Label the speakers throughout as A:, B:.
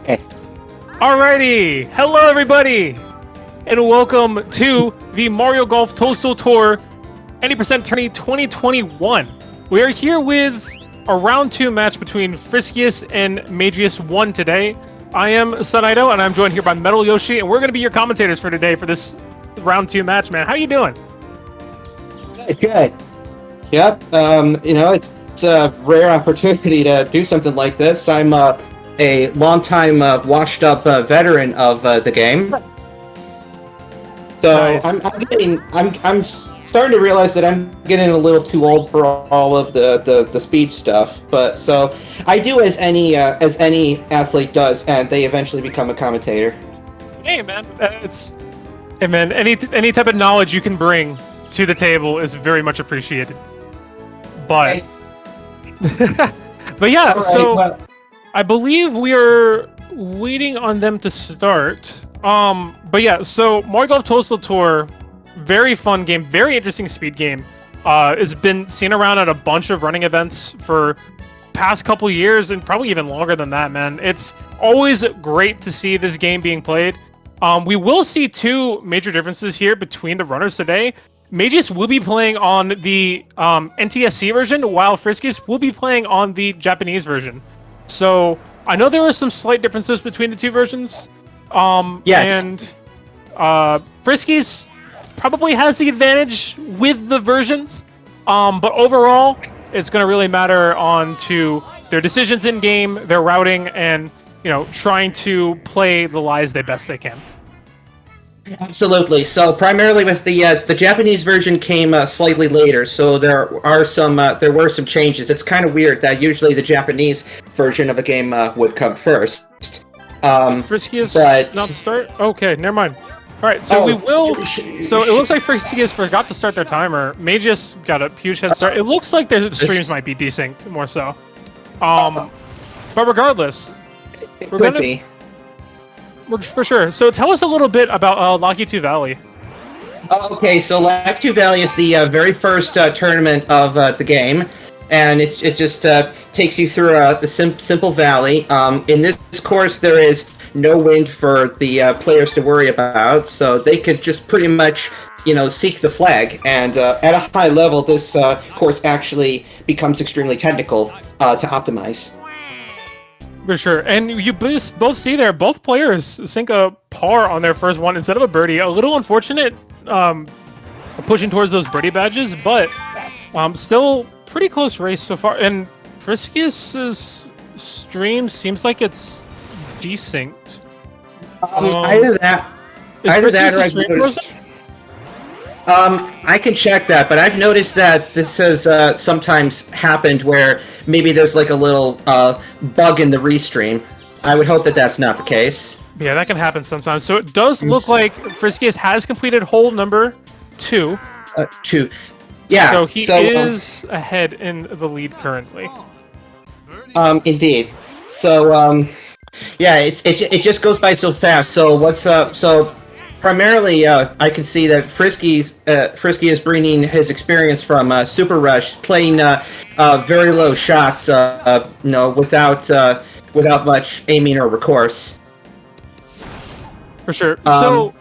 A: Okay.
B: Alrighty, hello everybody, and welcome to the Mario Golf Toadstool Tour 80% Tourney 2021. We are here with a round 2 match between Friskiest and Mageius1 today. I am Sunaido, and I'm joined here by Metal Yoshi, and we're going to be your commentators for today for this round 2 match, man. How you doing?
A: Good. Yep. It's a rare opportunity to do something like this. I'm a long-time washed-up veteran of the game. So
B: Nice.
A: I'm starting to realize that I'm getting a little too old for all of the speed stuff. But so I do as any athlete does, and they eventually become a commentator.
B: Hey, man. Hey, man. Any type of knowledge you can bring to the table is very much appreciated. But, but yeah.
A: Right,
B: So
A: well,
B: I believe we are waiting on them to start. But yeah. So Mario Golf Toadstool Tour, very fun game, very interesting speed game. It's been seen around at a bunch of running events for past couple years and probably even longer than that, man. It's always great to see this game being played. We will see two major differences here between the runners today. Mageius will be playing on the NTSC version, while Friskiest will be playing on the Japanese version. So I know there were some slight differences between the two versions.
A: Yes.
B: And Friskiest probably has the advantage with the versions. But overall, it's going to really matter on to their decisions in game, their routing, and trying to play the lies the best they can.
A: Absolutely. So primarily with the Japanese version came slightly later, so there were some changes. It's kind of weird that usually the Japanese version of a game would come first.
B: Friskiest not start? Okay, never mind. All right, so we will. So it looks like Friskiest forgot to start their timer. Mageius got a huge head start. It looks like their streams might be desynced more so. But regardless, we're
A: Could be.
B: For sure. So tell us a little bit about Latitude Valley.
A: Okay, so Latitude Valley is the very first tournament of the game, and it just takes you through the simple valley. In this course, there is no wind for the players to worry about, so they could just pretty much, seek the flag. And at a high level, this course actually becomes extremely technical to optimize.
B: For sure. And you both see there, both players sink a par on their first one instead of a birdie. A little unfortunate pushing towards those birdie badges, but still pretty close race so far. And Friskiest's stream seems like it's desynced.
A: Either that or I've noticed. I can check that, but I've noticed that this has sometimes happened where maybe there's like a little bug in the restream. I would hope that that's not the case.
B: Yeah, that can happen sometimes. So it does look like Friskiest has completed hole number 2.
A: 2. Yeah.
B: So he is ahead in the lead currently.
A: Indeed. So yeah, it just goes by so fast. So what's up? So primarily, I can see that Frisky is bringing his experience from Super Rush, playing very low shots, without much aiming or recourse.
B: For sure. So,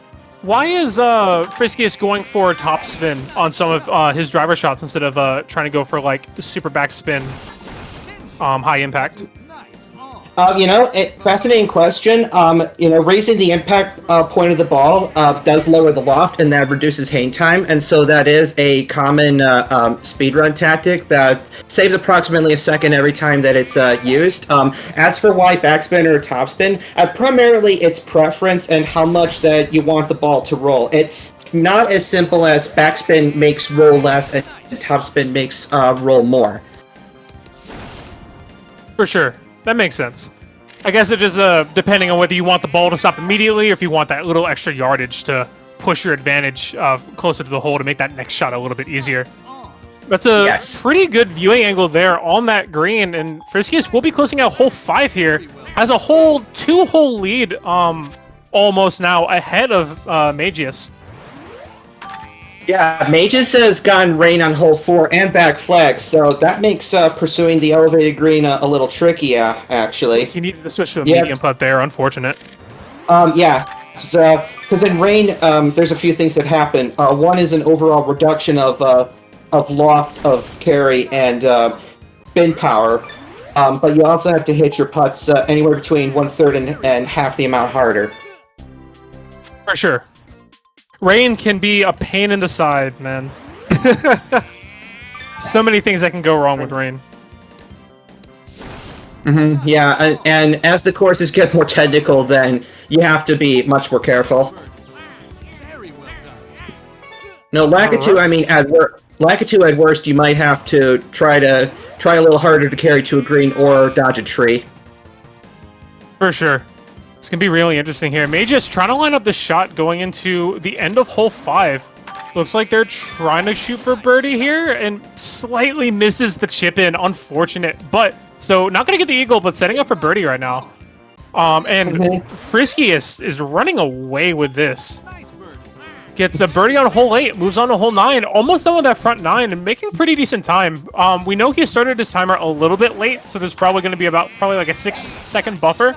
B: why is Friskiest going for top spin on some of his driver shots instead of trying to go for like super backspin, high impact?
A: Fascinating question. Raising the impact point of the ball does lower the loft, and that reduces hang time, and so that is a common speedrun tactic that saves approximately a second every time that it's used. As for why backspin or topspin, primarily it's preference and how much that you want the ball to roll. It's not as simple as backspin makes roll less and topspin makes roll more.
B: For sure. That makes sense. I guess it just depending on whether you want the ball to stop immediately or if you want that little extra yardage to push your advantage closer to the hole to make that next shot a little bit easier. That's a pretty good viewing angle there on that green, and Friskiest will be closing out hole 5 here. Has a whole 2-hole lead almost now ahead of Mageius.
A: Yeah, Mages has gotten rain on hole 4 and back flags, so that makes pursuing the elevated green a little tricky, actually.
B: He needed to switch to a
A: Yeah.
B: medium putt there, unfortunate.
A: Yeah, because in rain, there's a few things that happen. One is an overall reduction of loft, of carry, and spin power. But you also have to hit your putts anywhere between 1/3 and half the amount harder.
B: For sure. Rain can be a pain in the side, man. So many things that can go wrong with rain.
A: Yeah, and as the courses get more technical, then you have to be much more careful. No, Latitude, I mean, Latitude at worst, you might have to try a little harder to carry to a green or dodge a tree.
B: For sure. It's going to be really interesting here. Mageius trying to line up the shot going into the end of hole 5. Looks like they're trying to shoot for birdie here and slightly misses the chip in. Unfortunate. But, so not going to get the eagle, but setting up for birdie right now. And Friskiest is running away with this. Gets a birdie on hole 8, moves on to hole 9, almost done with that front 9, and making pretty decent time. We know he started his timer a little bit late, so there's probably going to be probably like a 6-second buffer.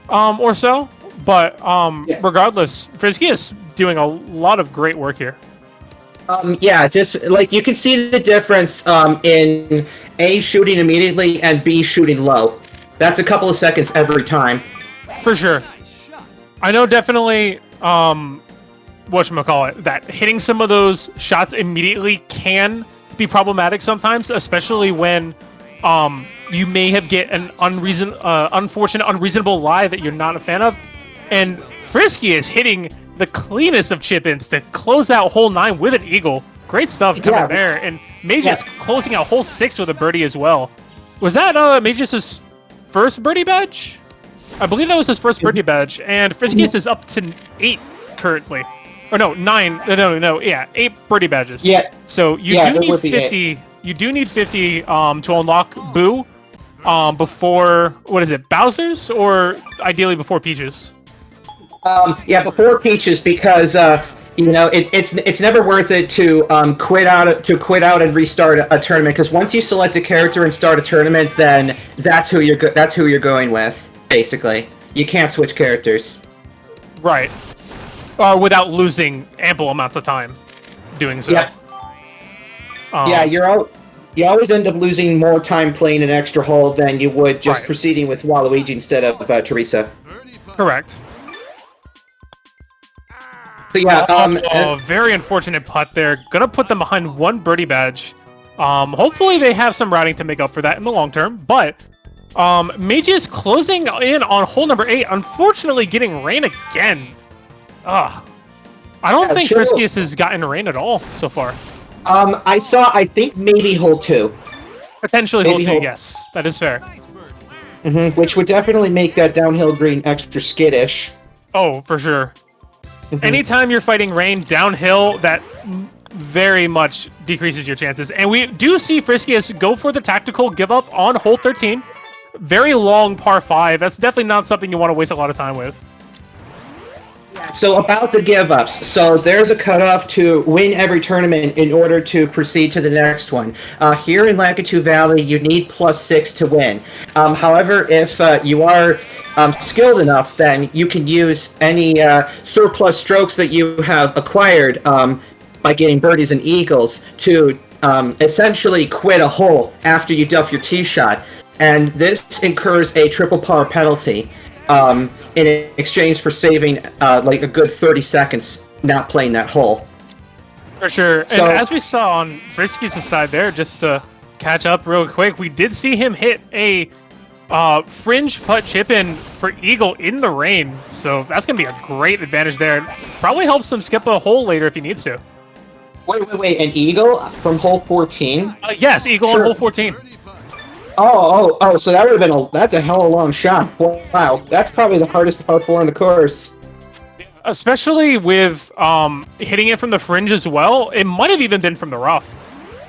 B: Or so, but
A: Yeah.
B: regardless, Frisky is doing a lot of great work here.
A: Yeah, just like you can see the difference in A, shooting immediately, and B, shooting low. That's a couple of seconds every time.
B: For sure. I know definitely, whatchamacallit, that hitting some of those shots immediately can be problematic sometimes, especially when you may have get an unfortunate, unreasonable lie that you're not a fan of. And Frisky is hitting the cleanest of chip-ins to close out hole 9 with an eagle. Great stuff coming there. And Mageius closing out hole 6 with a birdie as well. Was that Mageius' first birdie badge? I believe that was his first birdie badge. And Friskiest is up to 8 currently. Or no, 9. No. Yeah, 8 birdie badges.
A: Yeah.
B: So you do need 50. You do need 50 to unlock Boo before, what is it, Bowser's, or ideally before Peaches?
A: Yeah, before Peaches, because you know it's never worth it to quit out and restart a tournament, because once you select a character and start a tournament, then that's who you're going with. Basically, you can't switch characters.
B: Right. Without losing ample amounts of time doing so.
A: Yeah. Yeah, you always end up losing more time playing an extra hole than you would just proceeding with Waluigi instead of Teresa.
B: Correct.
A: So yeah,
B: very unfortunate putt there. Gonna put them behind 1 birdie badge. Hopefully they have some routing to make up for that in the long term. But Mageius closing in on hole number 8. Unfortunately, getting rain again. I don't think Friskiest has gotten rain at all so far.
A: I think maybe hole 2.
B: Potentially hole 2, yes. That is fair.
A: Which would definitely make that downhill green extra skittish.
B: Oh, for sure. Anytime you're fighting rain downhill, that very much decreases your chances. And we do see Friskiest go for the tactical give up on hole 13. Very long par 5. That's definitely not something you want to waste a lot of time with.
A: So about the give-ups, so there's a cutoff to win every tournament in order to proceed to the next one. Here in Latitude Valley, you need +6 to win. However, if you are skilled enough, then you can use any surplus strokes that you have acquired by getting birdies and eagles to essentially quit a hole after you duff your tee shot. And this incurs a triple par penalty. In exchange for saving like a good 30 seconds not playing that hole.
B: For sure.
A: So,
B: and as we saw on Friskies' side there, just to catch up real quick, we did see him hit a fringe putt chip in for eagle in the rain. So that's going to be a great advantage there. Probably helps him skip a hole later if he needs to.
A: Wait, an eagle from hole 14?
B: Yes, eagle on hole 14.
A: Oh, so that would have been that's a hell of a long shot. Wow, that's probably the hardest par 4 in the course.
B: Especially with hitting it from the fringe as well. It might have even been from the rough.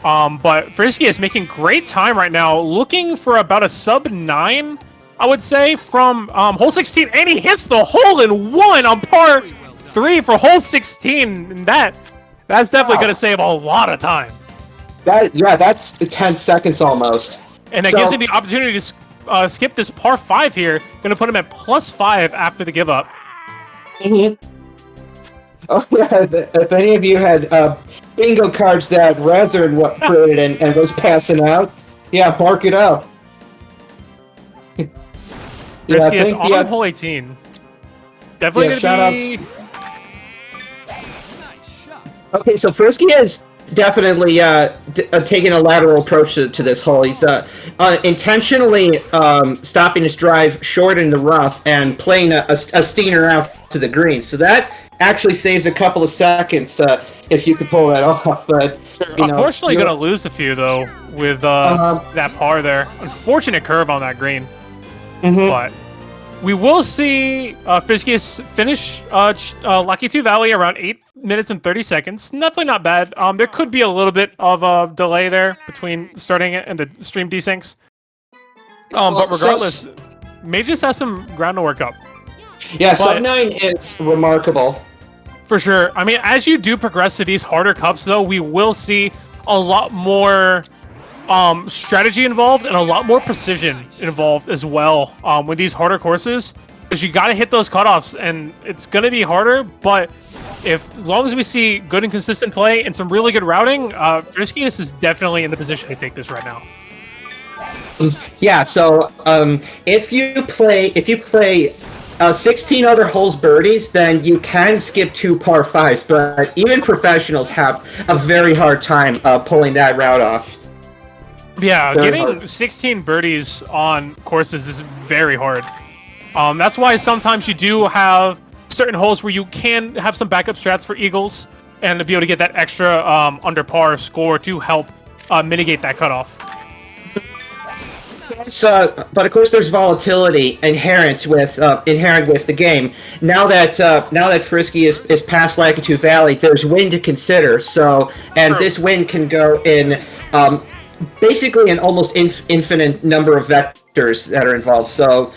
B: But Frisky is making great time right now, looking for about a sub 9, I would say, from hole 16. And he hits the hole in 1 on par 3 for hole 16. And that That's definitely
A: Wow.
B: going to save a lot of time.
A: That's 10 seconds almost.
B: And that gives him the opportunity to skip this par 5 here. Going to put him at +5 after the give up.
A: Oh yeah, if any of you had bingo cards that Razard created and was passing out, yeah, mark it up.
B: Friskiest on hole 18. Definitely going to be...
A: Okay, so Frisky is definitely taking a lateral approach to this hole. He's intentionally stopping his drive short in the rough and playing a steener out to the green. So that actually saves a couple of seconds if you could pull that off. But
B: unfortunately, going to lose a few though with that par there. Unfortunate curve on that green. But we will see Friskiest finish Latitude Valley around 8 minutes and 30 seconds. Definitely not bad. There could be a little bit of a delay there between starting it and the stream desyncs. But regardless, Mageius has some ground to work up.
A: Yeah, sub-9 is remarkable.
B: For sure. I mean, as you do progress to these harder cups, though, we will see a lot more strategy involved and a lot more precision involved as well with these harder courses, because you got to hit those cutoffs, and it's going to be harder. But as long as we see good and consistent play and some really good routing, Friskiest is definitely in the position to take this right now.
A: Yeah. So if you play 16 other holes birdies, then you can skip 2 par 5s. But even professionals have a very hard time pulling that route off.
B: Yeah, getting 16 birdies on courses is very hard. That's why sometimes you do have certain holes where you can have some backup strats for eagles and to be able to get that extra under par score to help mitigate that cutoff.
A: But of course, there's volatility inherent with the game. Now that Frisky is past Latitude Valley, there's wind to consider. So, and this wind can go in basically an almost infinite number of vectors that are involved. So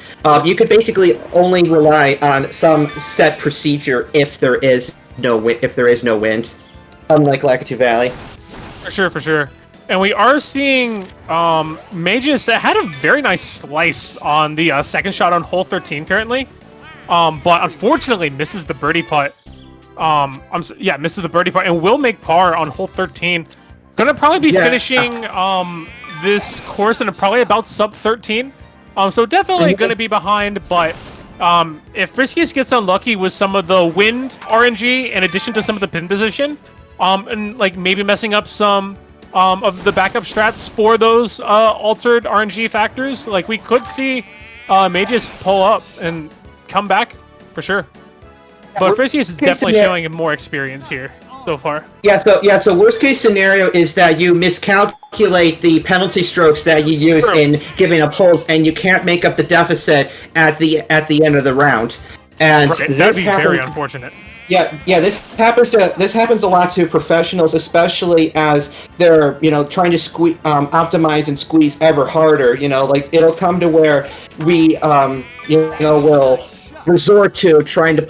A: you could basically only rely on some set procedure if there is no wind, unlike Latitude Valley.
B: For sure. And we are seeing Mageius had a very nice slice on the second shot on hole 13 currently, but unfortunately misses the birdie putt. Misses the birdie putt and will make par on hole 13. Gonna probably be finishing this course in probably about sub 13. So definitely gonna be behind, but if Friskiest gets unlucky with some of the wind RNG in addition to some of the pin position, and like maybe messing up some of the backup strats for those altered RNG factors, like we could see Mageius pull up and come back for sure. But Friskiest is definitely showing more experience here so far. So
A: worst case scenario is that you miscalculate the penalty strokes that you use in giving up holes, and you can't make up the deficit at the end of the round. And
B: that'd be very unfortunate.
A: Yeah, this happens a lot to professionals, especially as they're trying to optimize and squeeze ever harder. Like it'll come to where we will resort to trying to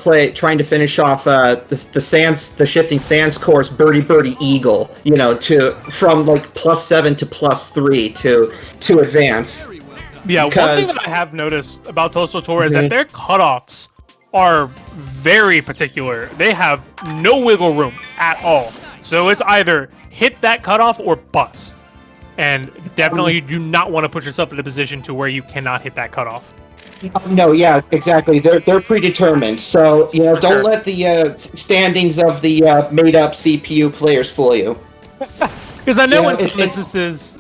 A: finish off the shifting sands course birdie eagle, from like +7 to +3 to advance.
B: Yeah, one thing that I have noticed about Toadstool Tour is that their cutoffs are very particular. They have no wiggle room at all. So it's either hit that cutoff or bust. And definitely you do not want to put yourself in a position to where you cannot hit that cutoff.
A: No, yeah, exactly. They're predetermined. So, don't let the standings of the made-up CPU players fool you.
B: Because I know in some instances,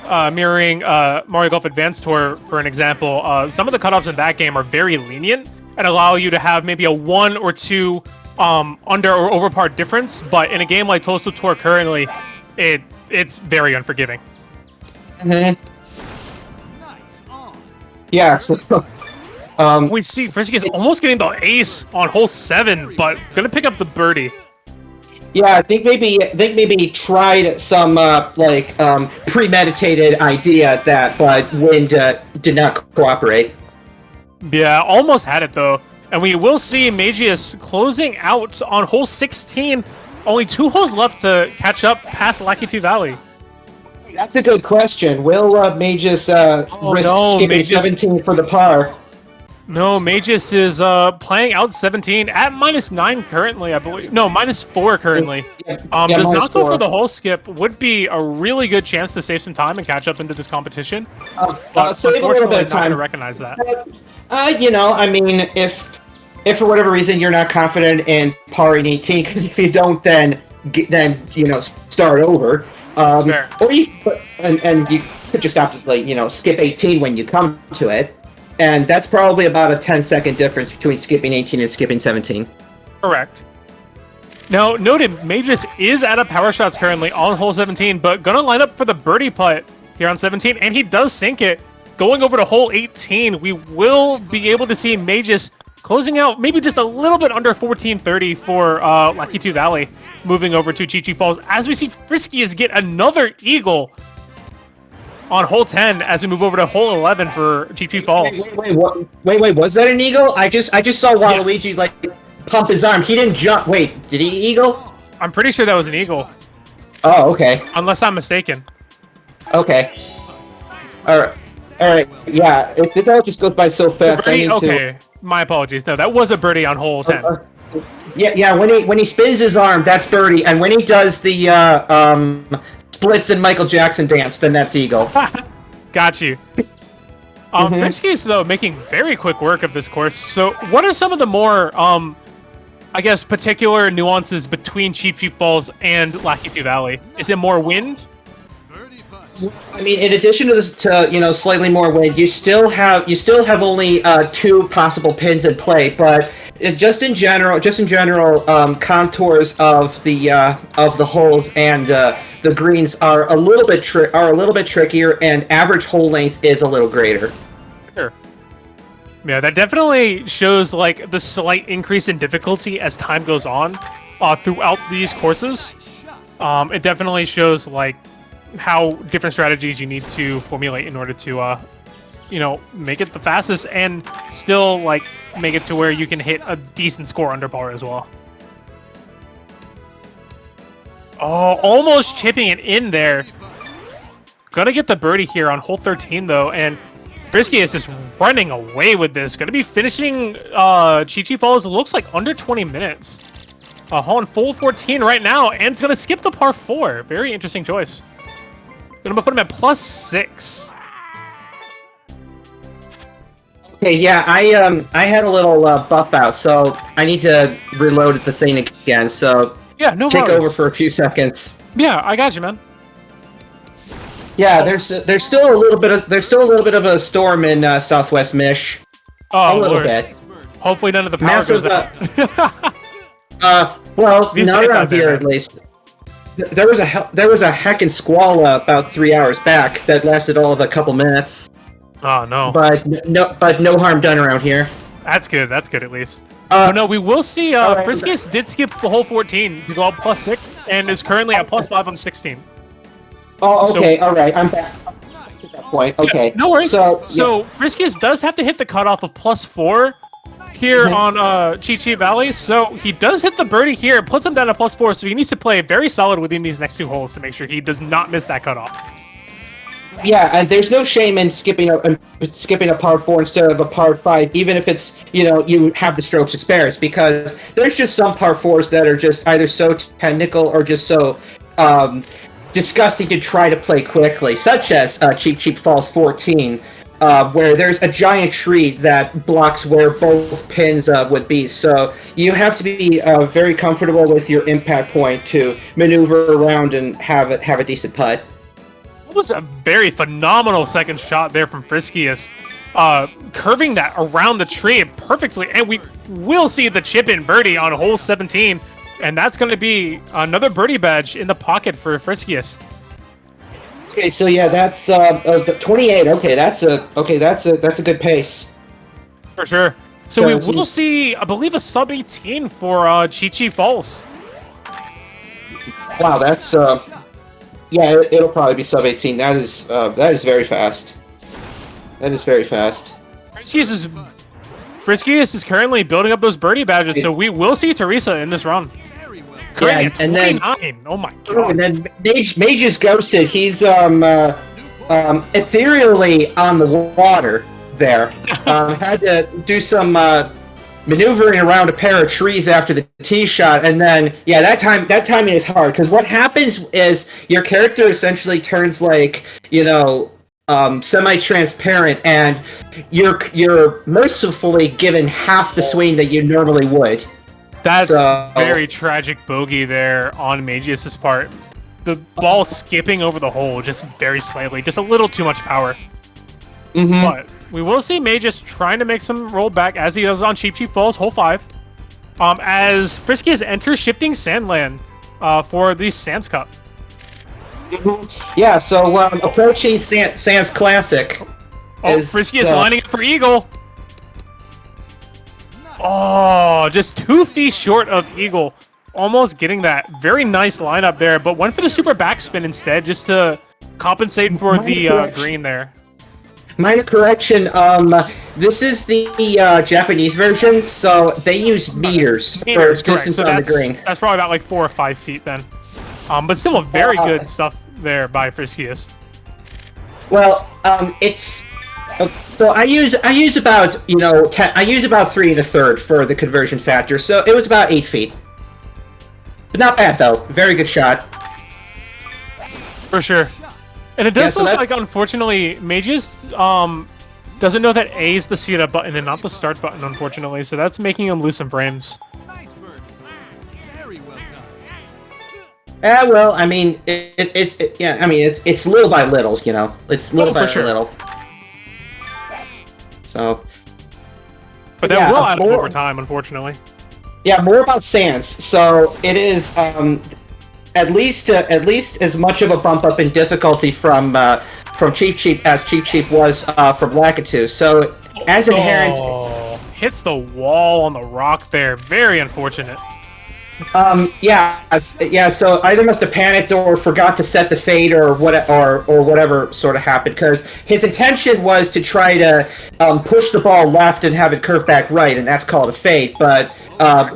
B: mirroring Mario Golf Advanced Tour, for an example, some of the cutoffs in that game are very lenient and allow you to have maybe a 1 or 2 under or over par difference. But in a game like Toadstool Tour currently, it's very unforgiving.
A: Yeah, so
B: we see Friskiest almost getting the ace on hole 7, but gonna pick up the birdie.
A: Yeah, I think maybe tried some premeditated idea but wind did not cooperate.
B: Yeah, almost had it though. And we will see Mageius closing out on hole 16 only 2 holes left to catch up past Latitude Valley.
A: That's a good question. Will Mageius risk skipping 17 for the par?
B: No, Mageius is playing out 17 at -9 currently, I believe. No, -4 currently. Does not go for the whole skip. Would be a really good chance to save some time and catch up into this competition. But
A: save a little bit of time.
B: Not going to recognize that.
A: You know, I mean, if for whatever reason you're not confident in parring 18, because if you don't, then you know, start over.
B: That's fair.
A: Or you could just have to, like, you know, skip 18 when you come to it, and that's probably about a 10-second difference between skipping 18 and skipping 17.
B: Correct. Now, noted, Mageius is out of power shots currently on hole 17, but gonna line up for the birdie putt here on 17, and he does sink it. Going over to hole 18, we will be able to see Mageius closing out maybe just a little bit under 1430 for Latitude Valley, moving over to Chi-Chi Falls, as we see Friskiest get another eagle on hole 10 as we move over to hole 11 for Chi-Chi Falls.
A: Wait, was that an eagle? I just saw Waluigi like pump his arm. He didn't jump. Wait, did he eagle?
B: I'm pretty sure that was an eagle.
A: Oh, okay.
B: Unless I'm mistaken.
A: Okay. All right. Yeah, this all just goes by so fast.
B: Okay, my apologies. No, that was a birdie on hole 10.
A: Yeah. When he spins his arm, that's birdie, and when he does the splits and Michael Jackson dance, then that's eagle.
B: Got you. Friskiest, though, making very quick work of this course. So, what are some of the more, I guess, particular nuances between Chi-Chi Falls and Latitude Valley? Is it more wind?
A: I mean, in addition to you know, slightly more wind, you still have only 2 possible pins in play, but just in general, contours of the holes and the greens are a little bit trickier, and average hole length is a little greater.
B: Sure. Yeah, that definitely shows like the slight increase in difficulty as time goes on throughout these courses. It definitely shows like how different strategies you need to formulate in order to you know, make it the fastest and still like make it to where you can hit a decent score under par as well. Oh, almost chipping it in there. Gonna get the birdie here on hole 13 though, and Friskiest is just running away with this. Gonna be finishing Chi-Chi Falls, looks like under 20 minutes. Hole in full 14 right now, and it's gonna skip the par 4. Very interesting choice. Gonna put him at +6.
A: Okay, yeah, I had a little buff out, so I need to reload the thing again. So
B: yeah, no
A: take
B: worries.
A: over for a few seconds.
B: Yeah, I got you, man.
A: Yeah, there's still a little bit of a storm in Southwest Mich.
B: Oh,
A: a little
B: Lord.
A: bit.
B: Hopefully none of the power goes out.
A: Well, not around here at least. There was a heckin' squall about 3 hours back that lasted all of a couple minutes.
B: Oh no!
A: But no harm done around here.
B: That's good. That's good at least. No, we will see. Friskiest did skip the hole 14 to go up +6 and is currently at +5 on 16.
A: Oh, okay. All right. I'm back at that point. Okay.
B: Yeah, no worries.
A: So
B: Friskiest does have to hit the cutoff of +4 here on Chi-Chi Valley. So he does hit the birdie here, puts him down to +4. So he needs to play very solid within these next 2 holes to make sure he does not miss that cutoff.
A: Yeah, and there's no shame in skipping a par 4 instead of a par 5, even if it's, you know, you have the strokes to spare, because there's just some par 4s that are just either so technical or just so disgusting to try to play quickly, such as Chi-Chi Falls 14, where there's a giant tree that blocks where both pins would be. So you have to be very comfortable with your impact point to maneuver around and have a decent putt.
B: That was a very phenomenal second shot there from Friskiest. Curving that around the tree perfectly, and we will see the chip-in birdie on hole 17, and that's going to be another birdie badge in the pocket for Friskiest.
A: Okay, so yeah, that's the 28. Okay, that's a good pace
B: for sure. So we will see, I believe, a sub 18 for Chi-Chi Falls.
A: Wow, that's yeah, it'll probably be sub 18. That is very fast. That is very fast.
B: Friskiest is currently building up those birdie badges, so we will see Teresa in this run. Currently at
A: and then
B: 29. Oh my god.
A: and then Mage is ghosted. He's ethereally on the water there. Had to do some maneuvering around a pair of trees after the tee shot, and then that timing is hard because what happens is your character essentially turns like semi-transparent, and you're mercifully given half the swing that you normally would.
B: That's very tragic bogey there on Mageius' part. The ball skipping over the hole just very slightly, just a little too much power. But we will see Mageius trying to make some roll back as he does on Cheap Cheap Falls, hole 5. As Friskiest enters Shifting Sandland for the Sands Cup.
A: Yeah, so approaching Sands Classic.
B: Friskiest lining up for Eagle. Oh, just 2 feet short of Eagle. Almost getting that. Very nice lineup there, but went for the super backspin instead just to compensate for the green there.
A: Minor correction, this is the Japanese version, so they use meters for distance on the green.
B: That's probably about like 4 or 5 feet then. But still a very good stuff there by Friskiest.
A: Well, it's... So I use about, I use about 3 1/3 for the conversion factor, so it was about 8 feet. But not bad, though. Very good shot.
B: For sure. And it does look like, unfortunately, Mageius doesn't know that A is the speed up button and not the start button, unfortunately, so that's making him lose some frames.
A: Well, I mean, it's little by little, It's little by little. So,
B: but that will add up over time, unfortunately.
A: Yeah, more about Sands. So it is at least as much of a bump up in difficulty from Cheap Cheap as Cheap Cheap was from Latitude. So as inherent,
B: hits the wall on the rock there. Very unfortunate.
A: So either must have panicked or forgot to set the fade or whatever sort of happened, because his intention was to try to push the ball left and have it curve back right, and that's called a fade, but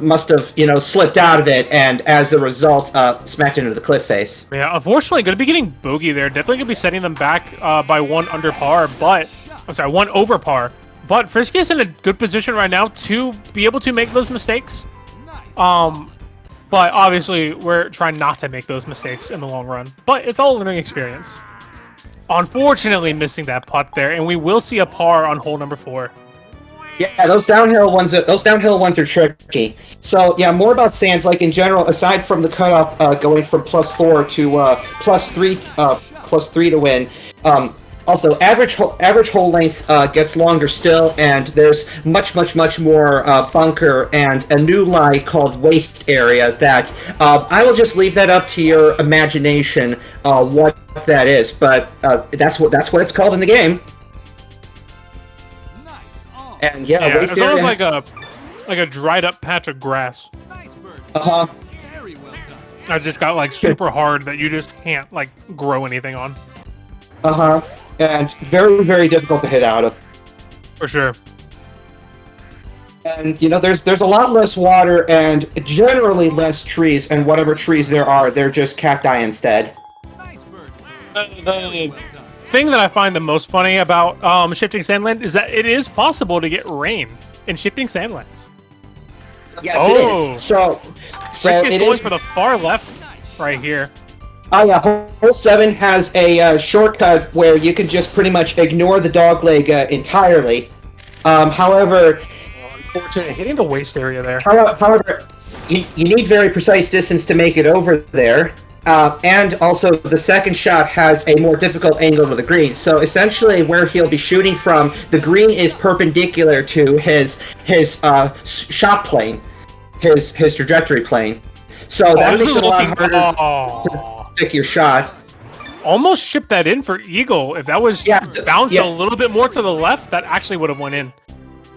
A: must have slipped out of it, and as a result smacked into the cliff face.
B: Yeah, unfortunately going to be getting bogey there. Definitely going to be setting them back by 1 under par, but 1 over par. But Friskiest is in a good position right now to be able to make those mistakes. But obviously, we're trying not to make those mistakes in the long run. But it's all a learning experience. Unfortunately, missing that putt there, and we will see a par on hole number 4.
A: Yeah, those downhill ones are tricky. So yeah, more about Sands. Like in general, aside from the cutoff going from +4 to +3 to win. Also, average hole length gets longer still, and there's much more bunker and a new lie called waste area that I will just leave that up to your imagination what that is, but that's what it's called in the game. And
B: yeah, waste area. It's almost like a dried up patch of grass. I just got like super hard that you just can't like grow anything on. And very difficult to hit out of. For sure.
A: And there's a lot less water and generally less trees, and whatever trees there are, they're just cacti instead.
B: The thing that I find the most funny about Shifting Sandland is that it is possible to get rain in Shifting Sandlands.
A: Yes, it is. So
B: it is for the far left right here.
A: Oh yeah, hole 7 has a shortcut where you can just pretty much ignore the dogleg entirely. However,
B: unfortunately, hitting the waste area there.
A: However, you need very precise distance to make it over there, and also the second shot has a more difficult angle to the green. So essentially, where he'll be shooting from, the green is perpendicular to his shot plane, his trajectory plane. So that makes it a lot harder to stick your shot.
B: Almost shipped that in for Eagle. If that was bounced a little bit more to the left, that actually would have went in.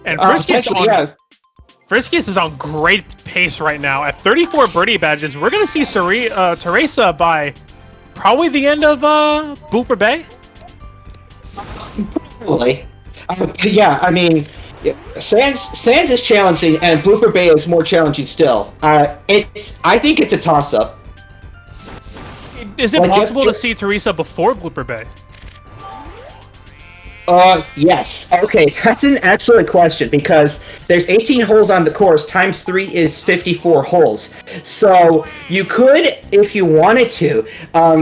B: And Friskiest is on great pace right now. At 34 birdie badges, we're going to see Teresa by probably the end of Booper Bay.
A: Probably. Yeah, I mean, Yeah, Sands is challenging, and Blooper Bay is more challenging still. I think it's a toss-up.
B: Is it possible to see Teresa before Blooper Bay?
A: Yes. Okay, that's an excellent question because there's 18 holes on the course, times 3 is 54 holes. So you could, if you wanted to,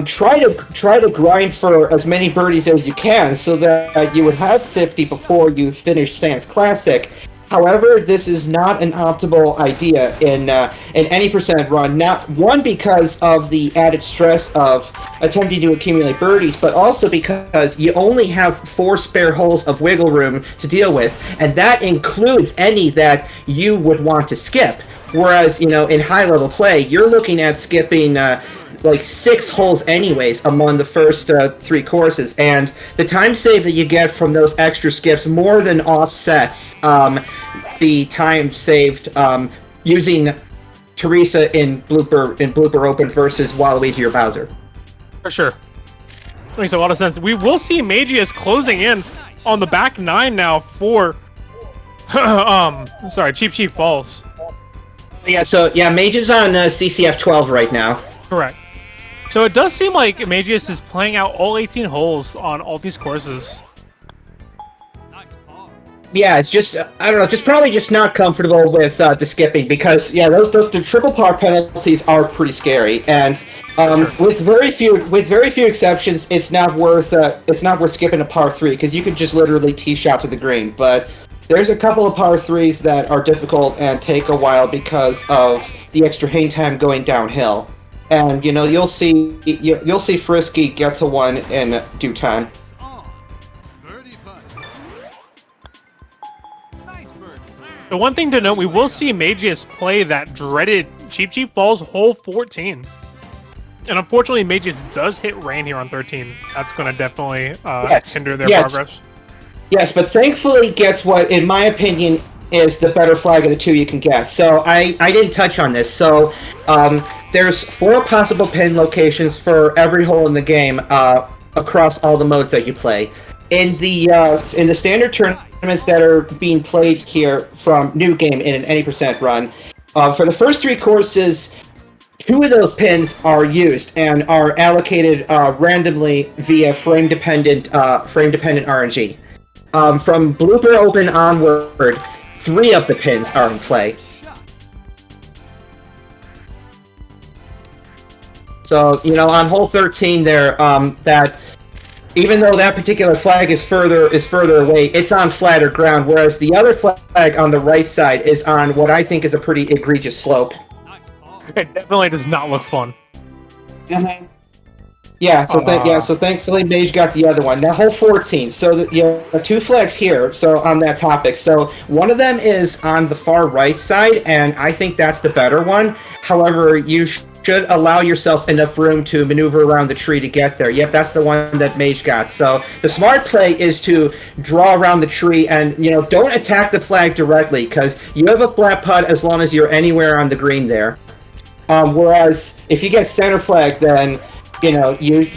A: try to grind for as many birdies as you can so that you would have 50 before you finish Sands Classic. However, this is not an optimal idea in any percent run. Not one because of the added stress of attempting to accumulate birdies, but also because you only have 4 spare holes of wiggle room to deal with, and that includes any that you would want to skip. Whereas, in high-level play, you're looking at skipping like 6 holes anyways among the first 3 courses, and the time save that you get from those extra skips more than offsets the time saved using Teresa in Blooper Open versus Waluigi or Bowser.
B: For sure. Makes a lot of sense. We will see Mageius closing in on the back 9 now for Cheap Falls.
A: Yeah, Mage is on CCF 12 right now.
B: Correct. So it does seem like Mageius is playing out all 18 holes on all these courses.
A: Yeah, it's just, I don't know, probably not comfortable with the skipping because, yeah, the triple par penalties are pretty scary, and with very few exceptions, it's not worth skipping a par 3 because you could just literally tee shot to the green. But there's a couple of par 3s that are difficult and take a while because of the extra hang time going downhill. And you'll see Frisky get to one in due time.
B: The one thing to note, we will see Mageius play that dreaded Cheap Falls hole 14. And unfortunately, Mageius does hit rain here on 13. That's going to definitely hinder their progress.
A: Yes, but thankfully gets what, in my opinion, is the better flag of the 2 you can get. So I didn't touch on this. So there's 4 possible pin locations for every hole in the game across all the modes that you play. In the standard tournaments that are being played here from New Game in an any percent run, for the first 3 courses, 2 of those pins are used and are allocated randomly via frame-dependent RNG. From Blooper Open onward, 3 of the pins are in play. So, on hole 13 there, that even though that particular flag is further away, it's on flatter ground, whereas the other flag on the right side is on what I think is a pretty egregious slope.
B: It definitely does not look fun.
A: Mm-hmm. Yeah, so thankfully Mage got the other one. Now hole 14. So you have 2 flags here. So on that topic, so one of them is on the far right side, and I think that's the better one. However, you should allow yourself enough room to maneuver around the tree to get there. Yep, that's the one that Mage got. So the smart play is to draw around the tree and, don't attack the flag directly because you have a flat putt as long as you're anywhere on the green there. Whereas if you get center flag, then, you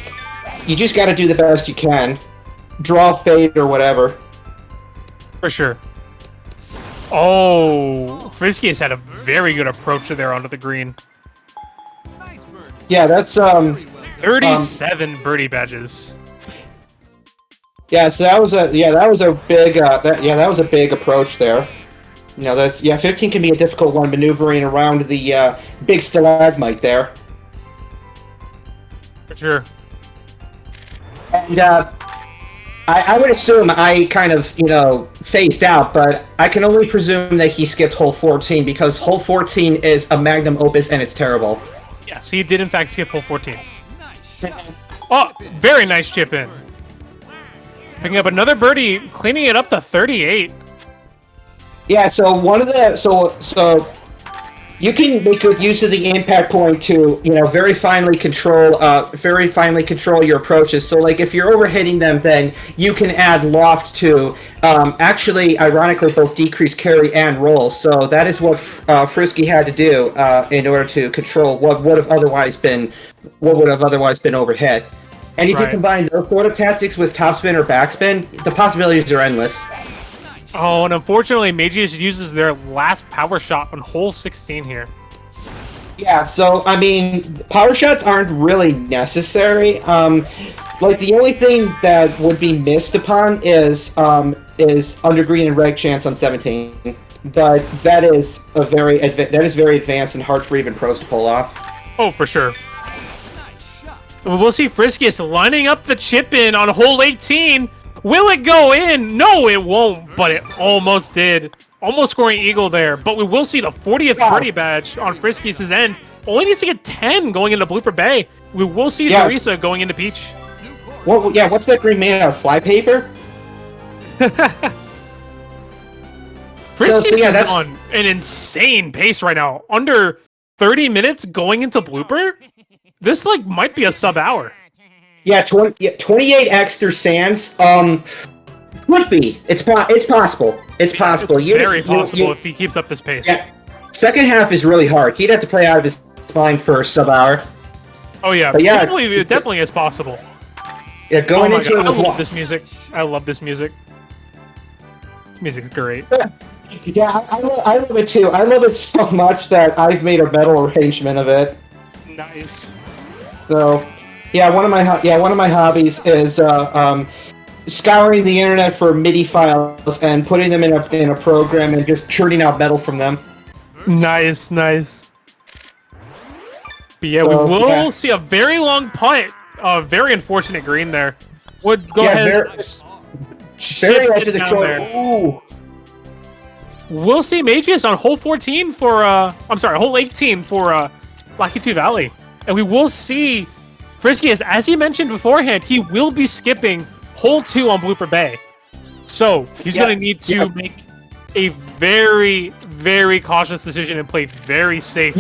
A: just got to do the best you can. Draw fade or whatever.
B: For sure. Oh, Friskiest had a very good approach to there onto the green.
A: Yeah, that's
B: 37 birdie badges.
A: Yeah, so that was a big approach there. 15 can be a difficult one maneuvering around the big stalagmite there.
B: For sure.
A: And I would assume I kind of, phased out, but I can only presume that he skipped hole 14 because hole 14 is a magnum opus and it's terrible.
B: Yes, he did in fact skip hole 14. Oh, very nice chip in. Picking up another birdie, cleaning it up to 38.
A: Yeah, so so you can make good use of the impact point to, very finely control your approaches. So, like, if you're overhitting them, then you can add loft to, actually, ironically, both decrease carry and roll. So that is what Frisky had to do in order to control what would have otherwise been overhit. And if you combine those sort of tactics with topspin or backspin, the possibilities are endless.
B: Oh, and unfortunately, Mageius uses their last power shot on hole 16 here.
A: Yeah, so, I mean, power shots aren't really necessary. Like, the only thing that would be missed upon is under green and red chance on 17. But that is very advanced and hard for even pros to pull off.
B: Oh, for sure. We'll see Friskiest lining up the chip in on hole 18. Will it go in? No, it won't, but it almost did. Almost scoring eagle there, but we will see the 40th birdie badge on Friskiest' end. Only needs to get 10 going into Blooper Bay. We will see Teresa going into Peach.
A: Well, yeah, what's that green made out of? Fly paper?
B: Friskiest is on an insane pace right now. Under 30 minutes going into Blooper? This, like, might be a sub-hour.
A: Yeah, 28 extra sands. Could be. It's possible. It's possible.
B: It's very possible if he keeps up this pace.
A: Yeah. Second half is really hard. He'd have to play out of his mind for a sub-hour.
B: Oh yeah,
A: but yeah,
B: it definitely is possible.
A: Yeah, going into
B: it. I love this music. I love this music. This music's great.
A: Yeah, I love it too. I love it so much that I've made a metal arrangement of it.
B: Nice.
A: So, yeah, one of my hobbies is scouring the internet for MIDI files and putting them in a program and just churning out metal from them.
B: Nice, nice. But yeah, we will see a very long putt. Very unfortunate green there. Would go ahead.
A: Very edge of the short. Ooh.
B: We'll see Mageius on hole 14 for hole 18 for Latitude Valley, and we will see Friskiest, as he mentioned beforehand, he will be skipping hole 2 on Blooper Bay, so he's going to need to make a very, very cautious decision and play very safe.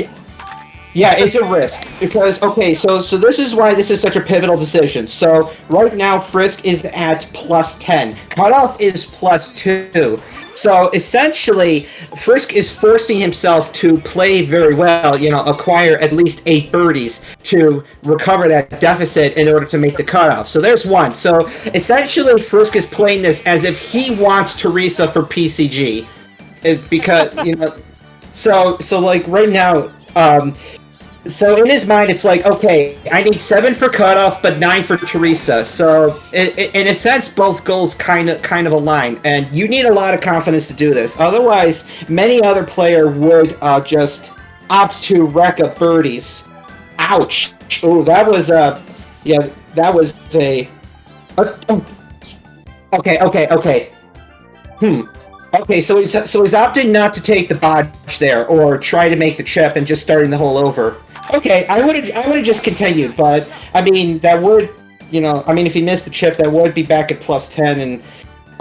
A: Yeah, it's a risk because so this is why this is such a pivotal decision. So right now Frisk is at plus 10. Cutoff is plus 2. So essentially Frisk is forcing himself to play very well, acquire at least 8 birdies to recover that deficit in order to make the cutoff. So there's one. So essentially Frisk is playing this as if he wants Teresa for PCG. Because so like right now so in his mind, it's like, okay, I need 7 for cutoff, but 9 for Teresa. So in a sense, both goals kind of align, and you need a lot of confidence to do this. Otherwise, many other player would just opt to rack up birdies. Ouch! Oh, that was Okay. Okay, so he's opting not to take the bodge there, or try to make the chip and just starting the hole over. Okay, I would have just continued, but I mean that would, if he missed the chip, that would be back at plus 10. And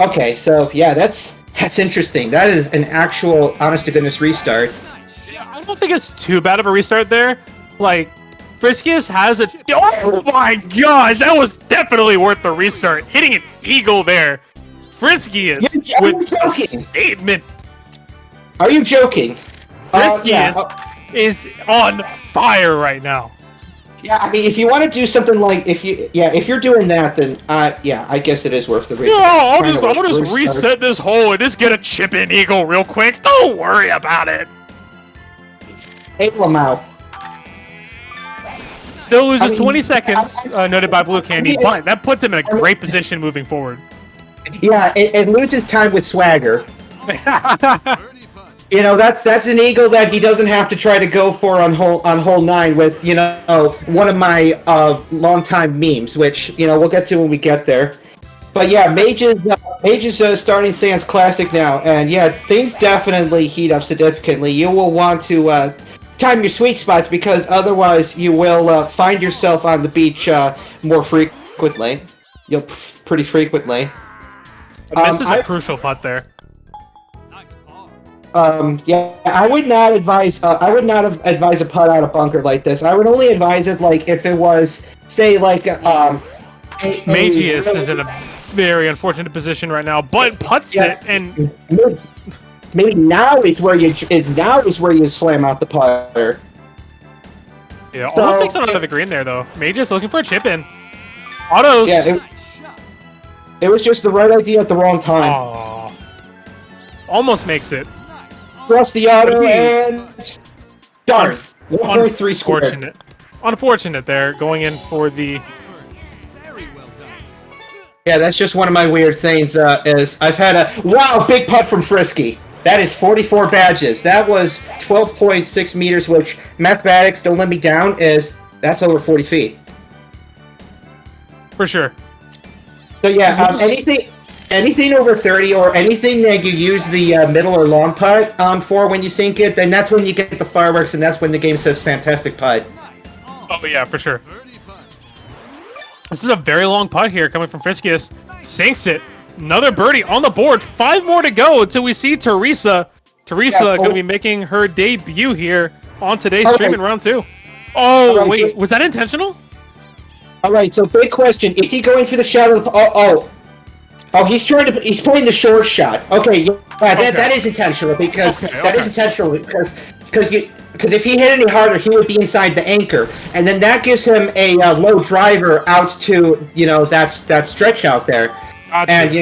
A: okay, so yeah, that's interesting. That is an actual, honest to goodness restart.
B: Yeah, I don't think it's too bad of a restart there. Like, Friskiest has a. Oh my gosh, that was definitely worth the restart. Hitting an eagle there. Friskiest with a statement.
A: Are you joking?
B: Friskiest is on fire right now.
A: Yeah, I mean, if you want to do something like if you're doing that, then I guess it is worth the restart.
B: Yeah, I'll just reset this hole and just get a chip in eagle real quick. Don't worry about it.
A: Hey, Lamau.
B: Still loses 20 seconds, noted by Blue Candy, but that puts him in a great position moving forward.
A: Yeah, it loses time with swagger. That's an eagle that he doesn't have to try to go for on hole 9 with one of my longtime memes, which we'll get to when we get there. But yeah, Mage is starting Sans Classic now, and yeah, things definitely heat up significantly. You will want to time your sweet spots because otherwise you will find yourself on the beach more frequently. Pretty frequently.
B: This is a crucial putt there.
A: Yeah, I would not advise a putt out of bunker like this. I would only advise it like if it was, say, like
B: Mageius is in a very unfortunate position right now, but putts it and
A: maybe now is where you slam out the putter.
B: Yeah, almost takes it under the green there though. Mageius looking for a chip in. Autos.
A: Yeah, it was just the right idea at the wrong time.
B: Aww. Almost makes it.
A: Cross the auto and darn. 1.3 squared.
B: Unfortunate there, going in for the...
A: Yeah, that's just one of my weird things, is I've had a... Wow, big putt from Frisky. That is 44 badges. That was 12.6 meters, which mathematics, don't let me down, that's over 40 feet.
B: For sure.
A: So yeah, anything over 30 or anything that you use the middle or long putt for when you sink it, then that's when you get the fireworks, and that's when the game says fantastic putt.
B: Oh yeah, for sure. This is a very long putt here coming from Friskiest. Sinks it. Another birdie on the board. 5 more to go until we see Teresa. Teresa going to be making her debut here on today's stream in round 2. Oh, right, wait. Was that intentional?
A: All right, so big question. Is he going for the shadow? Oh, he's playing the short shot. Okay, yeah, that is intentional because because if he hit any harder, he would be inside the anchor, and then that gives him a low driver out to that stretch out there. Gotcha. And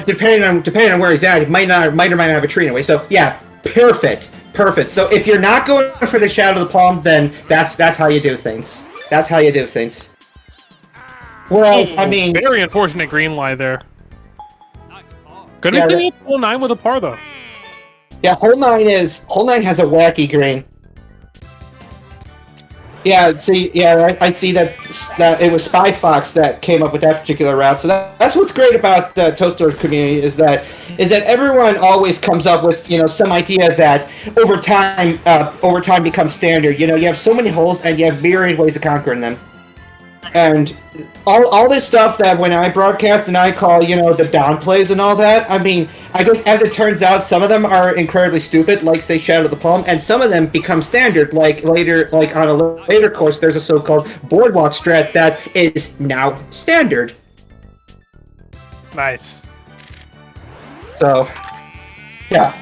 A: depending on where he's at, he might or might not have a tree anyway. So yeah, perfect. So if you're not going for the shadow of the palm, then that's how you do things. That's how you do things. Whereas, I mean,
B: very unfortunate green lie there. Gonna be hole 9 with a par though.
A: Yeah, hole 9 has a wacky green. Yeah, I see that it was Spy Fox that came up with that particular route. So that's what's great about the Toadstool community is that everyone always comes up with some idea that over time becomes standard. You have so many holes and you have myriad ways of conquering them. And all this stuff that when I broadcast and I call, the downplays and all that, I mean, I guess as it turns out, some of them are incredibly stupid, like, say, Shadow of the Palm, and some of them become standard, like on a later course, there's a so-called boardwalk strat that is now standard.
B: Nice.
A: So, yeah.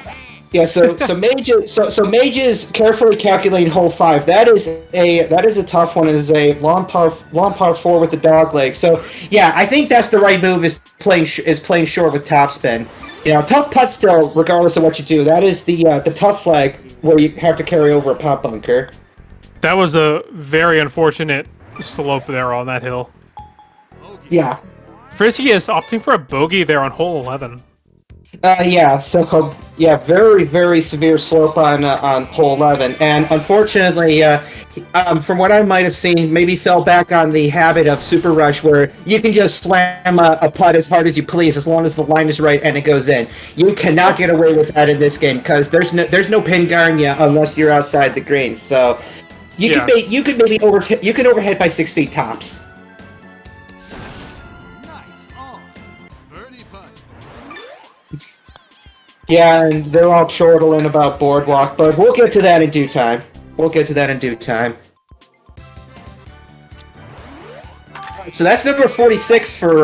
A: Yeah, so Mage is carefully calculating hole 5. That is a tough one. It is a long par 4 with the dog leg. So yeah, I think that's the right move. Is playing short with topspin. Tough putt still, regardless of what you do. That is the tough flag where you have to carry over a pop bunker.
B: That was a very unfortunate slope there on that hill.
A: Yeah.
B: Friskiest opting for a bogey there on hole 11.
A: Very, very severe slope on hole 11, and unfortunately, from what I might have seen, maybe fell back on the habit of Super Rush, where you can just slam a putt as hard as you please, as long as the line is right and it goes in. You cannot get away with that in this game because there's no pin guarding you unless you're outside the green. So you could overhit by 6 feet tops. Yeah, and they're all chortling about Boardwalk, but we'll get to that in due time. So that's number 46 for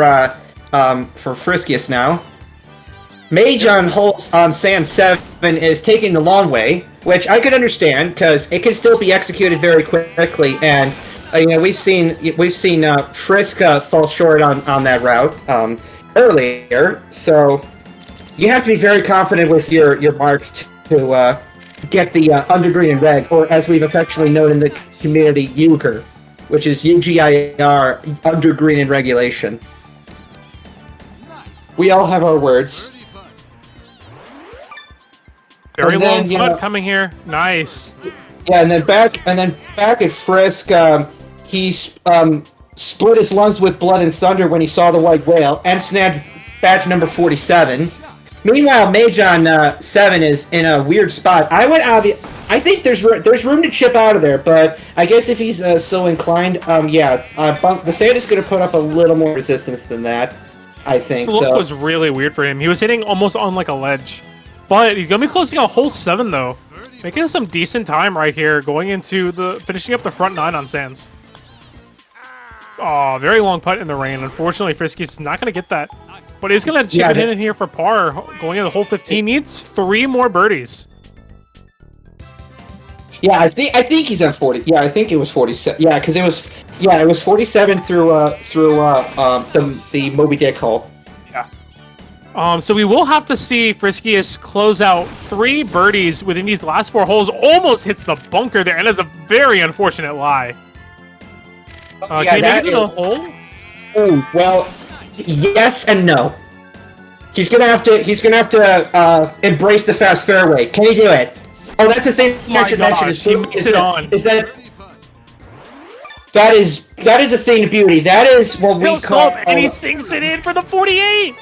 A: Friskiest now. Mage on sand 7 is taking the long way, which I could understand because it can still be executed very quickly, and we've seen Frisk fall short on that route earlier, so. You have to be very confident with your marks to get the undergreen and reg, or as we've affectionately known in the community, UGIR, which is UGIR, undergreen and regulation. We all have our words.
B: Very long putt coming here. Nice.
A: Yeah, and then back at Frisk, he split his lungs with blood and thunder when he saw the white whale and snagged badge number 47. Meanwhile, Mage on 7 is in a weird spot. I think there's room to chip out of there, but I guess if he's so inclined, the sand is going to put up a little more resistance than that. I think.
B: Slope was really weird for him. He was hitting almost on like a ledge, but he's going to be closing out hole 7 though, making some decent time right here, going into finishing up the front 9 on sands. Oh, very long putt in the rain. Unfortunately, Friskiest is not going to get that. But he's going to chip it in here for par. Going into hole 15, needs 3 more birdies.
A: Yeah, I think he's on 40. Yeah, I think it was 47. Yeah, because it was 47 through the Moby Dick hole.
B: Yeah. So we will have to see Friskiest close out 3 birdies within these last 4 holes. Almost hits the bunker there, and that's a very unfortunate lie. Can he make it to the hole?
A: Oh well, yes and no. He's gonna have to embrace the fast fairway. Can he do it? Oh, that's the thing I should mention. That is the thing of beauty. That is what we call.
B: And he sinks it in for the 48.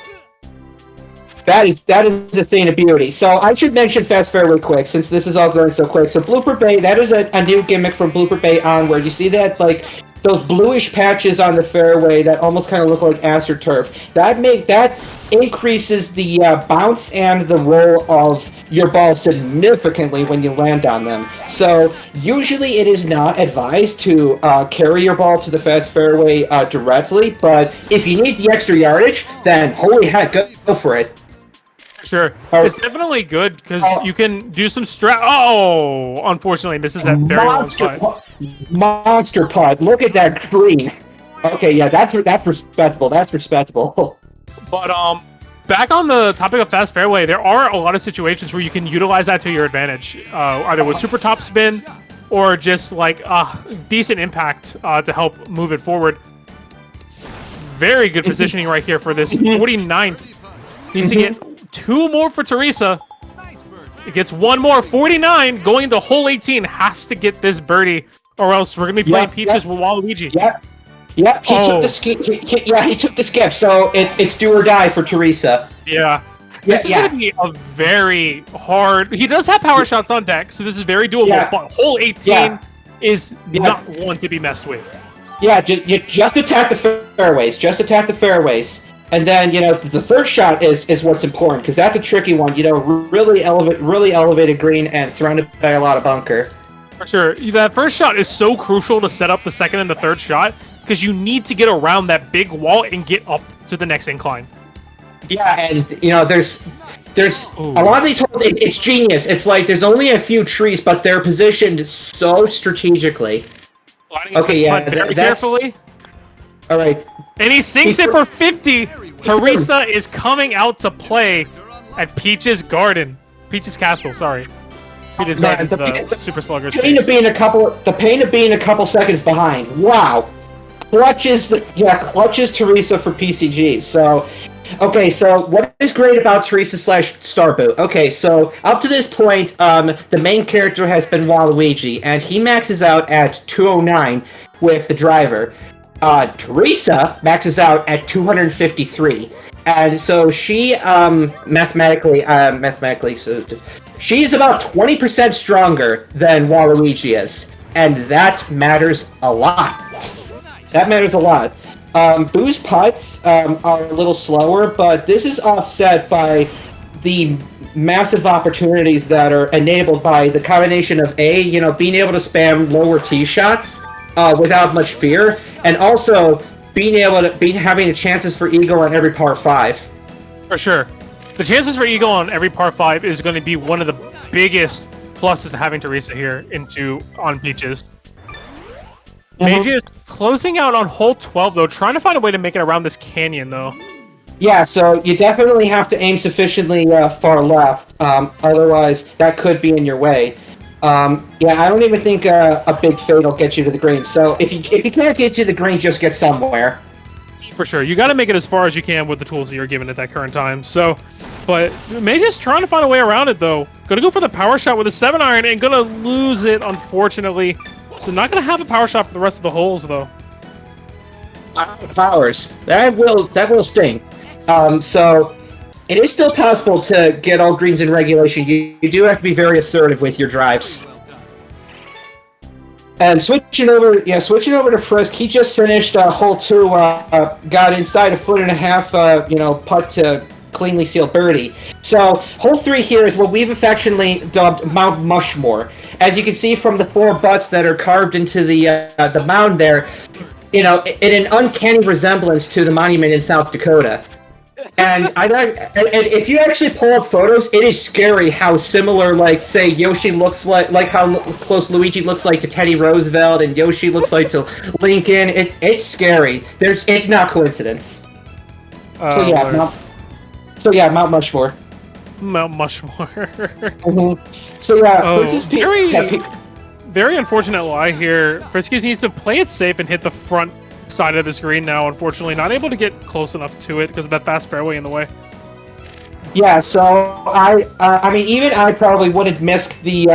A: That is the thing of beauty. So I should mention fast fairway quick, since this is all going so quick. So Blooper Bay, that is a new gimmick from Blooper Bay on, where you see that like those bluish patches on the fairway that almost kind of look like AstroTurf. That increases the bounce and the roll of your ball significantly when you land on them. So usually it is not advised to carry your ball to the fast fairway directly, but if you need the extra yardage, then holy heck, go for it.
B: Sure. It's definitely good because you can do some Oh, unfortunately misses that very long putt.
A: Monster putt. Look at that green. Okay, yeah, that's respectable. That's respectable.
B: But back on the topic of fast fairway, there are a lot of situations where you can utilize that to your advantage, either with super top spin or just like decent impact to help move it forward. Very good positioning right here for this 49th. Needs to get 2 more for Teresa. It gets 1 more. 49 going into hole 18. Has to get this birdie, or else we're gonna be playing peaches with Waluigi.
A: Yeah, he took the skip. He took the skip. So it's do or die for Teresa.
B: Yeah. This is going to be a very hard... He does have power shots on deck, so this is very doable, but hole 18 is not one to be messed with. Yeah,
A: you just attack the fairways. Just attack the fairways. And then, the third shot is what's important, because that's a tricky one. Really elevated green and surrounded by a lot of bunker.
B: For sure. That first shot is so crucial to set up the second and the third shot, because you need to get around that big wall and get up to the next incline.
A: Yeah, and there's a lot of these holes. It's genius. It's like there's only a few trees, but they're positioned so strategically.
B: Okay, yeah, very carefully.
A: All right,
B: and he sinks it for 50. Teresa is coming out to play at Peach's Garden, Peach's Castle. Sorry, Peach's Garden is the Super Sluggers.
A: The pain of being a couple seconds behind. Wow, clutches Teresa for PCG. So. Okay, so what is great about Teresa / Starboot? Okay, so up to this point, the main character has been Waluigi, and he maxes out at 209 with the driver. Teresa maxes out at 253, and so she mathematically, so she's about 20% stronger than Waluigi is, and that matters a lot. That matters a lot. Boo's putts are a little slower, but this is offset by the massive opportunities that are enabled by the combination of being able to spam lower tee shots without much fear, and also having the chances for eagle on every par 5. For sure, the chances for eagle on every par 5 is going to be one of the biggest pluses to having Teresa here on Peaches. Mageius closing out on hole 12, though, trying to find a way to make it around this canyon, though. Yeah, so you definitely have to aim sufficiently far left, otherwise that could be in your way. I don't even think a big fade will get you to the green, so if you can't get to the green, just get somewhere. For sure, you got to make it as far as you can with the tools that you're given at that current time, so... But Mageius trying to find a way around it, though. Gonna go for the power shot with a 7-iron and gonna lose it, unfortunately. So not going to have a power shot for the rest of the holes, though. Powers. That will sting. So it is still possible to get all greens in regulation. You do have to be very assertive with your drives. And switching over to Frisk, he just finished hole 2. Got inside a 1.5 putt to cleanly sealed birdie. So hole 3 here is what we've affectionately dubbed Mount Mushmore. As you can see from the 4 butts that are carved into the mound there, in an uncanny resemblance to the monument in South Dakota. And if you actually pull up photos, it is scary how similar, like, say, Yoshi looks like how close Luigi looks like to Teddy Roosevelt, and Yoshi looks like to Lincoln. It's scary. It's not coincidence. So yeah. So yeah, Mount Mushmore.
B: Mount Mushmore.
A: So yeah,
B: Oh, very unfortunate lie here. Friskiest needs to play it safe and hit the front side of the screen now. Unfortunately, not able to get close enough to it because of that fast fairway in the way.
A: Yeah, so I mean, even I probably wouldn't miss the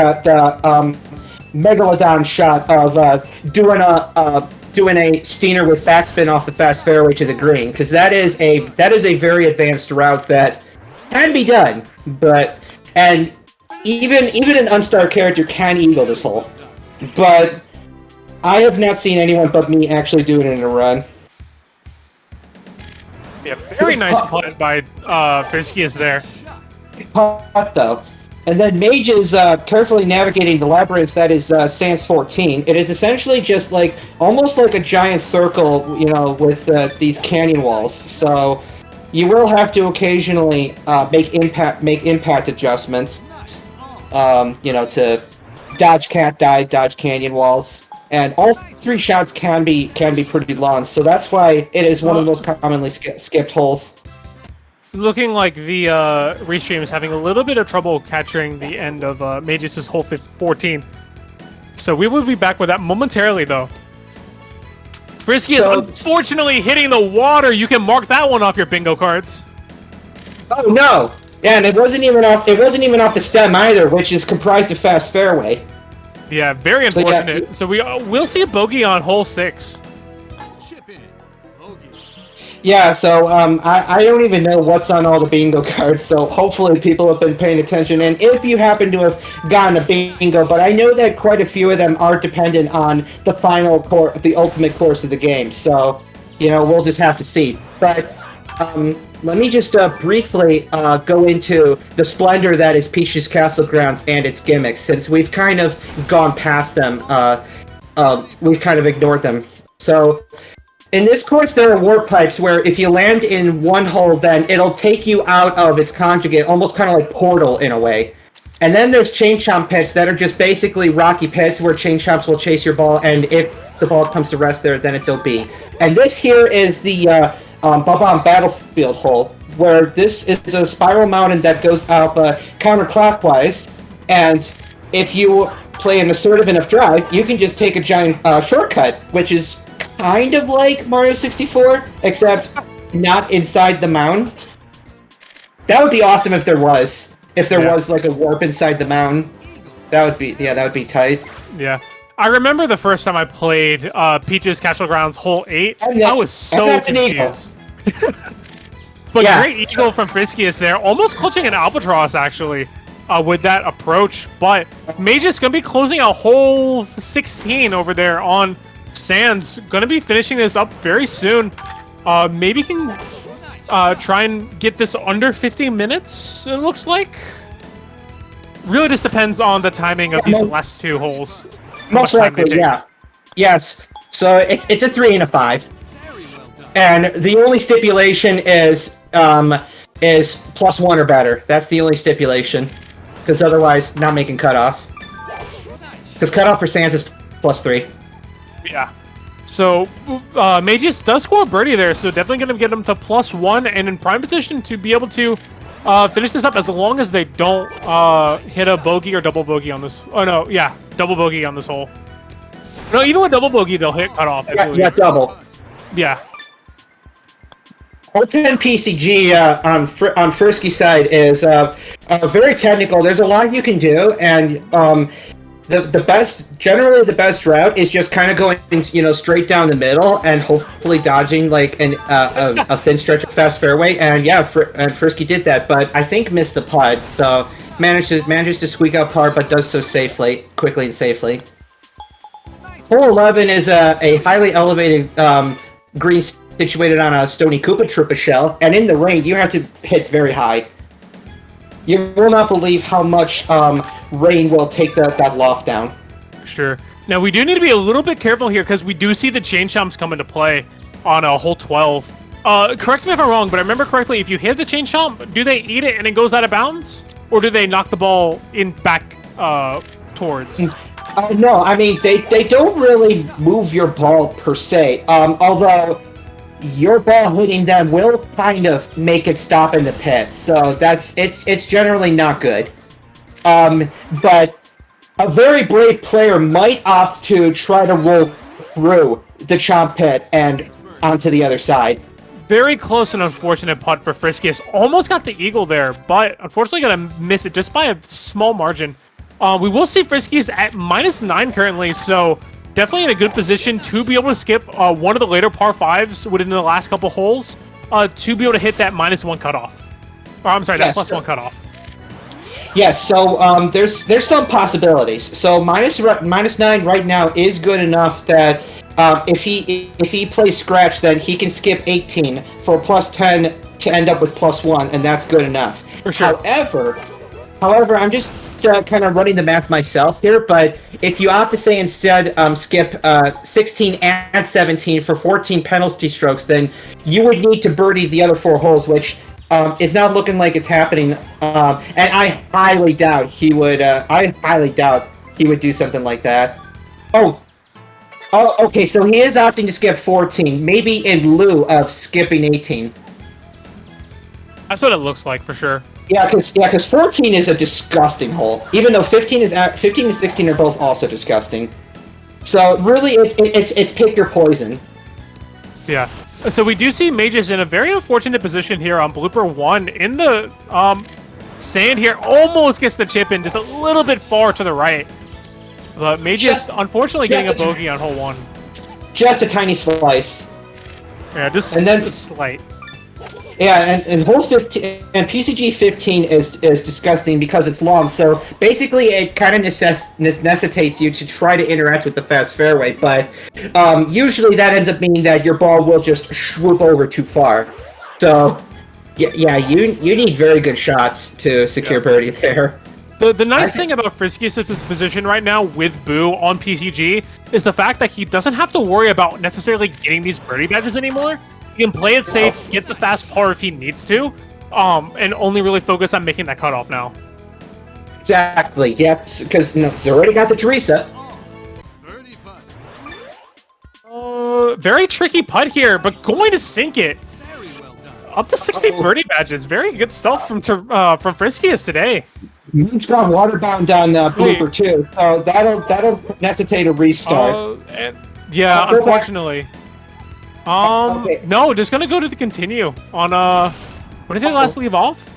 A: megalodon shot of doing a Steiner with backspin off the fast fairway to the green, because that is a very advanced route that can be done, and even an unstar character can eagle this hole, but I have not seen anyone but me actually do it in a run.
B: Yeah, very nice putt by Friskiest there.
A: Putt though. And then Mage is carefully navigating the labyrinth that is Sans 14. It is essentially just like almost like a giant circle, you know, with these canyon walls. So you will have to occasionally make impact adjustments, you know, to dodge cat dive, dodge canyon walls. And all three shots can be pretty long, so that's why it is one of the most commonly skipped holes.
B: Looking like the restream is having a little bit of trouble capturing the end of Mageius' hole 14. So we will be back with that momentarily, though. Friskiest unfortunately hitting the water. You can mark that one off your bingo cards.
A: Oh no! Yeah, and it wasn't even off the stem either, which is comprised of fast fairway.
B: Yeah, very unfortunate. So we'll see a bogey on hole 6.
A: Yeah, so I don't even know what's on all the bingo cards, so hopefully people have been paying attention. And if you happen to have gotten a bingo, but I know that quite a few of them are dependent on the ultimate course of the game, so, you know, we'll just have to see. But let me just briefly go into the splendor that is Peach's Castle Grounds and its gimmicks, since we've kind of gone past them. We've kind of ignored them. So, in this course, there are warp pipes where if you land in one hole, then it'll take you out of its conjugate, almost kind of like Portal in a way. And then there's chain chomp pits that are just basically rocky pits where chain chomps will chase your ball, and if the ball comes to rest there, then it's OB. And this here is the Bob-omb Battlefield hole, where this is a spiral mountain that goes up counterclockwise, and if you play an assertive enough drive, you can just take a giant shortcut, which is kind of like Mario 64, except not inside the mound. That would be awesome if there was like a warp inside the mound. That would be tight.
B: Yeah. I remember the first time I played Peach's Castle Grounds hole 8. I was so confused. But yeah. Great eagle from Friskiest there, almost clutching an albatross actually with that approach. But Mageius gonna be closing out hole 16 over there on Sands. Gonna be finishing this up very soon. Maybe can try and get this under 50 minutes. It looks like. Really, just depends on the timing of these last two holes.
A: Most likely, yeah. Yes. So it's a 3 and a 5, and the only stipulation is +1 or better. That's the only stipulation, because otherwise, not making cutoff. Because cutoff for Sans is +3.
B: Yeah. So Mageius does score a birdie there, so definitely going to get him to +1 and in prime position to be able to finish this up as long as they don't hit a bogey or double bogey on this. Oh no, yeah, double bogey on this hole. No, even with double bogey, they'll hit cutoff.
A: Yeah, double.
B: Yeah.
A: Hole 10 PCG on Friski's side is very technical. There's a lot you can do, and generally the best route is just kind of going, you know, straight down the middle and hopefully dodging like a thin stretch of fast fairway. And yeah, Frisky did that, but I think missed the putt, so manages to squeak out par, but does so quickly and safely. Hole 11 is a highly elevated green situated on a stony Koopa Troopa shell, and in the rain you have to hit very high. You will not believe how much rain will take that loft down.
B: Sure. Now, we do need to be a little bit careful here, because we do see the chain chomps come into play on hole 12. Correct me if I'm wrong, but I remember correctly, if you hit the chain chomp, do they eat it and it goes out of bounds? Or do they knock the ball back towards?
A: No, I mean, they don't really move your ball per se. Although, your ball hitting them will kind of make it stop in the pit. So it's generally not good. But a very brave player might opt to try to roll through the chomp pit and onto the other side.
B: Very close and unfortunate putt for Friskiest. Almost got the eagle there, but unfortunately gonna miss it just by a small margin. We will see Friskiest at -9 currently, so definitely in a good position to be able to skip one of the later par 5s within the last couple holes to be able to hit that -1 cutoff. Or, I'm sorry, that +1 cutoff.
A: Yes, so there's some possibilities. So -9 right now is good enough that if he plays scratch, then he can skip 18 for +10 to end up with +1, and that's good enough.
B: For sure.
A: However, I'm just kind of running the math myself here, but if you opt to say instead skip 16 and 17 for 14 penalty strokes, then you would need to birdie the other 4 holes, which is not looking like it's happening. And I highly doubt he would. I highly doubt he would do something like that. Oh, okay. So he is opting to skip 14, maybe in lieu of skipping 18.
B: That's what it looks like for sure.
A: Yeah, because 14 is a disgusting hole. Even though 15 and 16 are both also disgusting. So really, it's pick your poison.
B: Yeah. So we do see Mageius in a very unfortunate position here on blooper 1 in the sand here. Almost gets the chip in just a little bit far to the right. But Mageius unfortunately getting a bogey on hole 1.
A: Just a tiny slice.
B: Yeah, just a slight.
A: Yeah, and hole 15 and PCG 15 is disgusting because it's long. So basically, it kind of necessitates you to try to interact with the fast fairway. But usually, that ends up meaning that your ball will just swoop over too far. So yeah, you need very good shots to secure birdie there.
B: The nice thing about Friskiest' position right now with Boo on PCG is the fact that he doesn't have to worry about necessarily getting these birdie badges anymore. He can play it safe, get the fast par if he needs to, and only really focus on making that cutoff now.
A: Exactly. Yep. Because he's already got the Teresa.
B: Very tricky putt here, but going to sink it. Up to 60 birdie badges. Very good stuff from Friskiest today.
A: He's got waterbound on blooper too, so that'll necessitate a restart.
B: Yeah, unfortunately. No, just gonna go to the continue on what did they last leave off?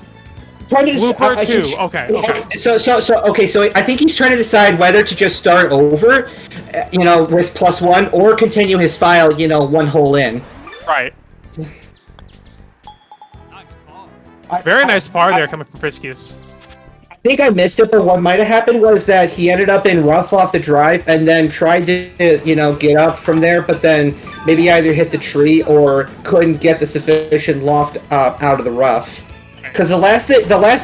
B: Blooper 2. Okay.
A: So I think he's trying to decide whether to just start over, with +1, or continue his file, 1 hole in.
B: Right. Very nice par there coming from Friskiest.
A: I think I missed it, but what might have happened was that he ended up in rough off the drive and then tried to, get up from there, but then maybe either hit the tree or couldn't get the sufficient loft out of the rough. Because the last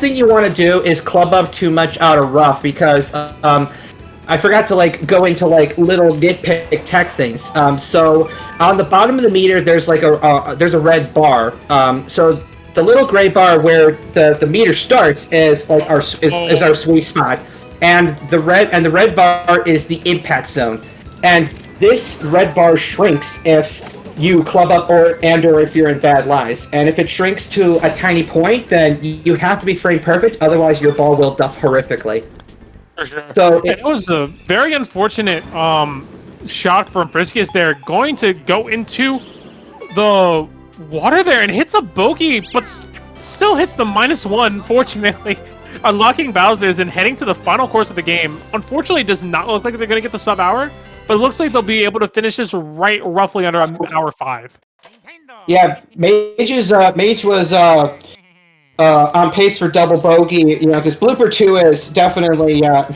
A: thing you want to do is club up too much out of rough, because I forgot to go into little nitpick tech things. So on the bottom of the meter, there's a red bar. So the little gray bar where the meter starts is our sweet spot, and the red bar is the impact zone, and this red bar shrinks if you club up or if you're in bad lies, and if it shrinks to a tiny point, then you have to be frame perfect, otherwise your ball will duff horrifically.
B: For sure.
A: So
B: it was a very unfortunate shot from Friskiest there, going to go into the water there and hits a bogey, but still hits the -1, fortunately. Unlocking Bowser's and heading to the final course of the game. Unfortunately, it does not look like they're going to get the sub-hour, but it looks like they'll be able to finish this right roughly under hour 5.
A: Yeah, Mage was on pace for double bogey, because blooper 2 is definitely a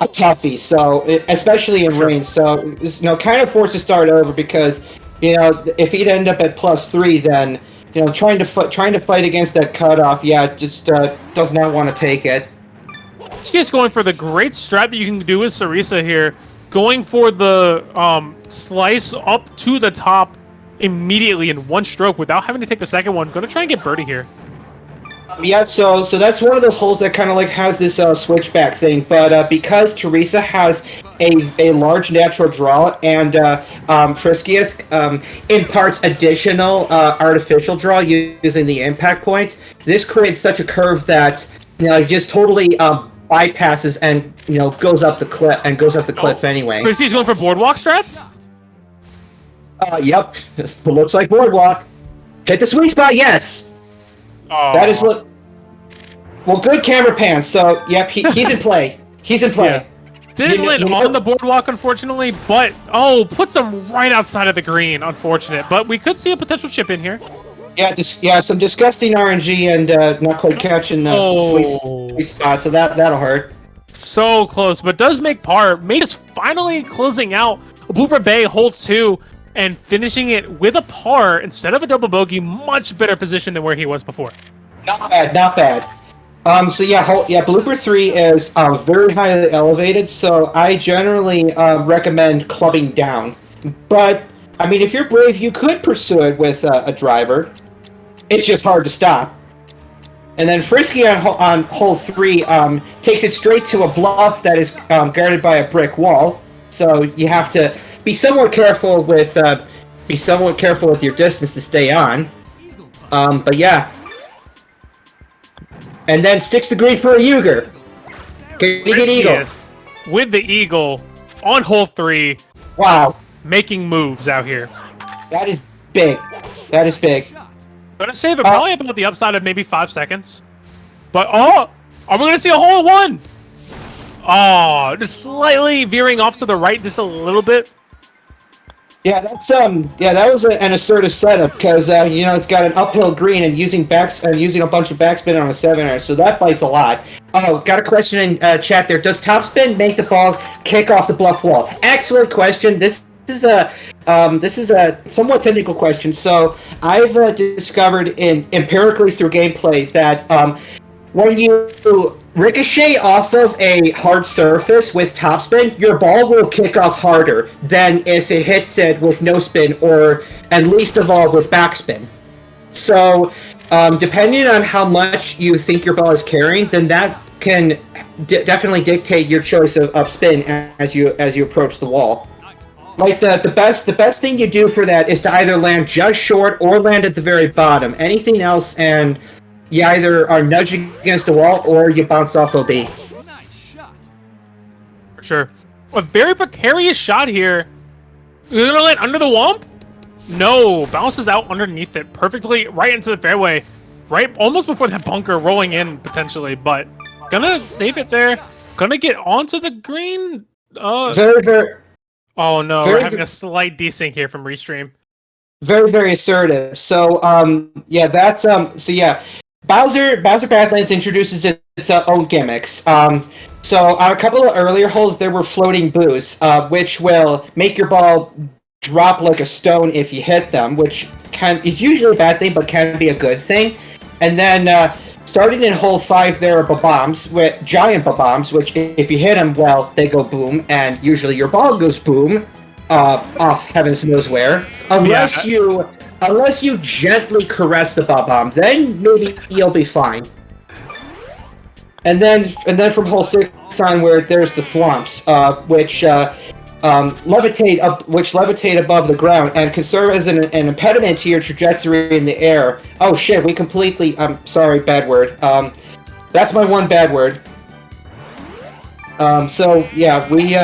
A: toughie, so especially in rain. So kind of forced to start over, because if he'd end up at +3, then trying to fight against that cutoff, just does not want to take it.
B: Friskiest going for the great strat that you can do with Sarisa here, going for the slice up to the top immediately in 1 stroke without having to take the second one. Going to try and get birdie here.
A: Yeah, so that's one of those holes that kind of like has this switchback thing, but because Teresa has a large natural draw and Friskiest imparts additional artificial draw using the impact points, this creates such a curve that it just totally bypasses and goes up the cliff anyway.
B: Friskiest going for boardwalk strats?
A: Yep, looks like boardwalk. Hit the sweet spot, yes. That is what. Well, good camera pan. So, yep, he's in play. He's in play.
B: Yeah. Didn't land on the boardwalk, unfortunately, but puts him right outside of the green. Unfortunate, but we could see a potential chip in here.
A: Yeah, some disgusting RNG and not quite catching sweet spot. So that'll hurt.
B: So close, but does make par. Mageius finally closing out Blooper Bay hole 2 and finishing it with a par instead of a double bogey. Much better position than where he was before.
A: Not bad, not bad. So Blooper 3 is very highly elevated, so I generally recommend clubbing down. But, I mean, if you're brave, you could pursue it with a driver. It's just hard to stop. And then Frisky on hole 3 takes it straight to a bluff that is guarded by a brick wall. So you have to be somewhat careful with your distance to stay on. But yeah. And then sticks the green for a Euger. Can you get eagle?
B: With the eagle on hole 3.
A: Wow.
B: Making moves out here.
A: That is big. That is big.
B: Gonna save it probably about the upside of maybe 5 seconds. But are we gonna see a hole in 1? Oh, just slightly veering off to the right just a little bit.
A: Yeah, that's that was an assertive setup because it's got an uphill green and using a bunch of backspin on a 7-iron, so that bites a lot. Oh, got a question in chat there. Does topspin make the ball kick off the bluff wall? Excellent question. This is a somewhat technical question. So I've discovered empirically through gameplay that when you ricochet off of a hard surface with topspin, your ball will kick off harder than if it hits it with no spin and least of all with backspin. So, depending on how much you think your ball is carrying, then that can definitely dictate your choice of spin as you approach the wall. Like the best thing you do for that is to either land just short or land at the very bottom. Anything else and you either are nudging against the wall or you bounce off OB.
B: For sure. A very precarious shot here. You're gonna land under the wump? No, bounces out underneath it perfectly right into the fairway. Right, almost before that bunker rolling in potentially, but gonna save it there. Gonna get onto the green.
A: Very.
B: Oh no, we're having a slight desync here from Restream.
A: Very assertive. So Bowser Badlands introduces its own gimmicks. So on a couple of earlier holes, there were floating boos, which will make your ball drop like a stone if you hit them, which is usually a bad thing, but can be a good thing. And then starting in hole 5, there are bombs, giant bombs, which if you hit them, well, they go boom, and usually your ball goes boom off heavens knows where, unless you gently caress the bomb, then maybe you'll be fine. And then from hole 6 on, where there's the thwomps, which levitate above the ground and can serve as an impediment to your trajectory in the air. Oh shit, we completely. I'm sorry, bad word. That's my one bad word. So yeah, we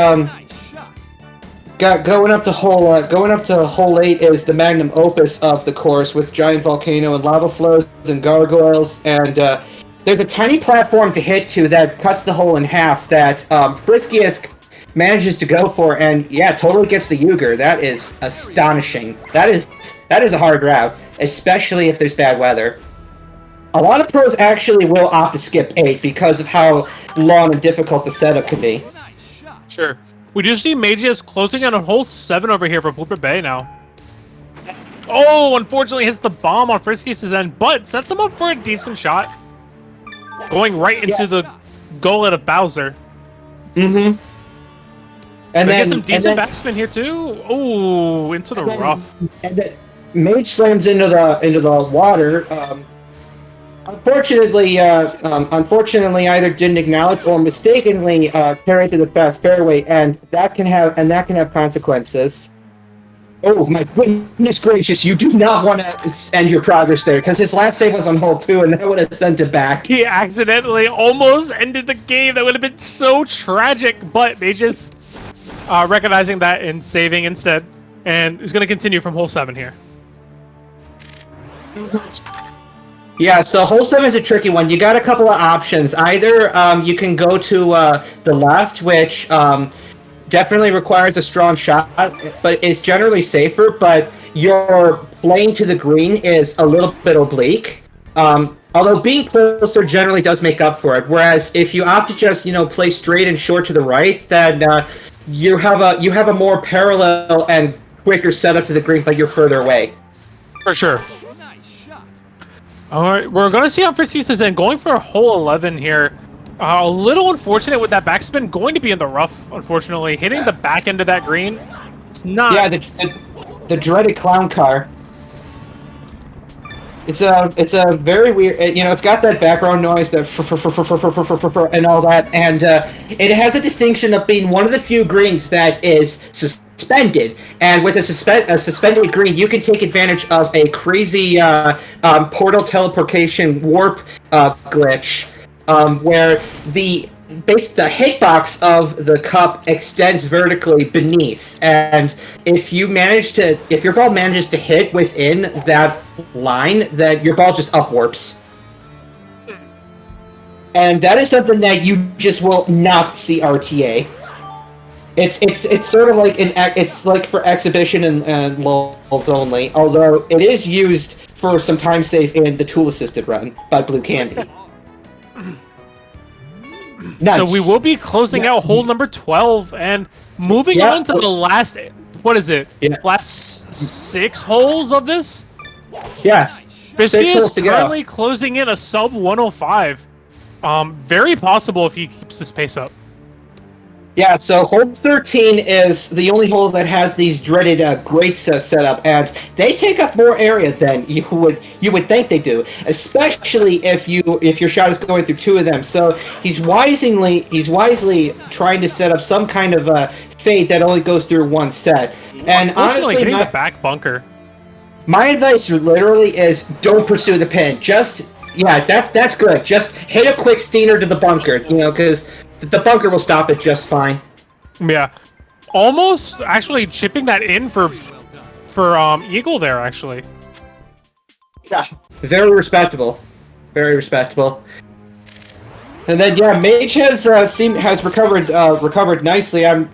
A: going up to hole 8 is the magnum opus of the course with giant volcano and lava flows and gargoyles, and there's a tiny platform to hit to that cuts the hole in half that Friskiest manages to go for, and yeah, totally gets the Euger. That is astonishing. That is a hard route, especially if there's bad weather. A lot of pros actually will opt to skip 8 because of how long and difficult the setup can be.
B: Sure. We do see Mageius closing on a hole 7 over here for Blooper Bay now. Oh, unfortunately hits the bomb on Friskiest' end, but sets him up for a decent shot. Going right into the gullet of Bowser.
A: Mm-hmm.
B: And then get some decent backspin here too. Oh, into the rough.
A: And then Mage slams into the water. unfortunately, either didn't acknowledge or mistakenly carried to the fast fairway, and that can have consequences. Oh my goodness gracious! You do not want to end your progress there, because his last save was on hole 2, and that would have sent it back.
B: He accidentally almost ended the game. That would have been so tragic, but Mageius recognizing that and saving instead, and is going to continue from hole 7 here.
A: Yeah, so hole 7 is a tricky one. You got a couple of options. Either you can go to the left, which definitely requires a strong shot, but is generally safer, but your playing to the green is a little bit oblique. Although being closer generally does make up for it. Whereas if you opt to just, play straight and short to the right, then you have a more parallel and quicker setup to the green, but you're further away.
B: For sure. All right, we're going to see how Friskiest is then going for hole 11 here. A little unfortunate with that backspin, going to be in the rough, unfortunately. Hitting the back end of that green, it's not...
A: Yeah, the dreaded clown car. It's a very weird, it's got that background noise, that and all that, and it has a distinction of being one of the few greens that is suspended. And with a suspended green, you can take advantage of a crazy portal teleportation warp glitch, where the hitbox of the cup extends vertically beneath, and if your ball manages to hit within that line, then your ball just upwarps. And that is something that you just will not see RTA. It's sort of like it's like for exhibition and lulls only, although it is used for some time save in the tool assisted run by Blue Candy. Nice.
B: So we will be closing out hole number 12 and moving on to the last, what is it? Last 6 holes of this?
A: Yes.
B: Friskiest is currently closing in a sub 105. Very possible if he keeps this pace up.
A: Yeah, so hole 13 is the only hole that has these dreaded grates set up, and they take up more area than you would think they do, especially if your shot is going through 2 of them. So he's wisely trying to set up some kind of fade that only goes through 1 set. And honestly,
B: getting the back bunker.
A: My advice literally is don't pursue the pin. That's good. Just hit a quick steamer to the bunker, because the bunker will stop it just fine.
B: Yeah, almost actually chipping that in for eagle there actually.
A: Yeah, very respectable, very respectable. And then Mage has recovered nicely.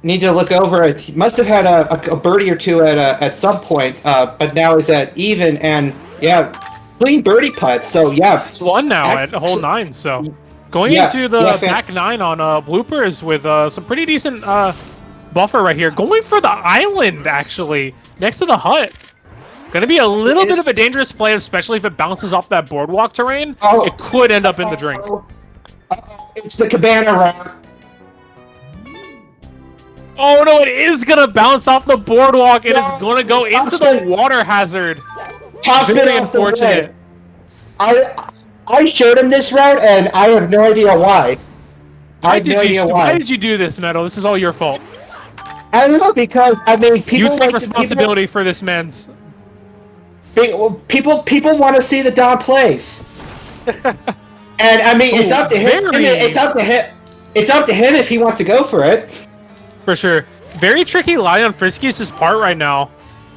A: Need to look over it. He must have had a birdie or 2 at some point, but now is at even, and clean birdie putt. So
B: it's 1 now at hole 9. So. Going into the back 9 on bloopers with some pretty decent buffer right here. Going for the island, actually, next to the hut. Going to be a little bit of a dangerous play, especially if it bounces off that boardwalk terrain. It could end up in the drink.
A: It's the cabana round.
B: Oh, no, it is going to bounce off the boardwalk, and it's going to go into the water hazard. Very unfortunate.
A: I showed him this route, and I have no idea why.
B: Why did you do this, Metal? This is all your fault.
A: I don't know, because, people...
B: You take responsibility for this, men's.
A: People want to see the Don plays. And, it's up to him. It's up to him if he wants to go for it. For
B: sure. Very tricky lie on Friskiest' part right now.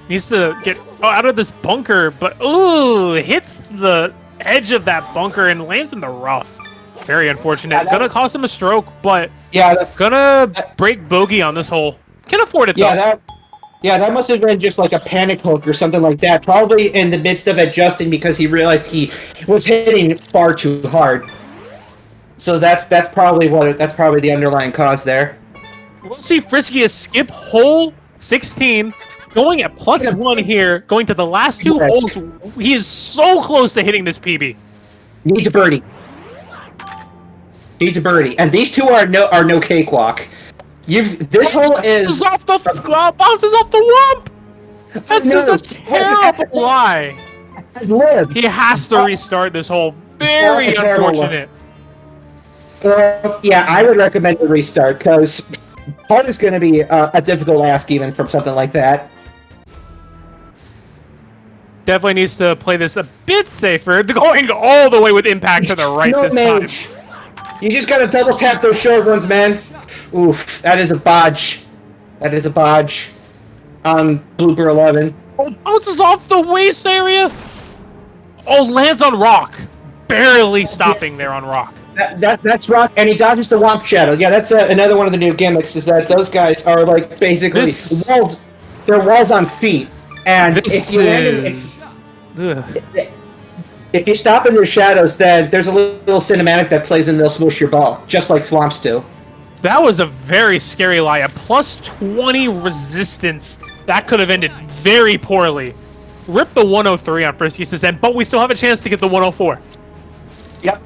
B: Needs to get out of this bunker, but, hits the edge of that bunker and lands in the rough. Very unfortunate. Gonna cost him a stroke, but gonna break bogey on this hole. Can afford it though.
A: That must have been just like a panic hook or something like that. Probably in the midst of adjusting because he realized he was hitting far too hard. So that's probably the underlying cause there.
B: We'll see Friskiest skip hole 16. Going at +1 here, going to the last 2 holes. He is so close to hitting this PB.
A: Needs a birdie. And these 2 are no cakewalk. This hole is
B: bounces off the wump. This is a terrible lie.
A: lives.
B: He has to restart this hole. Very unfortunate.
A: Yeah, I would recommend a restart because part is going to be a difficult ask even from something like that.
B: Definitely needs to play this a bit safer. Going all the way with impact to the right this
A: mage.
B: time.
A: You just got to double tap those short ones, man. Oof, that is a bodge. That is a bodge. On Blooper 11.
B: Oh, bounces off the waist area. Oh, lands on rock. Barely stopping there on rock.
A: That's rock, and he dodges the Womp Shadow. Yeah, that's another one of the new gimmicks, is that those guys are, like, basically walls. They're walls on feet. And if you if you stop in their shadows, then there's a little cinematic that plays and they'll smoosh your ball, just like Thwomps do.
B: That was a very scary lie. A plus 20 resistance. That could have ended very poorly. Rip the 103 on Friskiest' end, but we still have a chance to get the 104.
A: Yep.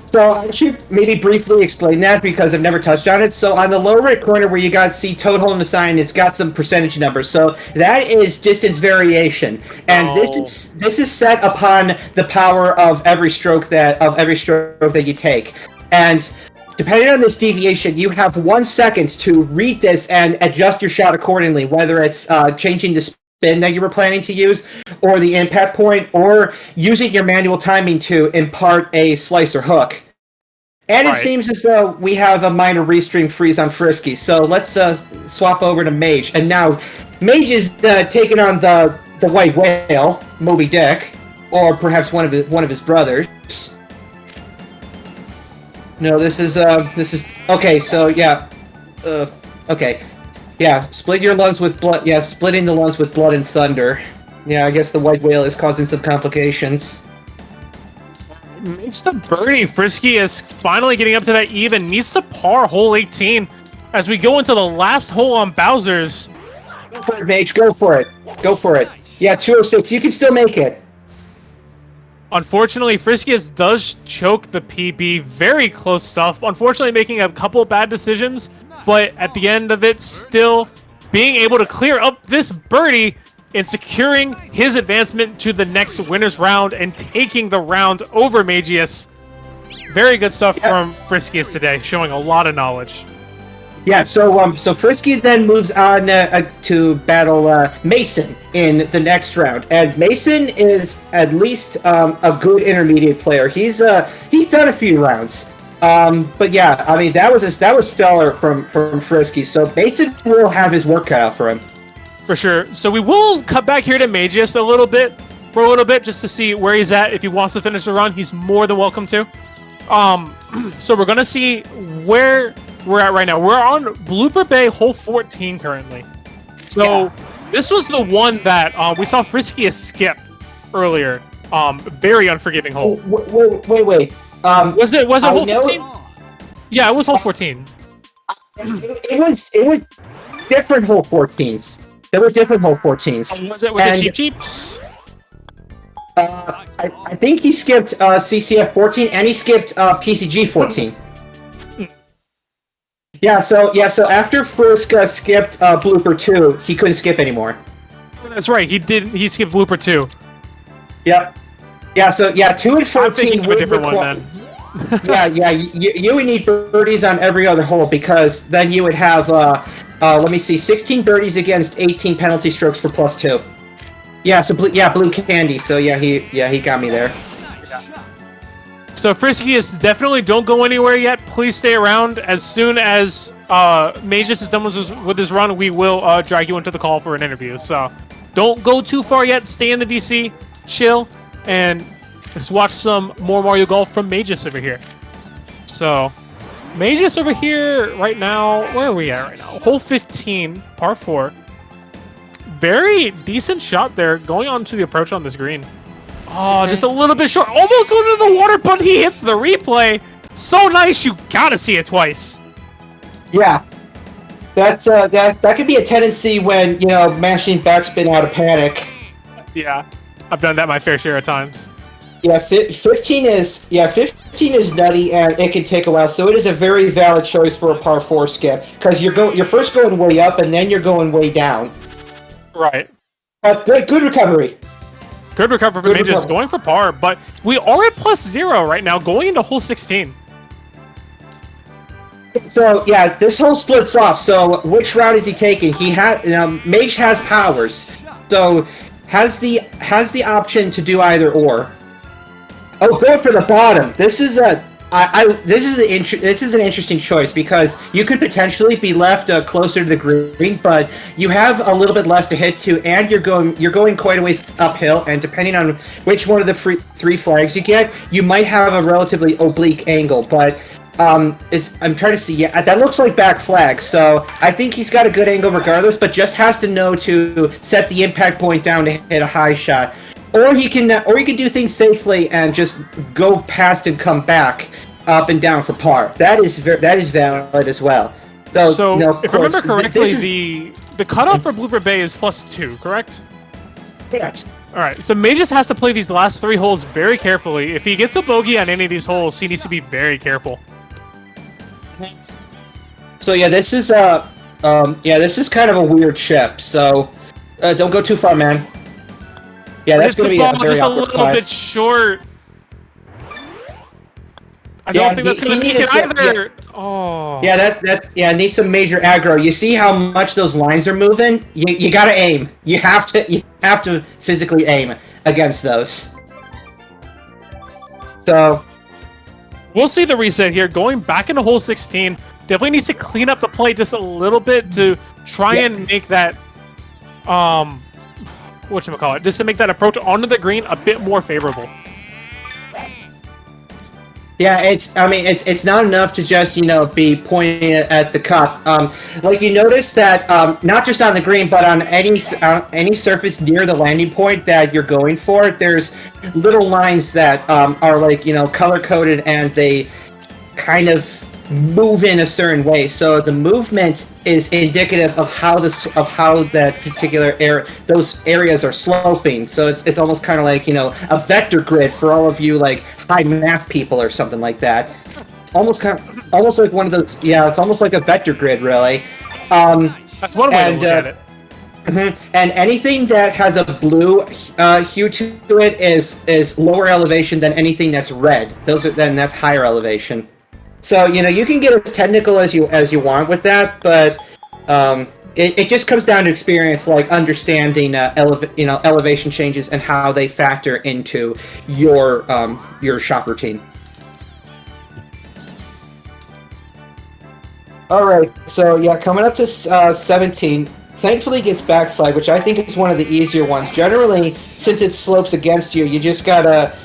A: So I should maybe briefly explain that because I've never touched on it. So on the lower right corner where you got see Toad holding the sign, it's got some percentage numbers. So that is distance variation, and this is set upon the power of every stroke that you take. And depending on this deviation, you have 1 second to read this and adjust your shot accordingly, whether it's changing the spin that you were planning to use, or the impact point, or using your manual timing to impart a slice or hook. And it seems as though we have a minor restream freeze on Frisky, so let's swap over to Mage. And now, Mage is taking on the White Whale, Moby Dick, or perhaps one of his brothers. No, this is okay. So yeah, okay. Yeah, split your lungs with blood. Yeah, splitting the lungs with blood and thunder. Yeah, I guess the White Whale is causing some complications.
B: Makes the birdie. Frisky is finally getting up to that even. Needs to par hole 18 as we go into the last hole on Bowser's.
A: Go for it, Mage. Go for it. Go for it. Yeah, 206. You can still make it.
B: Unfortunately, Friskiest does choke the PB. Very close stuff. Unfortunately, making a couple bad decisions, but at the end of it, still being able to clear up this birdie and securing his advancement to the next winner's round and taking the round over Mageius. Very good stuff from Friskiest today, showing a lot of knowledge.
A: Yeah, so Frisky then moves on to battle Mason in the next round, and Mason is at least a good intermediate player. He's done a few rounds, but yeah, I mean that was stellar from Frisky. So Mason will have his work cut out for him.
B: For sure. So we will cut back here to Mageius for a little bit, just to see where he's at. If he wants to finish the run, he's more than welcome to. So we're gonna see where we're at right now. We're on Blooper Bay, hole 14 currently. So this was the one that we saw Friskiest skip earlier. Very unforgiving hole.
A: Wait.
B: Was it hole 14? Yeah, it was hole 14.
A: It was different hole 14s. There were different hole 14s.
B: Was it Cheeps?
A: I think he skipped CCF 14 and he skipped PCG 14. Yeah, so after Frisk skipped Blooper 2, he couldn't skip anymore.
B: That's right, he skipped Blooper 2.
A: Yep. Yeah, so 2 and 14
B: would different one then.
A: you would need birdies on every other hole because then you would have let me see, 16 birdies against 18 penalty strokes for +2. Yeah, so blue candy. So he got me there.
B: So Friskiest, definitely don't go anywhere yet. Please stay around. As soon as Mageius is done with his run, we will drag you into the call for an interview. So don't go too far yet. Stay in the VC, chill, and just watch some more Mario Golf from Mageius over here. So Mageius over here right now. Where are we at right now? Hole 15, par 4. Very decent shot there, going on to the approach on this green. Oh, just a little bit short. Almost goes into the water, but he hits the replay. So nice, you gotta see it twice.
A: Yeah, that's that could be a tendency when mashing backspin out of panic.
B: Yeah, I've done that my fair share of times.
A: Yeah, 15 is nutty and it can take a while. So it is a very valid choice for a par 4 skip because you're first going way up and then you're going way down.
B: Right.
A: But good recovery.
B: Good recovery for Mageius, going for par, but we are at +0 right now, going into hole 16.
A: So yeah, this hole splits off. So which route is he taking? He has Mage has powers, so has the option to do either or. Oh, going for the bottom. This is an interesting choice because you could potentially be left closer to the green, but you have a little bit less to hit to, and you're going quite a ways uphill. And depending on which one of the three flags you get, you might have a relatively oblique angle. But I'm trying to see. Yeah, that looks like back flag. So I think he's got a good angle regardless, but just has to know to set the impact point down to hit a high shot. Or he can do things safely and just go past and come back up and down for par. That is valid as well.
B: So if I remember correctly, the cutoff for Blooper Bay is +2, correct?
A: Correct.
B: All right. So Mageius has to play these last 3 holes very carefully. If he gets a bogey on any of these holes, he needs to be very careful.
A: So yeah, this is kind of a weird chip. So don't go too far, man. Yeah, that's going to be a very
B: just a little bit short. I don't think that's going to make it either.
A: Yeah. Oh. Yeah, needs some major aggro. You see how much those lines are moving? You got to aim. You have to physically aim against those. So
B: we'll see the reset here. Going back into hole 16, definitely needs to clean up the play just a little bit to try and make that whatchamacallit, just to make that approach onto the green a bit more favorable.
A: Yeah, it's not enough to just, be pointing at the cup. Like you notice that not just on the green, but on any surface near the landing point that you're going for, there's little lines that are like, color-coded, and they kind of move in a certain way. So the movement is indicative of how that particular those areas are sloping. So it's almost kind of like, a vector grid for all of you like high math people or something like that. Almost like one of those. Yeah, it's almost like a vector grid, really.
B: That's one way to look at it.
A: And anything that has a blue hue to it is lower elevation than anything that's red. That's higher elevation. So you can get as technical as you want with that, but it just comes down to experience, like understanding elevation changes and how they factor into your shot routine. All right, so yeah, coming up to 17. Thankfully, gets back flag, which I think is one of the easier ones. Generally, since it slopes against you, you just gotta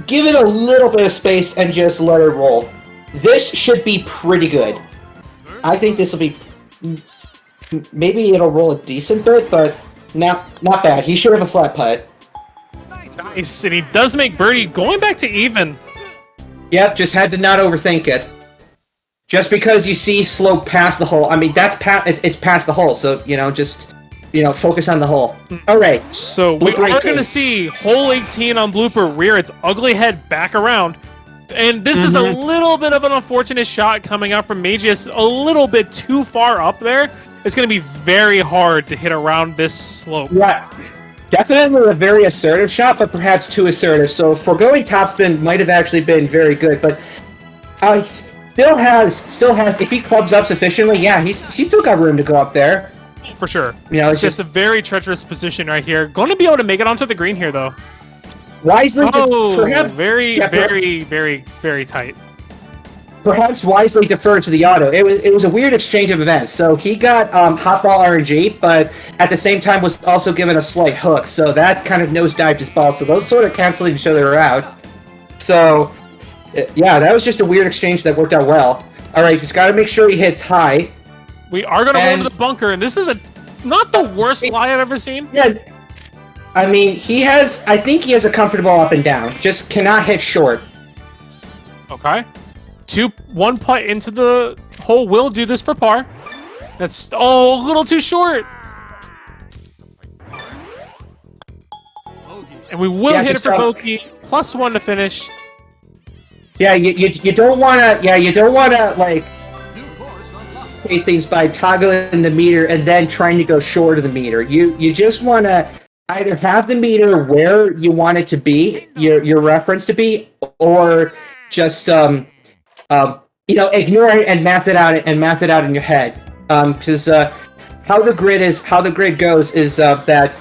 A: give it a little bit of space and just let it roll. This should be pretty good. I think this will be... Maybe it'll roll a decent bit, but not bad. He should have a flat putt.
B: Nice, and he does make birdie, going back to even.
A: Yep, just had to not overthink it. Just because you see slope past the hole, I mean, it's past the hole, so, just, focus on the hole. All right.
B: So we are going to see hole 18 on Blooper rear its ugly head back around. And this is a little bit of an unfortunate shot coming out from Mageius, a little bit too far up there. It's going to be very hard to hit around this slope.
A: Yeah, definitely a very assertive shot, but perhaps too assertive. So foregoing topspin might have actually been very good, but still has. If he clubs up sufficiently, yeah, he's still got room to go up there.
B: For sure.
A: It's
B: just a very treacherous position right here. Going to be able to make it onto the green here, though.
A: Wisely,
B: very tight.
A: Perhaps wisely deferred to the auto. It was a weird exchange of events. So he got hot ball RNG, but at the same time was also given a slight hook. So that kind of nosedived his ball. So those sort of canceled each other out. So yeah, that was just a weird exchange that worked out well. All right, just got to make sure he hits high.
B: We are going to roll to the bunker, and this is not the worst lie I've ever seen.
A: Yeah. I mean, I think he has a comfortable up and down. Just cannot hit short.
B: Okay. 1 putt into the hole will do this for par. That's a little too short. And we will hit it for bogey. +1 to finish.
A: Yeah, you don't wanna like things by toggling the meter and then trying to go short of the meter. You just wanna either have the meter where you want it to be, your reference to be, or just ignore it and math it out in your head. Because how the grid goes is that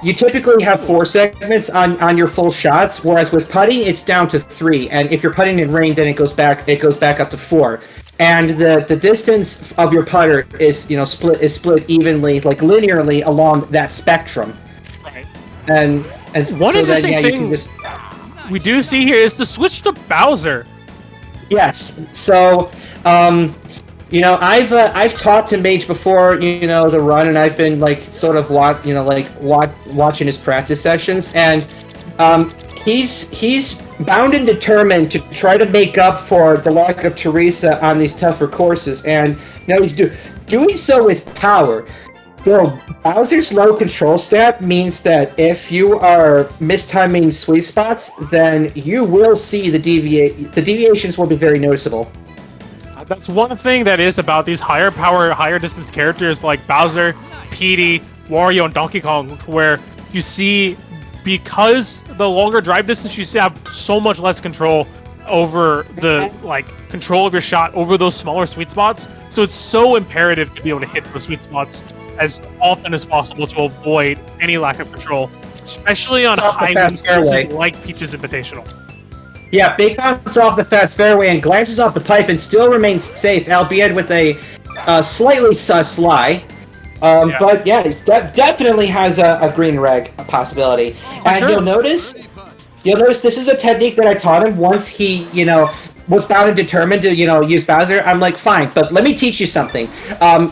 A: you typically have 4 segments on your full shots, whereas with putting it's down to 3, and if you're putting in rain, then it goes back up to 4. And the distance of your putter is split evenly, like linearly along that spectrum.
B: Right.
A: And
B: one
A: so
B: interesting
A: then,
B: thing we do see here is the switch to Bowser.
A: Yes. So, I've talked to Mage before, the run, and I've been sort of watching his practice sessions, and he's bound and determined to try to make up for the lack of Teresa on these tougher courses, and he's doing so with power. So Bowser's low control stat means that if you are mistiming sweet spots, then you will see the deviations will be very noticeable.
B: That's one thing that is about these higher power, higher distance characters like Bowser, Petey, Wario, and Donkey Kong, where you see, because the longer drive distance, you have so much less control over the control of your shot over those smaller sweet spots. So it's so imperative to be able to hit those sweet spots as often as possible to avoid any lack of control, especially on high courses like Peach's Invitational.
A: Yeah, big bounce off the fast fairway and glances off the pipe and still remains safe, albeit with a slightly sus lie. But yeah, he definitely has a green reg possibility. And you'll notice this is a technique that I taught him once he, was bound and determined to, use Bowser. I'm like, fine, but let me teach you something.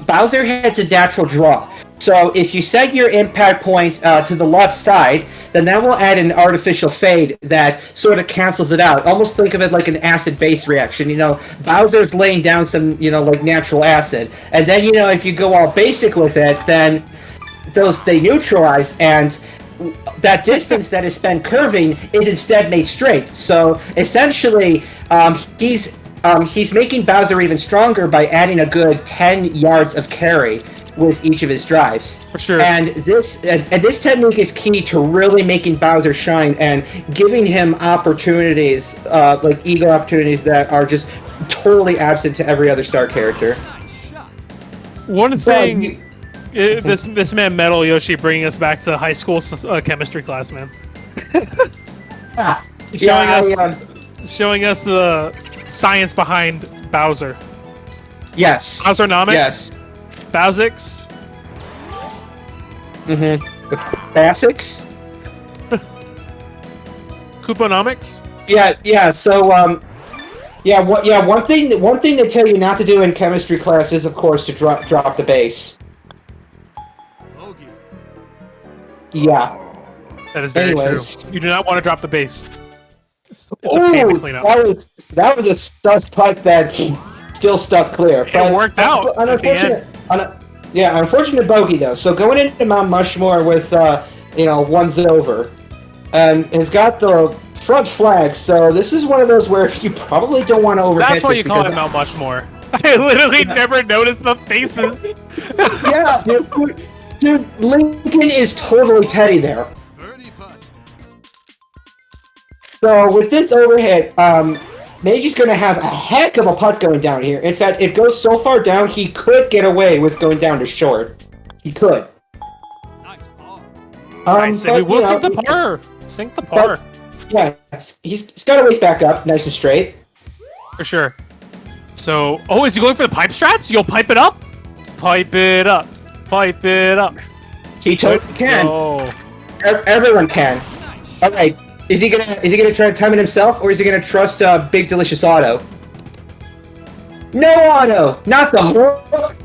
A: Bowser has a natural draw. So if you set your impact point to the left side, then that will add an artificial fade that sort of cancels it out. Almost think of it like an acid-base reaction. Bowser's laying down some, natural acid. And then, if you go all basic with it, then they neutralize, and that distance that is spent curving is instead made straight. So essentially, he's making Bowser even stronger by adding a good 10 yards of carry with each of his drives.
B: For sure.
A: And this technique is key to really making Bowser shine and giving him opportunities, ego opportunities that are just totally absent to every other star character.
B: One thing, this man Metal Yoshi bringing us back to high school chemistry class, man. Showing us the science behind Bowser.
A: Yes.
B: Bowsernomics.
A: Yes.
B: Basics.
A: Basics.
B: Couponomics.
A: Yeah. So, one thing they tell you not to do in chemistry class is, of course, to drop the bass. Yeah.
B: That is very true. You do not want to drop the bass. It's a pain to clean up.
A: That was a sus putt that still stuck clear.
B: It worked out.
A: Unfortunate bogey though. So going into Mount Mushmore with one's over, has got the front flag. So this is one of those where you probably don't want to overhit.
B: That's why you call it Mount Mushmore. I literally never noticed the faces.
A: Yeah, dude, Lincoln is totally Teddy there. So with this overhit, Mage is going to have a heck of a putt going down here. In fact, it goes so far down, he could get away with going down to short. He could.
B: We will sink the par. Sink the par.
A: Yeah, he's got a ways back up, nice and straight.
B: For sure. So, is he going for the pipe strats? You'll pipe it up? Pipe it up. Pipe it up.
A: He totally can.
B: Oh.
A: Everyone can. All right. Is he gonna try to time it himself, or is he gonna trust Big Delicious Auto? No auto, not the hook.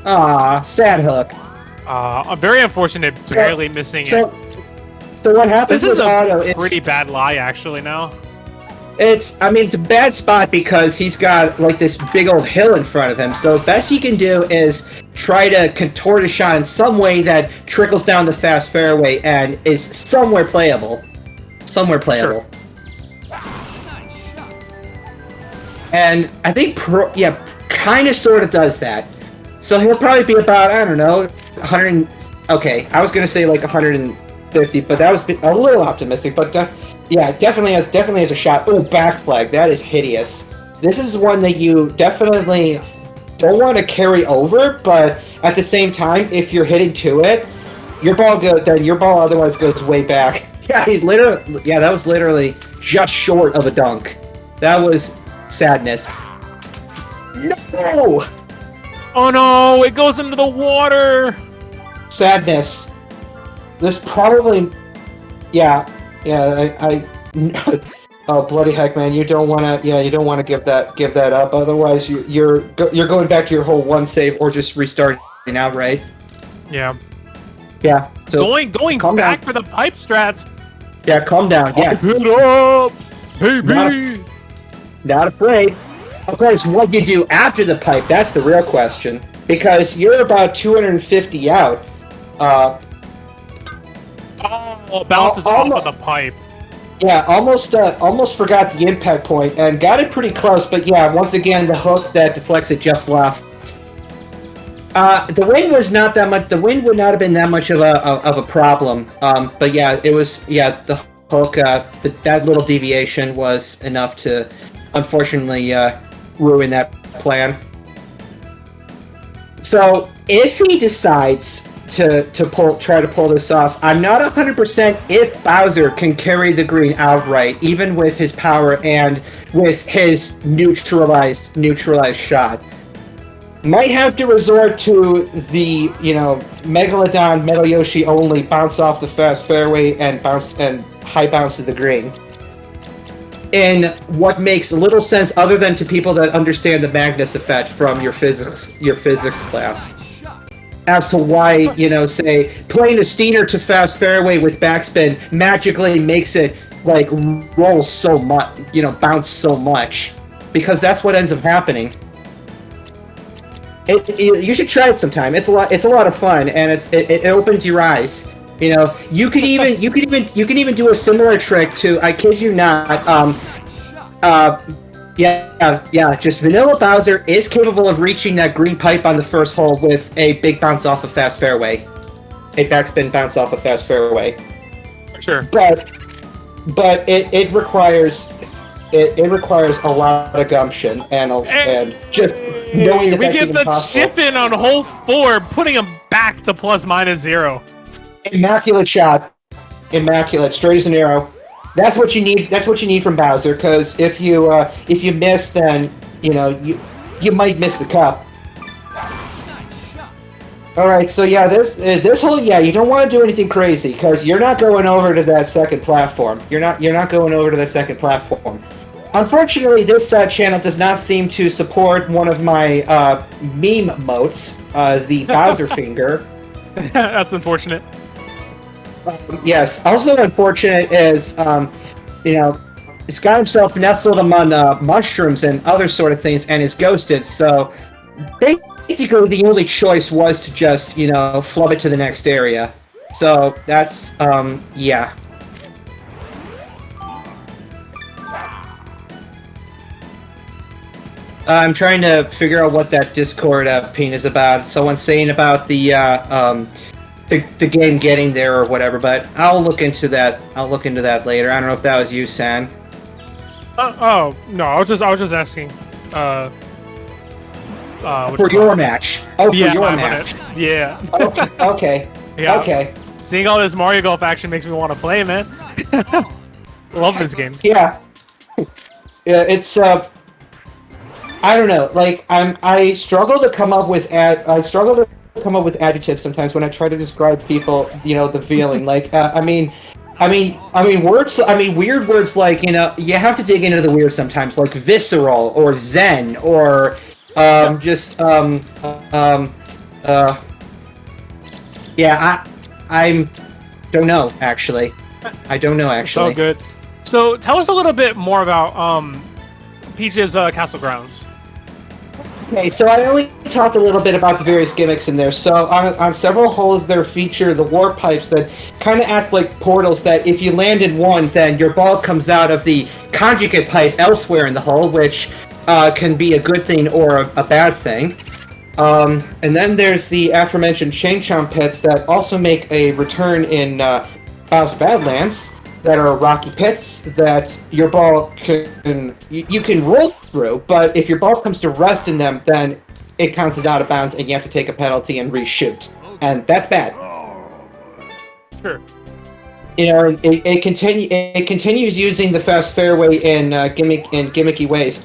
A: Ah, sad hook.
B: Very unfortunate, barely missing it.
A: So what happens
B: with
A: auto?
B: This is a pretty bad lie, actually. Now.
A: It's a bad spot because he's got this big old hill in front of him. So best he can do is try to contort a shot in some way that trickles down the fast fairway and is somewhere playable. Sure. And I think kind of sort of does that. So he'll probably be about, I don't know, 100. Okay, I was gonna say 100 50-50, but that was a little optimistic. But definitely has a shot. Oh, back flag. That is hideous. This is one that you definitely don't want to carry over, but at the same time, if you're hitting to it, your ball otherwise goes way back. Yeah, that was literally just short of a dunk. That was sadness. No!
B: Oh no, it goes into the water!
A: Sadness. This probably... Yeah, I oh, bloody heck, man, you don't want to give that up, otherwise you're going back to your whole one save or just restarting outright.
B: Yeah.
A: Yeah. So
B: going back for the pipe strats.
A: Yeah, calm down. Yeah.
B: Pipe it up, baby.
A: Not afraid. Of course, what you do after the pipe, that's the real question. Because you're about 250 out.
B: Bounces off of the pipe.
A: Yeah, almost forgot the impact point and got it pretty close, but yeah, once again, the hook that deflects it just left. The wind was not that much. The wind would not have been that much of a problem. But yeah, it was. Yeah, the hook. That little deviation was enough to, unfortunately, ruin that plan. So if he decides to try to pull this off, I'm not 100% if Bowser can carry the green outright, even with his power and with his neutralized shot. Might have to resort to the, Megalodon Metal Yoshi only bounce off the fast fairway and high bounce to the green. In what makes little sense other than to people that understand the Magnus effect from your physics class. As to why, say, playing a Steiner to fast fairway with backspin magically makes it, roll so much, bounce so much. Because that's what ends up happening. You should try it sometime. It's a lot of fun, and it opens your eyes. You could even do a similar trick to, I kid you not, just vanilla Bowser is capable of reaching that green pipe on the first hole with a big bounce off of fast fairway. A backspin bounce off of fast fairway.
B: Sure.
A: But it requires a lot of gumption and just knowing that
B: we
A: that's
B: get
A: even
B: the
A: possible.
B: chip in on hole 4, putting him back to ±0.
A: Immaculate shot. Immaculate, straight as an arrow. That's what you need. That's what you need from Bowser. Because if you miss, then you might miss the cup. All right. So yeah, this whole you don't want to do anything crazy because you're not going over to that second platform. You're not going over to that second platform. Unfortunately, this channel does not seem to support one of my meme motes, the Bowser finger.
B: That's unfortunate.
A: Yes. Also unfortunate is, he's got himself nestled among mushrooms and other sort of things and is ghosted, so basically the only choice was to just, flub it to the next area. So that's, yeah. I'm trying to figure out what that Discord ping is about. Someone's saying about the game getting there or whatever, but I'll look into that. I'll look into that later. I don't know if that was you, San.
B: Oh no, I was just asking.
A: For your match. Oh, for your match.
B: Yeah.
A: Okay.
B: Yeah.
A: Okay.
B: Seeing all this Mario Golf action makes me want to play, man. Love this game.
A: Yeah. Yeah, it's I don't know. I struggle to come up with adjectives sometimes when I try to describe people, the feeling. Weird words like, you have to dig into the weird sometimes, like visceral or zen or I don't know actually.
B: Oh, good. So tell us a little bit more about Peach's Castle Grounds.
A: Okay, so I only talked a little bit about the various gimmicks in there. So on several holes there feature the warp pipes that kind of act like portals that if you land in one, then your ball comes out of the conjugate pipe elsewhere in the hole, which can be a good thing or a bad thing. And then there's the aforementioned chain chomp pits that also make a return in Bow's Badlands that are rocky pits that your ball you can roll through, but if your ball comes to rest in them, then it counts as out of bounds and you have to take a penalty and reshoot. And that's bad.
B: Sure.
A: You know, it continues using the fast fairway in gimmicky ways.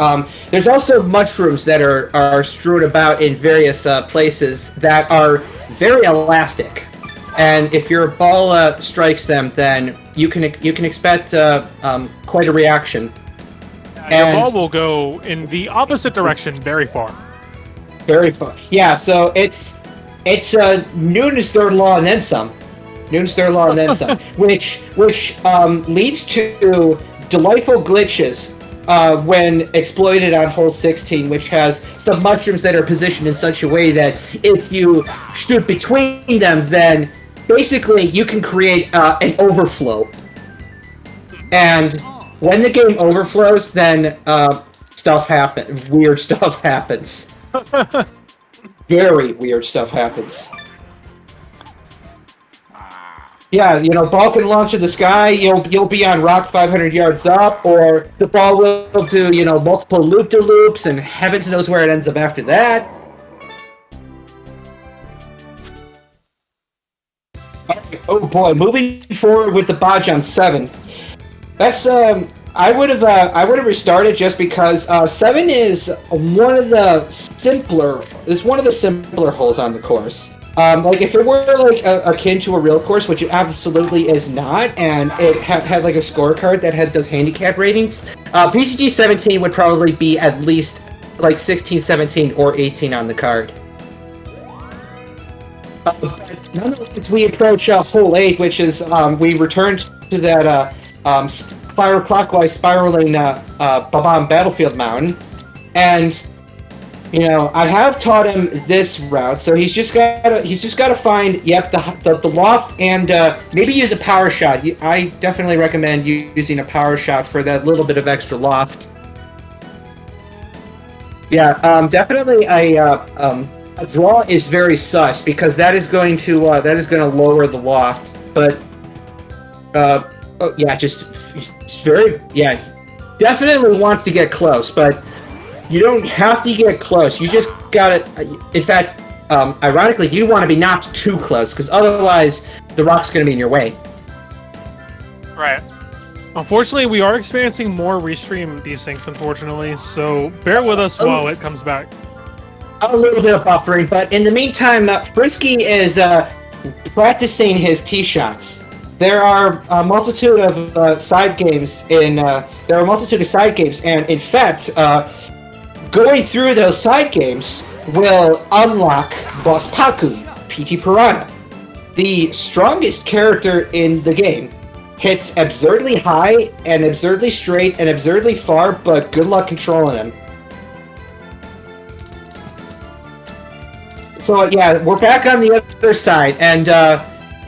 A: There's also mushrooms that are strewn about in various places that are very elastic, and if your ball strikes them, then you can expect quite a reaction.
B: Your ball will go in the opposite direction very far.
A: Very far. Yeah. So it's Newton's third law and then some. Newton's third law and then some, which leads to delightful glitches when exploited on hole 16, which has some mushrooms that are positioned in such a way that if you shoot between them, then basically you can create an overflow. And when the game overflows, then weird stuff happens. Very weird stuff happens. Yeah, you know, ball can launch in the sky. You'll be on rock 500 yards up, or the ball will do, you know, multiple loop-de-loops, and heavens knows where it ends up after that. Oh boy, moving forward with the Bodge on 7. That's I would have restarted just because 7 is one of the simpler holes on the course. Like if it were like akin to a real course, which it absolutely is not, and it had like a scorecard that had those handicap ratings, PCG 17 would probably be at least like 16, 17, or 18 on the card. Nonetheless, we approach hole 8, which is we return to that clockwise spiraling Babam Battlefield Mountain, and you know, I have taught him this route, so he's just got to find the loft and maybe use a power shot. I definitely recommend using a power shot for that little bit of extra loft. Yeah, definitely a draw is very sus because that is going to lower the loft, but definitely wants to get close, but you don't have to get close. You just gotta. In fact, ironically, you want to be not too close because otherwise the rock's going to be in your way.
B: Right. Unfortunately, we are experiencing more restream desyncs, unfortunately, so bear with us while it comes back.
A: A little bit of buffering, but in the meantime, Frisky is practicing his tee shots. There are a multitude of side games and in fact, going through those side games will unlock Boss Paku, PT Piranha. The strongest character in the game. Hits absurdly high and absurdly straight and absurdly far, but good luck controlling him. So yeah, we're back on the other side, and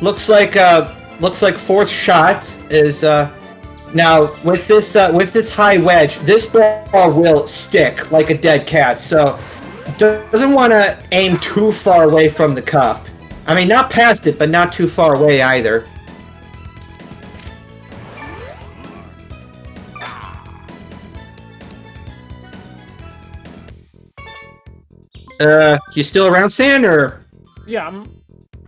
A: looks like fourth shot is now with this high wedge. This ball will stick like a dead cat, so doesn't want to aim too far away from the cup. I mean, not past it, but not too far away either. You still around, Sand, or?
B: Yeah,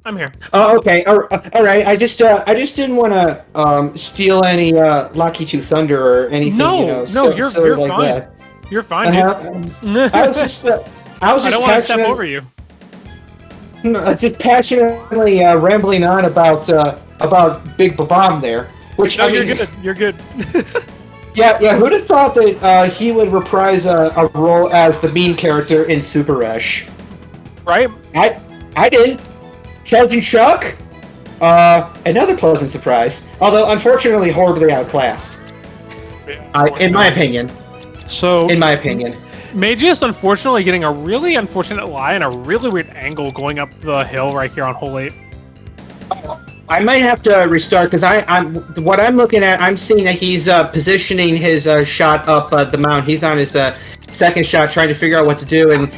B: I'm here.
A: Oh, okay. All right. I just didn't want to steal any Lucky 2 Thunder or anything.
B: No, you're like fine.
A: That.
B: You're fine, dude.
A: I was just
B: I don't want to step over you.
A: Just passionately rambling on about Big Babam there. Which
B: no, you're good. You're good.
A: Yeah. Who'd have thought that he would reprise a role as the mean character in Super Rush?
B: Right.
A: I didn't. Charging Chuck, another pleasant surprise. Although unfortunately horribly outclassed. In my opinion.
B: Mageius unfortunately getting a really unfortunate lie and a really weird angle going up the hill right here on hole 8.
A: I might have to restart because what I'm looking at. I'm seeing that he's positioning his shot up the mountain. He's on his second shot, trying to figure out what to do, and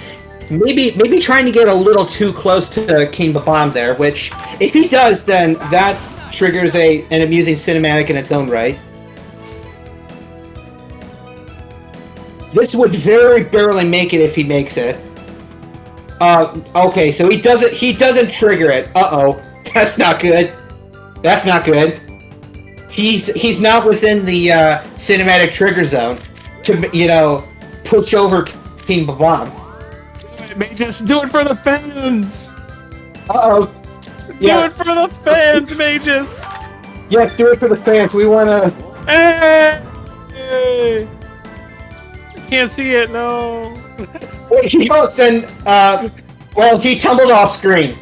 A: maybe trying to get a little too close to King Babam there. Which, if he does, then that triggers an amusing cinematic in its own right. This would very barely make it if he makes it. Okay, so he doesn't trigger it. Uh-oh. That's not good. That's not good. He's not within the cinematic trigger zone to, you know, push over King Babam.
B: Just do it for the fans.
A: Uh-oh.
B: Yeah. Do it for the fans, Magus.
A: Yes, do it for the fans. We wanna...
B: Hey! Can't see it, no.
A: Wait, he votes and, well, he tumbled off screen.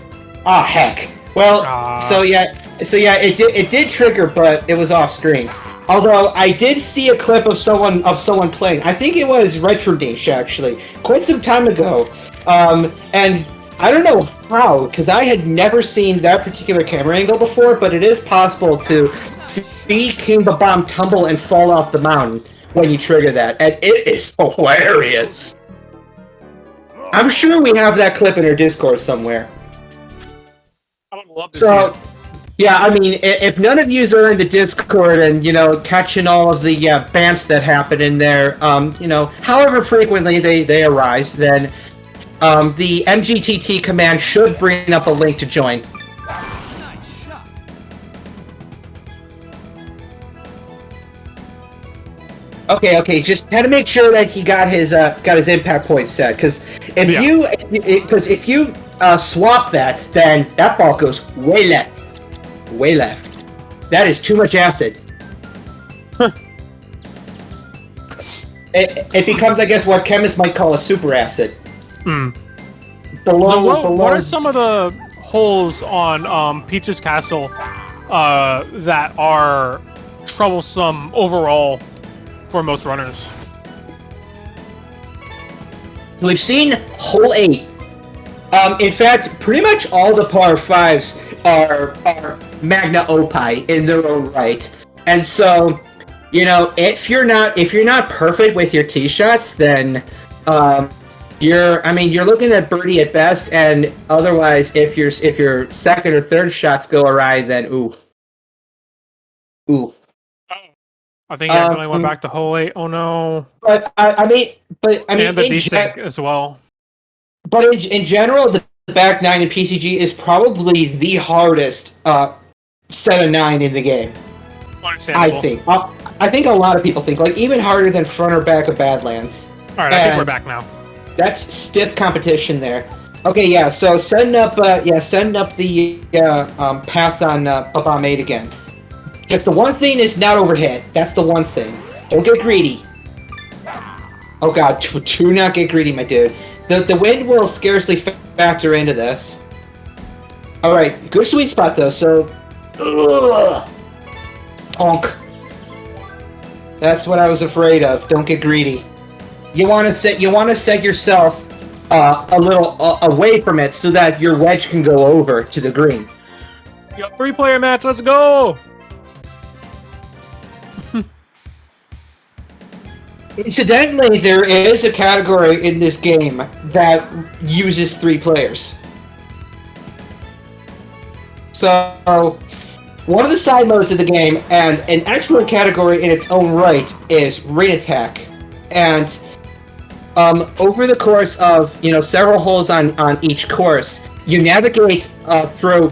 A: Ah, heck. Well, so yeah, it did trigger, but it was off screen. Although I did see a clip of someone playing. I think it was Retro Niche actually, quite some time ago. And I don't know how, because I had never seen that particular camera angle before, but it is possible to see King Babam tumble and fall off the mountain when you trigger that, and it is hilarious. I'm sure we have that clip in our Discord somewhere.
B: I would love to see it.
A: Yeah, I mean, if none of you are in the Discord and, you know, catching all of the bants that happen in there, you know, however frequently they arise, then the MGTT command should bring up a link to join. Okay, just had to make sure that he got his impact points set, because if you swap that, then that ball goes way left. Way left. That is too much acid. It becomes, I guess, what chemists might call a super acid.
B: What are some of the holes on Peach's Castle that are troublesome overall for most runners?
A: We've seen hole 8. In fact, pretty much all the par 5s are magna opie in their own right. And so, you know, if you're not perfect with your tee shots, then you're looking at birdie at best, and otherwise if your second or third shots go awry, then oof.
B: I think I accidentally went back to hole 8. Oh no.
A: But I mean,
B: and the desync as well.
A: But in general, the back 9 in PCG is probably the hardest set of 9 in the game. I think. I think a lot of people think, like, even harder than front or back of Badlands.
B: Alright, I think we're back now.
A: That's stiff competition there. Okay, yeah, so setting up the path on Babam 8 again. Just the one thing is not overhit. That's the one thing. Don't get greedy. Oh god, do not get greedy, my dude. The wind will scarcely factor into this. Alright, good sweet spot though, so... Honk. That's what I was afraid of. Don't get greedy. You want to set yourself a little away from it so that your wedge can go over to the green.
B: Yo, 3-player match, let's go!
A: Incidentally, there is a category in this game that uses 3 players. So, one of the side modes of the game, and an excellent category in its own right, is rain attack. And over the course of several holes on each course, you navigate through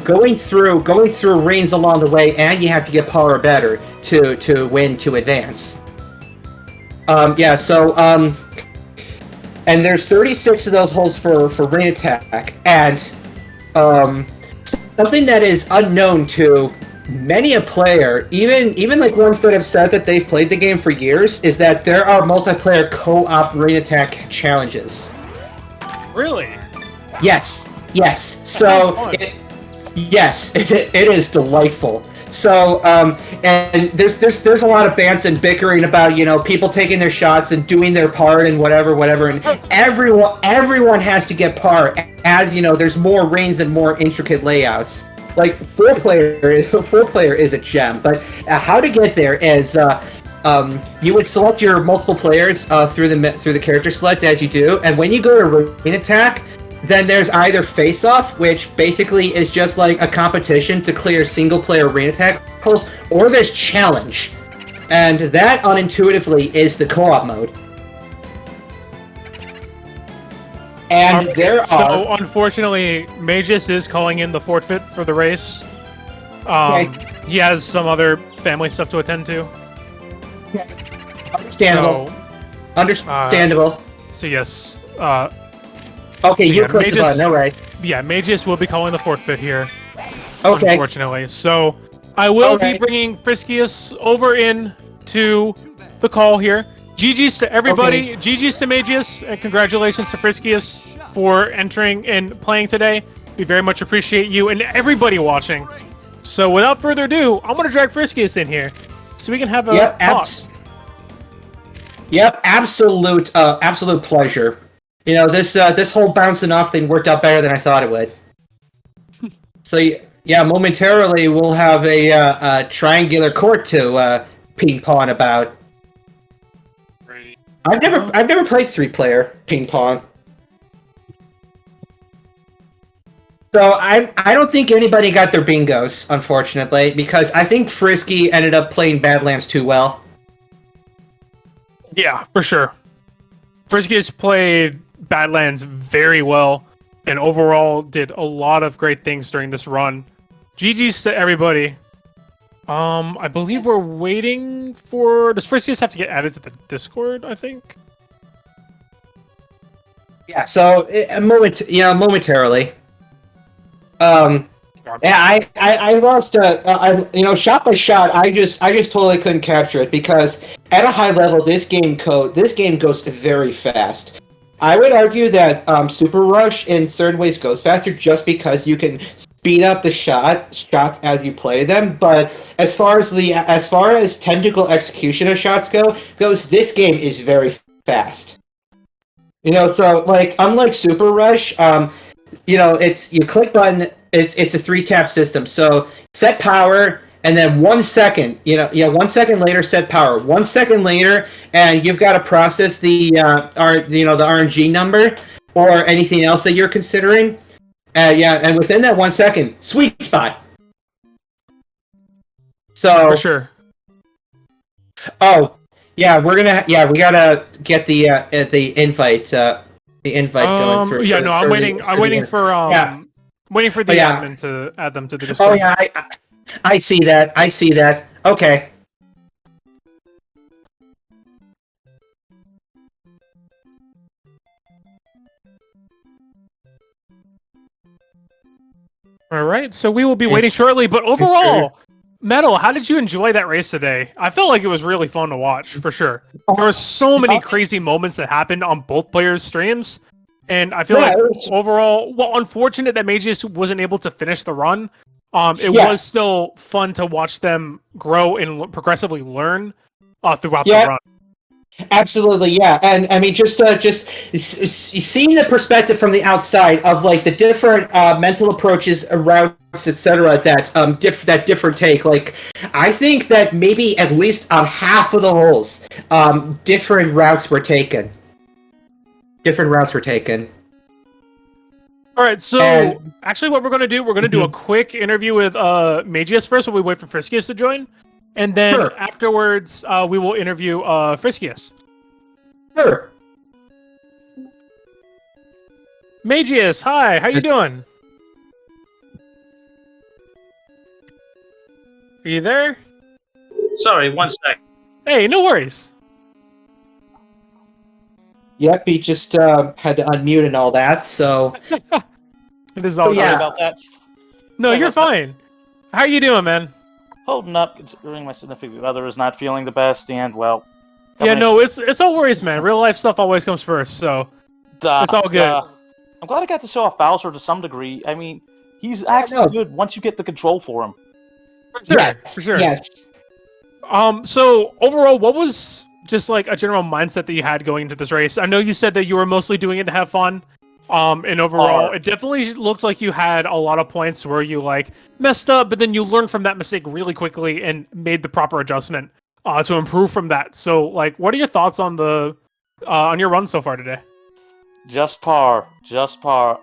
A: going through rains along the way, and you have to get par or better to win to advance. And there's 36 of those holes for rain attack, and something that is unknown to many a player, even like ones that have said that they've played the game for years, is that there are multiplayer co-op rain attack challenges.
B: Really?
A: Yes.
B: That
A: it is delightful. So, and there's a lot of bants and bickering about, people taking their shots and doing their part and whatever, and everyone has to get par, as, there's more rains and more intricate layouts. Like, 4-player is a gem, but how to get there is, you would select your multiple players through the character select as you do, and when you go to rain attack, Then there's either Face Off, which basically is just like a competition to clear single-player arena tackles, or there's Challenge. And that, unintuitively, is the co-op mode. And
B: So, unfortunately, Mageius is calling in the forfeit for the race. He has some other family stuff to attend to.
A: Understandable. Understandable.
B: So yes.
A: Okay, you clicked the button, alright.
B: Yeah, Mageius will be calling the forfeit here.
A: Okay.
B: Unfortunately. So, I will be bringing Friskiest over in to the call here. GG's to everybody. GG's to Mageius, and congratulations to Friskiest for entering and playing today. We very much appreciate you and everybody watching. So without further ado, I'm going to drag Friskiest in here so we can have a talk.
A: Absolute pleasure. You know, this whole bouncing off thing worked out better than I thought it would. So yeah, momentarily we'll have a triangular court to ping pong about. I've never played 3-player ping pong. So I don't think anybody got their bingos, unfortunately, because I think Frisky ended up playing Badlands too well.
B: Yeah, for sure. Frisky has played Badlands very well, and overall did a lot of great things during this run. GG's to everybody. I believe we're waiting for... Does Friskiest have to get added to the Discord, I think?
A: Yeah, so momentarily. Yeah, I lost. Shot by shot, I just totally couldn't capture it because at a high level, this game goes very fast. I would argue that Super Rush in certain ways goes faster just because you can speed up the shots as you play them. But as far as technical execution of shots goes, this game is very fast. So like unlike Super Rush, it's you click button. It's a 3-tap system. So set power, and then 1 second. 1 second later, set power. 1 second later, and you've got to process the the RNG number or anything else that you're considering. And within that 1 second, sweet spot. So
B: for sure.
A: Oh, yeah, we gotta get the invite going through.
B: Yeah, I'm waiting for the admin to add them to the Discord.
A: Oh yeah, I see that. Okay.
B: All right, so we will be waiting shortly. But overall, Metal, how did you enjoy that race today? I felt like it was really fun to watch, for sure. There were so many crazy moments that happened on both players' streams. And I feel like overall, unfortunate that Mageius wasn't able to finish the run. It was still fun to watch them grow and progressively learn throughout the run.
A: Absolutely, yeah. And I mean, just seeing the perspective from the outside of like the different mental approaches, routes, etc. that different take. Like, I think that maybe at least on half of the holes, different routes were taken. All
B: right, so actually what we're going to do, we're going to do a quick interview with Mageius first while we wait for Friskiest to join. And then afterwards, we will interview Friskiest.
A: Sure.
B: Mageius, hi, how you doing? Are you there?
C: Sorry, 1 sec.
B: Hey, no worries.
A: Yep, he just had to unmute and all that, so...
B: It is all
C: Sorry about that.
B: No,
C: Sorry
B: you're fine. How are you doing, man?
C: Holding up, considering my significant other is not feeling the best, and, well...
B: Yeah, no, it's all worries, man. Real life stuff always comes first, so... it's all good.
C: I'm glad I got to show off Bowser to some degree. I mean, he's actually good once you get the control for him.
B: For sure.
A: Yes.
B: So, overall, what was... just like a general mindset that you had going into this race? I know you said that you were mostly doing it to have fun. And overall, it definitely looked like you had a lot of points where you like messed up, but then you learned from that mistake really quickly and made the proper adjustment to improve from that. So, like, what are your thoughts on the on your run so far today?
C: Just par.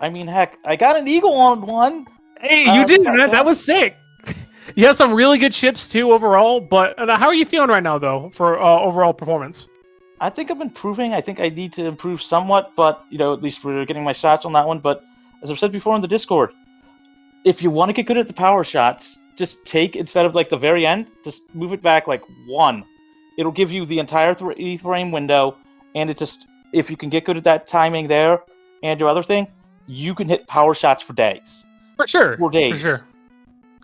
C: I mean, heck, I got an eagle on one.
B: Hey, you did, man. That was sick. You have some really good ships too overall. But how are you feeling right now, though, for overall performance?
C: I think I'm improving. I think I need to improve somewhat, but at least we're getting my shots on that one. But as I've said before in the Discord, if you want to get good at the power shots, just take, instead of like the very end, just move it back like 1. It'll give you the entire 3-frame window, and it just, if you can get good at that timing there and your other thing, you can hit power shots for days.
B: For sure.
C: For days.
B: For sure.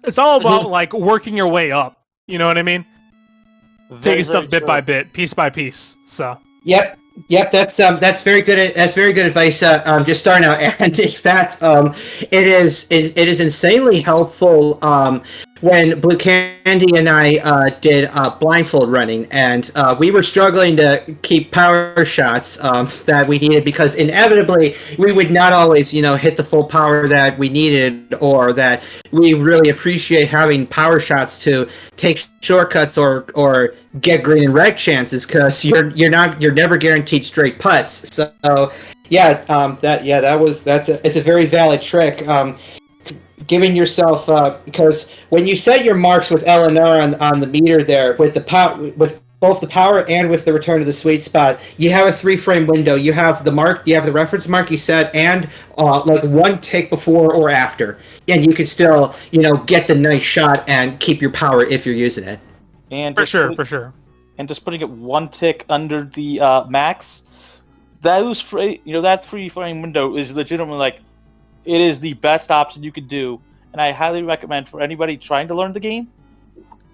B: It's all about like working your way up. You know what I mean? Taking stuff bit by bit, piece by piece. So.
A: Yep. That's very good. That's very good advice. Just starting out, and in fact, it is insanely helpful. When Blue Candy and I did blindfold running, and we were struggling to keep power shots that we needed, because inevitably we would not always, hit the full power that we needed, or that we really appreciate having power shots to take shortcuts or get green and red chances, because you're never guaranteed straight putts. So it's a very valid trick. Giving yourself because when you set your marks with LNR on the meter there, with both the power and with the return to the sweet spot, you have a 3-frame window. You have the mark, you have the reference mark you set, and like 1 tick before or after, and you can still get the nice shot and keep your power if you're using it.
C: And
B: for sure.
C: And just putting it 1 tick under the max, that 3-frame window is legitimately like, it is the best option you could do, and I highly recommend for anybody trying to learn the game,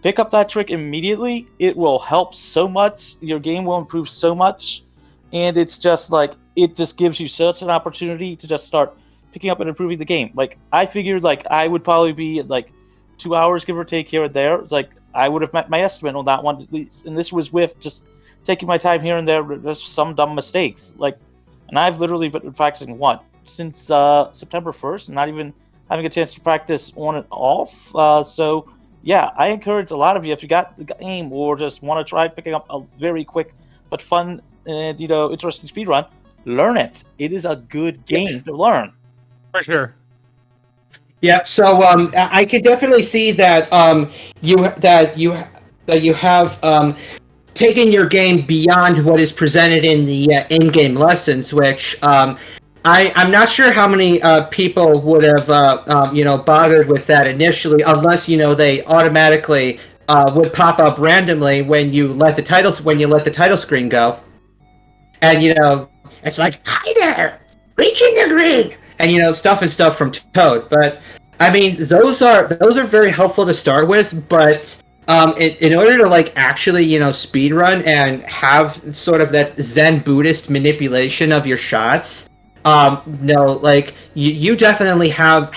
C: pick up that trick immediately. It will help so much. Your game will improve so much, and it's just like, it just gives you such an opportunity to just start picking up and improving the game. Like, I figured like I would probably be at like 2 hours, give or take, here and there. It's like I would have met my estimate on that one at least, and this was with just taking my time here and there with some dumb mistakes. Like, and I've literally been practicing since September 1st, and not even having a chance to practice on and off. So yeah, I encourage a lot of you, if you got the game or just want to try picking up a very quick but fun and interesting speedrun, learn it. It is a good game to learn.
B: For sure.
A: Yeah, so I could definitely see that you have taken your game beyond what is presented in the in-game lessons, which I'm not sure how many people would have bothered with that initially, unless they automatically would pop up randomly when you let the title screen go, and it's like, hi there, reaching the green, and stuff from Toad. But I mean, those are very helpful to start with, but in order to like actually speedrun and have sort of that Zen Buddhist manipulation of your shots. No, like you definitely have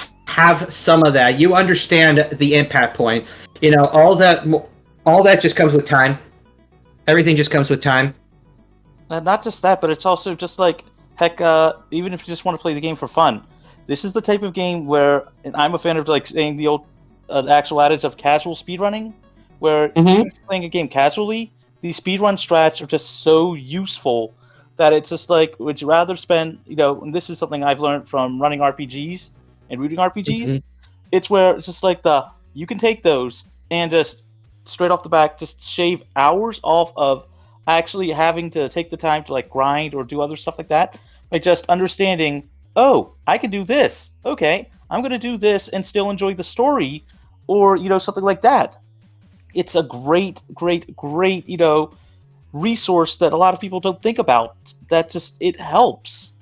A: some of that. You understand the impact point. All that just comes with time. Everything just comes with time.
C: Not just that, but it's also just like, heck, even if you just want to play the game for fun, this is the type of game where, and I'm a fan of like saying the old actual adage of casual speedrunning, where even if you're playing a game casually, these speedrun strats are just so useful that it's just like, would you rather spend, and this is something I've learned from running RPGs and reading RPGs, it's where it's just like you can take those and just straight off the back, just shave hours off of actually having to take the time to like grind or do other stuff like that, by just understanding, oh, I can do this. Okay, I'm going to do this and still enjoy the story, or, something like that. It's a great, resource that a lot of people don't think about, that just, it helps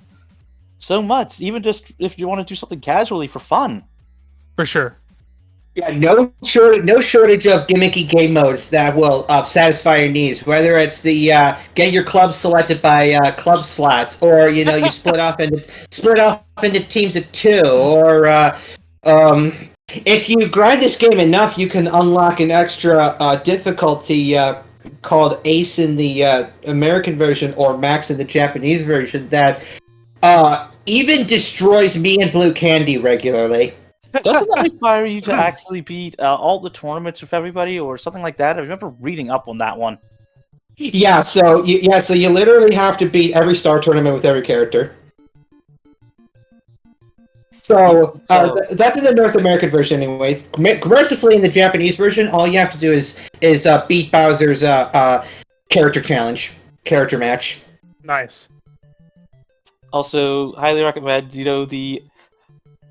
C: so much, even just if you want to do something casually for fun.
B: For sure.
A: Yeah, no shortage of gimmicky game modes that will satisfy your needs, whether it's the get your club selected by club slots, or you split off into teams of 2, or if you grind this game enough, you can unlock an extra difficulty called Ace in the American version, or Max in the Japanese version, that even destroys me and Blue Candy regularly.
C: Doesn't that require you to actually beat all the tournaments with everybody, or something like that? I remember reading up on that one.
A: Yeah, so you literally have to beat every star tournament with every character. So,
C: So-
A: that's in the North American version, anyway. Mercifully, in the Japanese version, all you have to do is beat Bowser's character match.
B: Nice.
C: Also, highly recommend.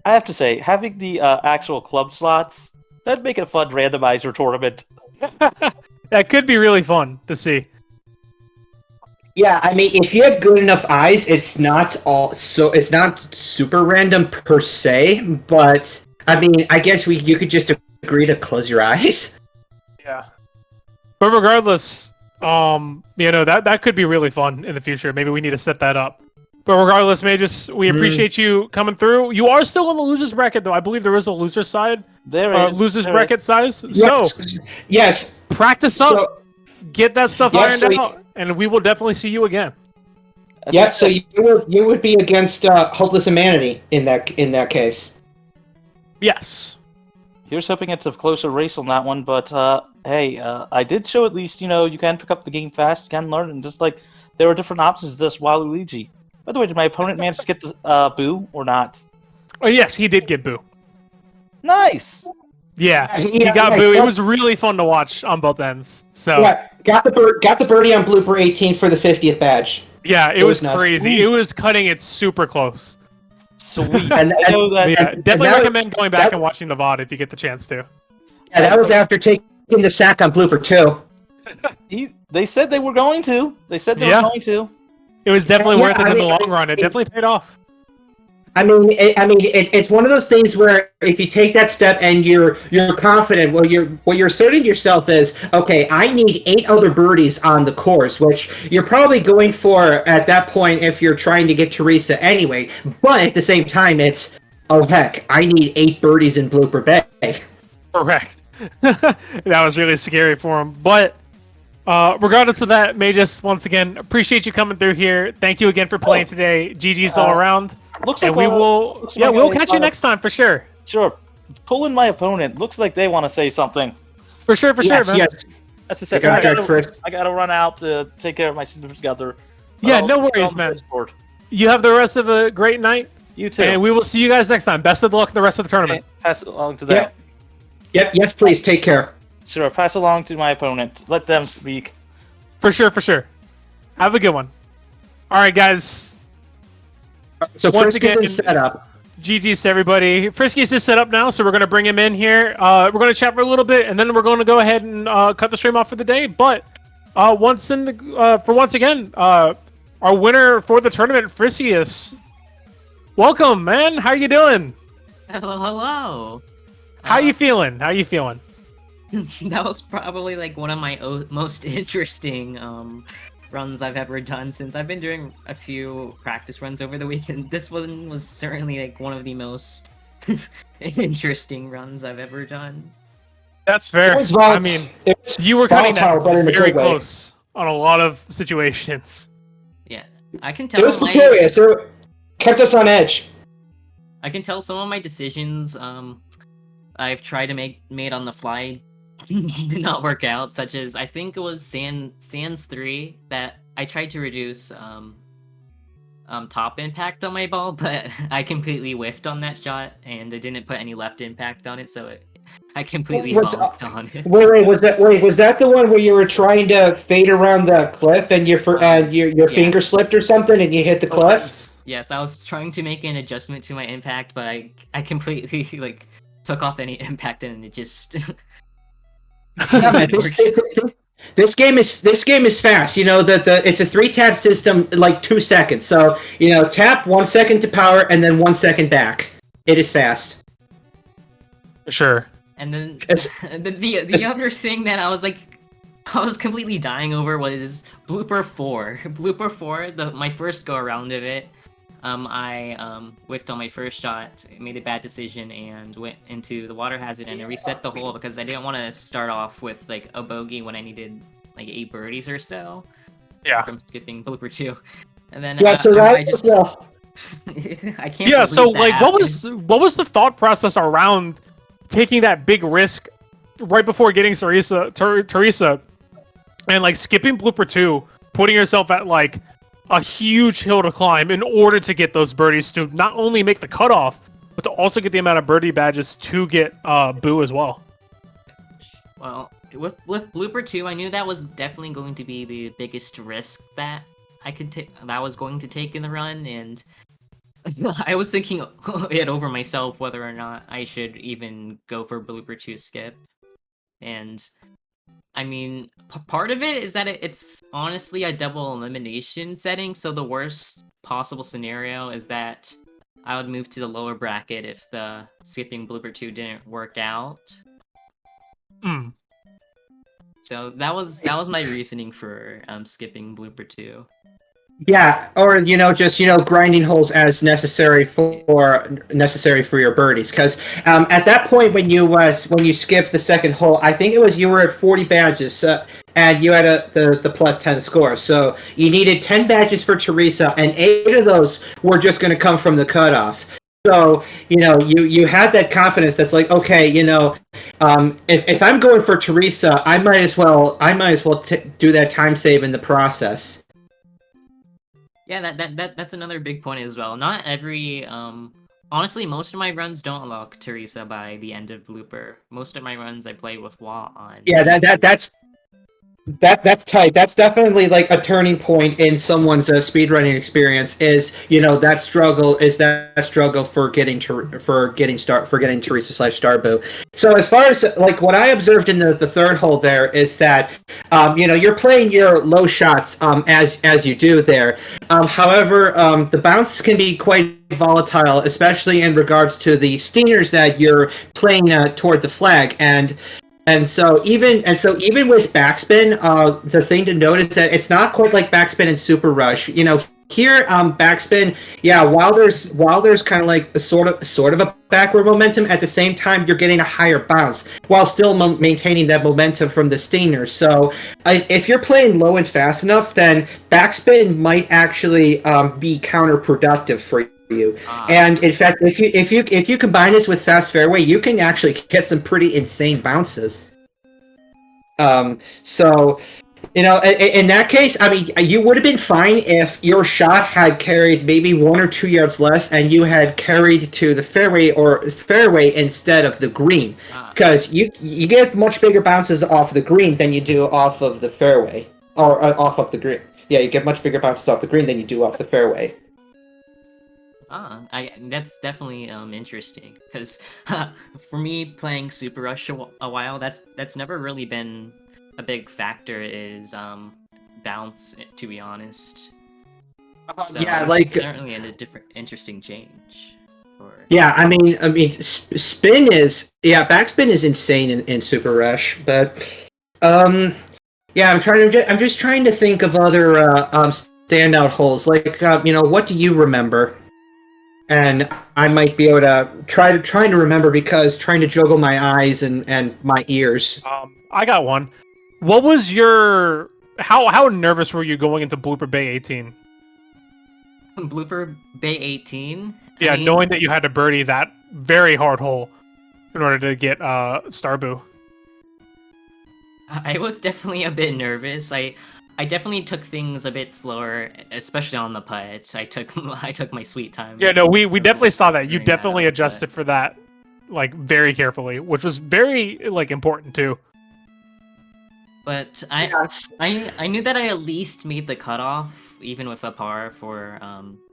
C: I have to say, having the actual club slots, that'd make it a fun randomizer tournament.
B: That could be really fun to see.
A: Yeah, I mean, if you have good enough eyes, it's not super random per se, but I mean, I guess you could just agree to close your eyes.
B: Yeah. But regardless, that could be really fun in the future. Maybe we need to set that up. But regardless, Mageius, we appreciate you coming through. You are still in the losers bracket, though. I believe there is a loser side. Losers bracket size.
A: Yes.
B: So
A: Yes.
B: practice up.
A: So,
B: Get that stuff ironed out, and we will definitely see you again.
A: yes. So you would be against Hopeless Humanity in that case.
B: Yes.
C: Here's hoping it's a closer race on that one, but hey, I did show at least, you can pick up the game fast, you can learn, and just like, there are different options to this Waluigi. By the way, did my opponent manage to get the Boo or not?
B: Oh, yes, he did get Boo.
C: Nice!
B: Yeah, he got Boo. It was really fun to watch on both ends. So
A: yeah, got the birdie on blooper 18 for the 50th badge.
B: Yeah, it was
A: nuts.
B: crazy.
C: Sweet.
B: It was cutting it super close.
C: Sweet.
A: And-
C: I know that.
B: Yeah, definitely
A: that-
B: recommend going back
A: that-
B: and watching the VOD if you get the chance to.
A: Yeah, that was after taking the sack on blooper 2.
C: They said they were going to. They said they were going to.
B: It was definitely
A: Yeah,
B: worth it
A: I
B: in the
A: mean,
B: long run. It definitely paid off.
A: It's one of those things where if you take that step and you're confident, what you're asserting to yourself is, okay, I need 8 other birdies on the course, which you're probably going for at that point if you're trying to get Teresa anyway. But at the same time, it's, oh heck, I need 8 birdies in Blooper Bay.
B: Correct. That was really scary for him. But regardless of that, Mageius, once again, appreciate you coming through here. Thank you again for playing today. GG's all around.
C: Looks
B: And
C: like
B: we'll catch you next time for sure.
C: Sure. Pulling my opponent. Looks like they want to say something.
B: For sure, man.
A: Yes.
C: That's a second.
A: got Jack first.
C: I gotta run out to take care of my significant other.
B: Yeah, no worries, man.
C: Discord.
B: You have the rest of a great night.
C: You too.
B: And we will see you guys next time. Best of luck the rest of the tournament.
C: Pass it along to them.
A: Yep. Yes, please take care.
C: Sure. Pass along to my opponent. Let them speak.
B: For sure. Have a good one. All right, guys.
A: So
B: Once
A: Friskiest
B: again-
A: is set up.
B: GG's to everybody. Friskiest is set up now, so we're going to bring him in here. We're going to chat for a little bit, and then we're going to go ahead and cut the stream off for the day. But once again, our winner for the tournament, Friskiest. Welcome, man. How you doing?
D: Hello.
B: How you feeling?
D: That was probably like one of my most interesting runs I've ever done since I've been doing a few practice runs over the weekend. This one was certainly like one of the most interesting runs I've ever done.
B: That's fair.
A: It was vol-
B: I mean,
A: it was
B: you were cutting that
A: volatile, but in a
B: very
A: good way.
B: close on a lot of situations.
D: Yeah, I can tell
A: It was precarious. It kept us on edge.
D: I can tell some of my decisions I've tried to made on the fly did not work out, such as I think it was Sands 3 that I tried to reduce top impact on my ball, but I completely whiffed on that shot and I didn't put any left impact on it, so I completely bonked on it.
A: Wait, was that the one where you were trying to fade around the cliff and your finger slipped or something and you hit the cliff?
D: Yes, I was trying to make an adjustment to my impact, but I completely like took off any impact and it just
A: Yeah, man, this game is fast. You know that it's a 3-tap system, like 2 seconds. So tap 1 second to power and then 1 second back. It is fast.
B: Sure.
D: And then the other thing that I was completely dying over was blooper 4. Blooper 4, my first go around of it. I whiffed on my first shot, made a bad decision, and went into the water hazard and I reset the hole because I didn't want to start off with like a bogey when I needed like 8 birdies or so.
B: Yeah.
D: From skipping blooper 2, and then
A: I
D: just
A: well,
D: I can't.
B: Yeah. So
D: believe that
B: like,
D: happened.
B: what was the thought process around taking that big risk right before getting Teresa, and like skipping blooper 2, putting yourself at like a huge hill to climb in order to get those birdies to not only make the cutoff, but to also get the amount of birdie badges to get Boo as well.
D: Well, with Blooper 2, I knew that was definitely going to be the biggest risk that I could that I was going to take in the run, and I was thinking it over myself whether or not I should even go for Blooper 2 skip. And I mean, part of it is that it's honestly a double elimination setting, so the worst possible scenario is that I would move to the lower bracket if the skipping Blooper 2 didn't work out.
B: Mm.
D: So that was my reasoning for skipping Blooper 2.
A: Yeah, or just grinding holes as necessary for your birdies. Because at that point, when you skipped the second hole, I think it was you were at 40 badges, and you had the plus 10 score. So you needed 10 badges for Teresa, and 8 of those were just going to come from the cutoff. So you had that confidence that's like, okay, if I'm going for Teresa, I might as well do that time save in the process.
D: Yeah, that's another big point as well. Not every honestly, most of my runs don't unlock Teresa by the end of Blooper. Most of my runs I play with Wa on.
A: Yeah, that's tight. That's definitely like a turning point in someone's speedrunning experience. Is that struggle for getting Teresa / Starbu. So as far as like what I observed in the third hole there is that you're playing your low shots as you do there. However, the bounce can be quite volatile, especially in regards to the steamers that you're playing toward the flag. And so even with backspin, the thing to note is that it's not quite like backspin in Super Rush. Here backspin, yeah, while there's kind of like a sort of a backward momentum, at the same time you're getting a higher bounce while still maintaining that momentum from the steamer. So if you're playing low and fast enough, then backspin might actually be counterproductive for you. And in fact, if you combine this with fast fairway, you can actually get some pretty insane bounces. So in that case, I mean, you would have been fine if your shot had carried maybe 1 or 2 yards less, and you had carried to the fairway instead of the green, because you get much bigger bounces off the green than you do off of the fairway, or off of the green. Yeah, you get much bigger bounces off the green than you do off the fairway.
D: That's definitely interesting, because for me playing Super Rush a while, that's never really been a big factor, is bounce, to be honest. So
A: yeah, like
D: certainly a different interesting change.
A: Yeah, I mean, spin is backspin is insane in Super Rush, but yeah, I'm just trying to think of other standout holes. Like what do you remember? And I might be able to trying to remember, because trying to juggle my eyes and my ears.
B: I got one. What was your how nervous were you going into Blooper Bay 18?
D: Blooper Bay 18?
B: Yeah,
D: I mean,
B: knowing that you had to birdie that very hard hole in order to get Starbu.
D: I was definitely a bit nervous. I definitely took things a bit slower, especially on the putt. I took my sweet time.
B: Yeah, no, we definitely saw that. You definitely adjusted for that, like, very carefully, which was very important too.
D: But I knew that I at least made the cutoff, even with a par for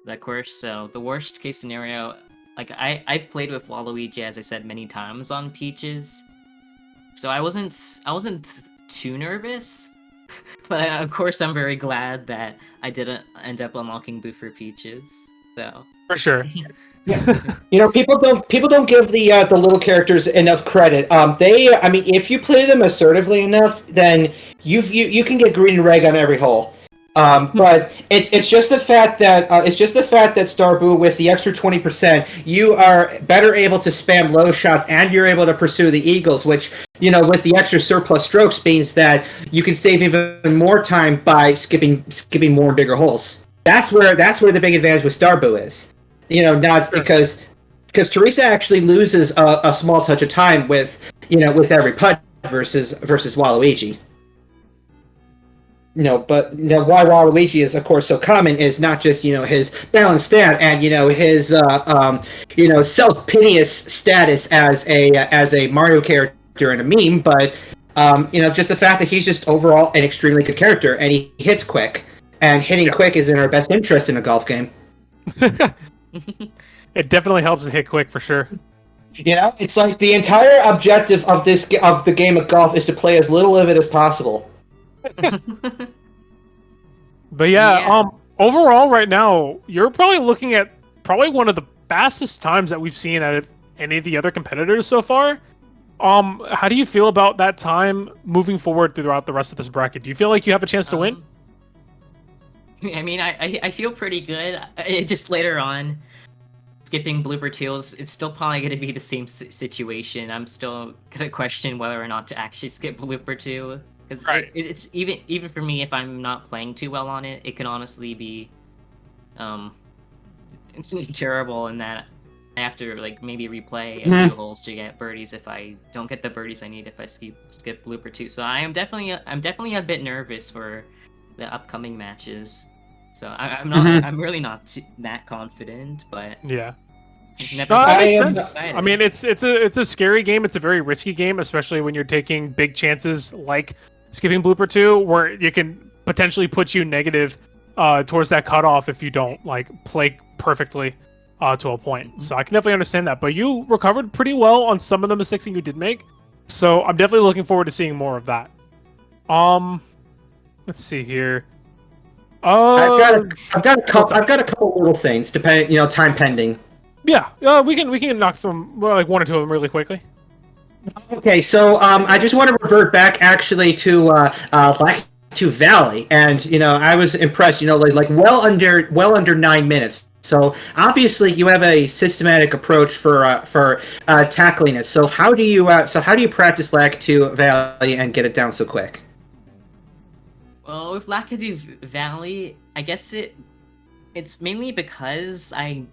D: that course. So the worst case scenario, like I've played with Waluigi, as I said, many times on Peaches, so I wasn't too nervous. But of course, I'm very glad that I didn't end up unlocking Boo for Peaches. So
B: for sure.
A: People don't give the little characters enough credit. If you play them assertively enough, then you can get green and red on every hole. But it's just the fact that Starbu, with the extra 20%, you are better able to spam low shots, and you're able to pursue the eagles, which with the extra surplus strokes means that you can save even more time by skipping more and bigger holes. That's where the big advantage with Starbu is. Not because Teresa actually loses a small touch of time with every putt versus Waluigi. but why Waluigi is of course so common is not just his balanced stat and his self-piteous status as a Mario character and a meme, but just the fact that he's just overall an extremely good character and he hits quick, and hitting quick is in our best interest in a golf game.
B: It definitely helps to hit quick for sure.
A: It's like the entire objective of the game of golf is to play as little of it as possible.
B: But yeah, overall right now, you're probably looking at one of the fastest times that we've seen out of any of the other competitors so far. How do you feel about that time moving forward throughout the rest of this bracket? Do you feel like you have a chance to win?
D: I mean, I feel pretty good. Just later on, skipping blooper 2s, it's still probably going to be the same situation. I'm still going to question whether or not to actually skip blooper 2. Because it's even for me, if I'm not playing too well on it, it can honestly be it's terrible in that I have to maybe replay a few holes to get birdies if I don't get the birdies I need if I skip blooper 2. So I'm definitely a bit nervous for the upcoming matches. So I'm really not that confident, but
B: yeah.
D: I
B: mean, it's a scary game. It's a very risky game, especially when you're taking big chances like skipping blooper 2, where you can potentially put you negative towards that cutoff if you don't play perfectly to a point. So I can definitely understand that. But you recovered pretty well on some of the mistakes that you did make. So I'm definitely looking forward to seeing more of that. Let's see here.
A: I've got a couple little things, depending, time pending.
B: Yeah, we can knock them one or two of them really quickly.
A: Okay, so I just want to revert back actually to Latitude Valley, and I was impressed. Well under 9 minutes. So obviously you have a systematic approach for tackling it. So how do you practice Latitude Valley and get it down so quick?
D: Well, with Latitude Valley, I guess it's mainly because I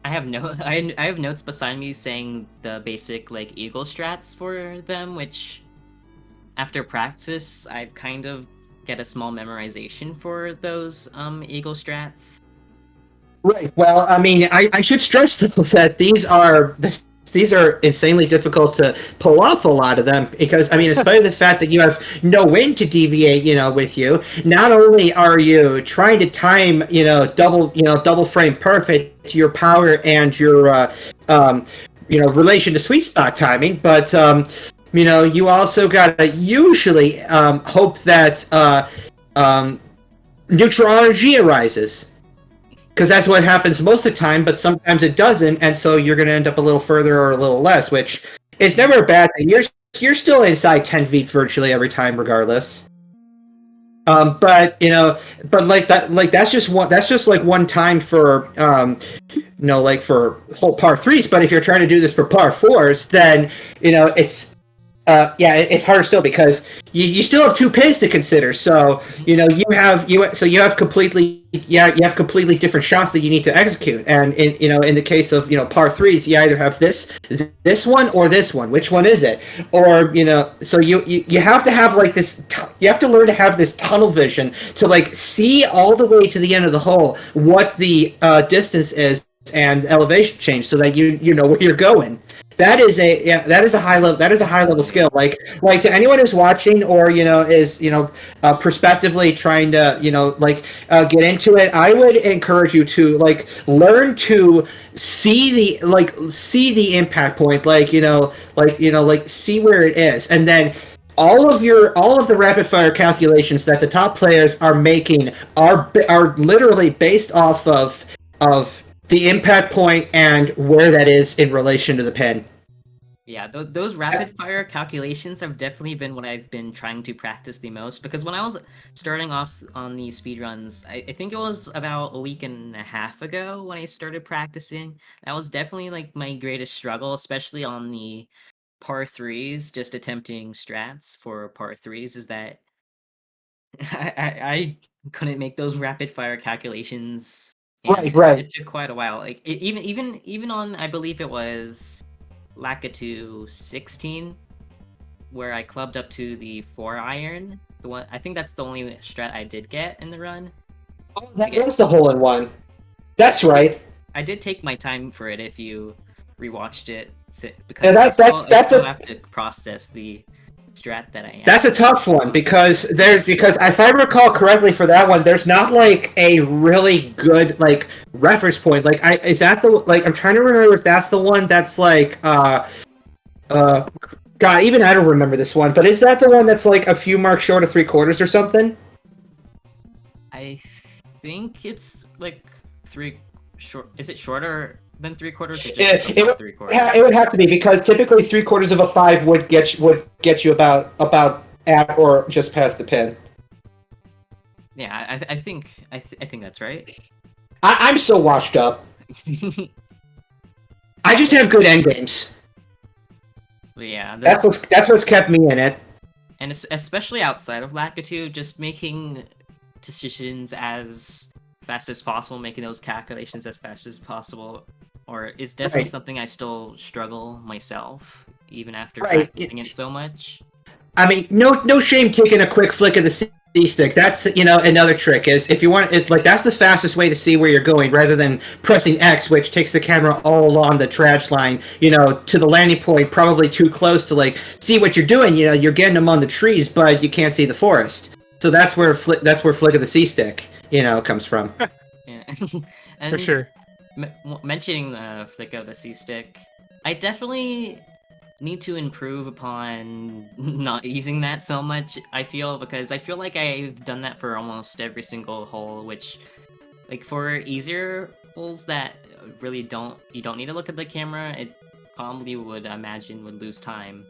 D: have notes beside me saying the basic eagle strats for them, which after practice I kind of get a small memorization for those eagle strats.
A: Right. Well, I mean, I should stress though that these are insanely difficult to pull off, a lot of them, because I mean, despite the fact that you have no wind to deviate, with you, not only are you trying to time, double frame perfect to your power and your, relation to sweet spot timing, but you also gotta usually hope that neutral energy arises. Because that's what happens most of the time, but sometimes it doesn't, and so you're going to end up a little further or a little less, which is never a bad thing. You're still inside 10 feet virtually every time, regardless. But that's just one time for for whole par threes. But if you're trying to do this for par fours, then it's it's harder still, because you still have two pins to consider. So you have completely different shots that you need to execute. And in the case of par threes, you either have this one or this one. Which one is it? Or so you have to have you have to learn to have this tunnel vision to see all the way to the end of the hole what the distance is and elevation change, so that you know where you're going. That is a high level skill. Like to anyone who's watching or is prospectively trying to get into it, I would encourage you to learn to see the impact point, see where it is, and then all of the rapid fire calculations that the top players are making are literally based off of the impact point and where that is in relation to the pin.
D: Yeah, those rapid fire calculations have definitely been what I've been trying to practice the most, because when I was starting off on these speedruns, I think it was about a week and a half ago when I started practicing. That was definitely my greatest struggle, especially on the par threes, just attempting strats for par threes, is that I couldn't make those rapid fire calculations.
A: Right.
D: It took quite a while. Even on, I believe it was Latitude 16, where I clubbed up to the 4-iron. I think that's the only strat I did get in the run.
A: Oh, that was the hole-in-one. That's right.
D: I did take my time for it if you rewatched it, because
A: Yeah,
D: I still have to process the strat that I am.
A: That's a tough one because if I recall correctly for that one, there's not like a really good like reference point. Like is that the I'm trying to remember if that's the one that's like God, even I don't remember this one, but is that the one that's like a few marks short of 3/4 or something?
D: I think it's like is it shorter than 3/4 or just above 3/4?
A: It would have to be because typically 3/4 of a 5 would get you about at or just past the pin.
D: Yeah, I think that's right.
A: I'm so washed up. I just have good endgames.
D: Yeah,
A: that's what's kept me in it.
D: And especially outside of Latitude, just making decisions as fast as possible, making those calculations as fast as possible, or is definitely something I still struggle myself, even after practicing it so much.
A: I mean, no shame taking a quick flick of the C-stick. That's another trick is if you want it, like that's the fastest way to see where you're going rather than pressing X, which takes the camera all along the trash line, to the landing point, probably too close to like see what you're doing. You're getting among the trees, but you can't see the forest. So that's where flick of the C-stick comes from.
D: Yeah, and
B: For sure.
D: Mentioning the flick of the C-stick, I definitely need to improve upon not using that so much, because I feel like I've done that for almost every single hole, which, like, for easier holes that really you don't need to look at the camera, it probably would lose time.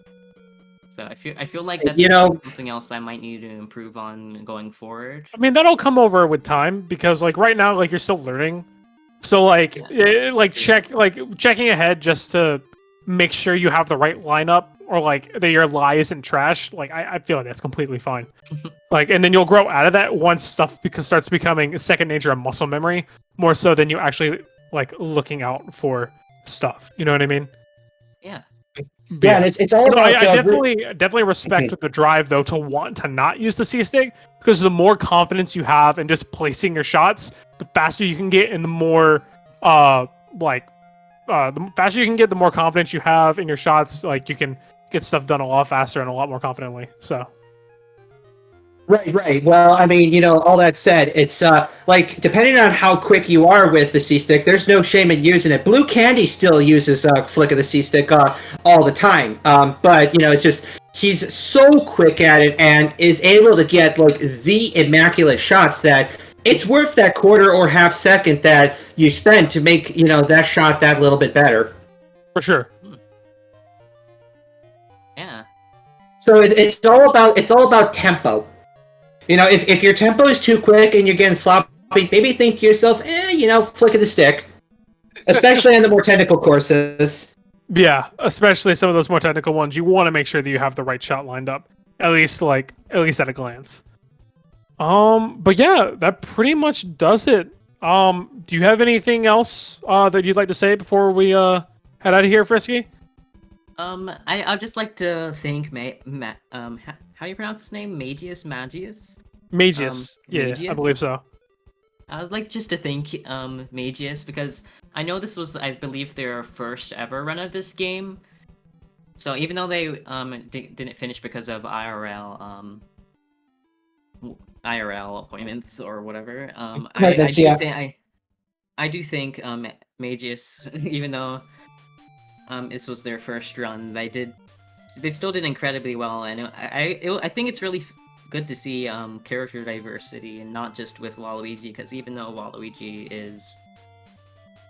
D: So I feel like that's something else I might need to improve on going forward.
B: I mean, that'll come over with time because, like, right now, like, you're still learning. So, like, checking ahead just to make sure you have the right lineup or, like, that your lie isn't trash. Like, I feel like that's completely fine. Like, and then you'll grow out of that once stuff starts becoming second nature and muscle memory more so than you actually, like, looking out for stuff. You know what I mean?
D: Yeah.
A: Yeah, and it's all about.
B: I definitely respect the drive though to want to not use the C-stick because the more confidence you have in just placing your shots, the faster you can get, and the more the faster you can get, the more confidence you have in your shots. Like you can get stuff done a lot faster and a lot more confidently. So.
A: Right. Well, I mean, all that said, it's like depending on how quick you are with the C-stick, there's no shame in using it. Blue Candy still uses flick of the C-stick all the time, but it's just he's so quick at it and is able to get like the immaculate shots that it's worth that quarter or half second that you spend to make that shot that little bit better.
B: For sure.
D: Yeah. So
A: it's all about tempo. If your tempo is too quick and you're getting sloppy, maybe think to yourself, flick of the stick. Especially on the more technical courses.
B: Yeah, especially some of those more technical ones. You want to make sure that you have the right shot lined up. At least at a glance. But yeah, that pretty much does it. Do you have anything else that you'd like to say before we head out of here, Frisky?
D: I'd just like to thank how do you pronounce his name? Mageius?
B: Yeah, I believe so.
D: I would like just to thank Mageius because I know this was, I believe, their first ever run of this game. So even though they didn't finish because of IRL appointments or whatever, I do think Mageius, even though this was their first run, they still did incredibly well, and I think it's really good to see character diversity, and not just with Waluigi, because even though Waluigi is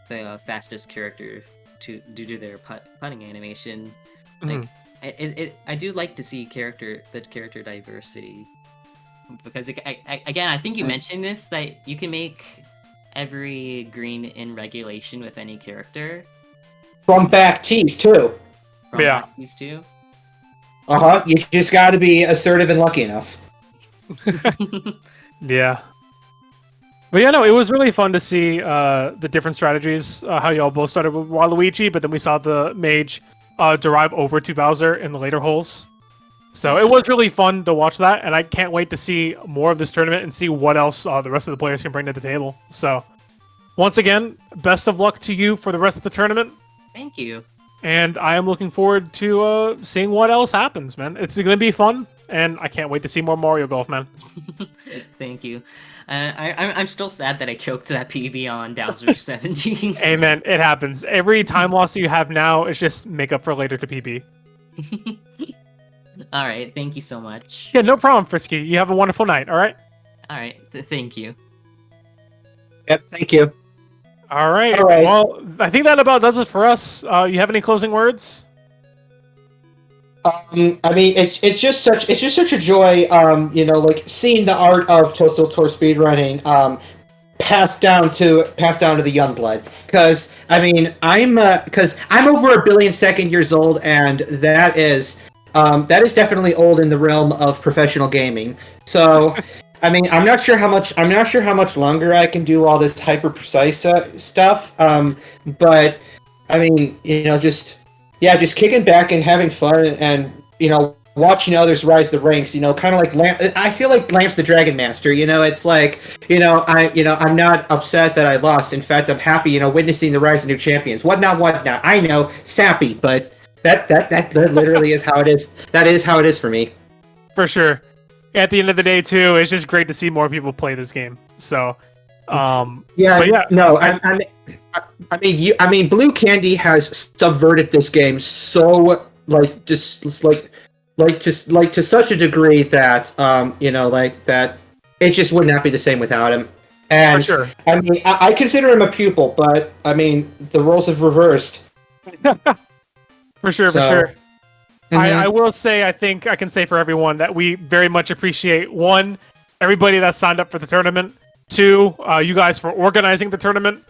D: the fastest character due to their putting animation, like I do like to see character diversity, because I think you mentioned this, that you can make every green in regulation with any character.
A: From back tees too.
D: These two.
A: You just got to be assertive and lucky enough.
B: Yeah. But yeah, no, it was really fun to see the different strategies, how y'all both started with Waluigi, but then we saw the mage derive over to Bowser in the later holes. So it was really fun to watch that, and I can't wait to see more of this tournament and see what else the rest of the players can bring to the table. So, once again, best of luck to you for the rest of the tournament.
D: Thank you.
B: And I am looking forward to seeing what else happens, man. It's going to be fun, and I can't wait to see more Mario Golf, man.
D: Thank you. I'm still sad that I choked that PB on Bowser 17.
B: Hey, man, it happens. Every time loss that you have now is just make up for later to PB.
D: All right, thank you so much.
B: Yeah, no problem, Frisky. You have a wonderful night, all right?
D: All right, thank you.
A: Yep, thank you.
B: All right.
A: All right.
B: Well, I think that about does it for us. You have any closing words?
A: I mean, it's just such a joy, like seeing the art of Toadstool Tour speedrunning passed down to the young blood. Because I mean, I'm over 1 billion second years old, and that is definitely old in the realm of professional gaming. So, I mean, I'm not sure how much longer I can do all this hyper precise stuff. But I mean, just kicking back and having fun, and watching others rise the ranks. Kind of like I feel like Lance the Dragon Master. It's like I'm not upset that I lost. In fact, I'm happy. Witnessing the rise of new champions. What not? I know, sappy, but. That literally is how it is. That is how it is for me.
B: For sure. At the end of the day, too, it's just great to see more people play this game. So,
A: no, I mean, Blue Candy has subverted this game so to such a degree that that it just would not be the same without him. And
B: for sure.
A: I mean, I consider him a pupil, but I mean, the roles have reversed.
B: For sure.
A: Mm-hmm.
B: I will say, I think I can say for everyone that we very much appreciate, 1, everybody that signed up for the tournament, 2, you guys for organizing the tournament,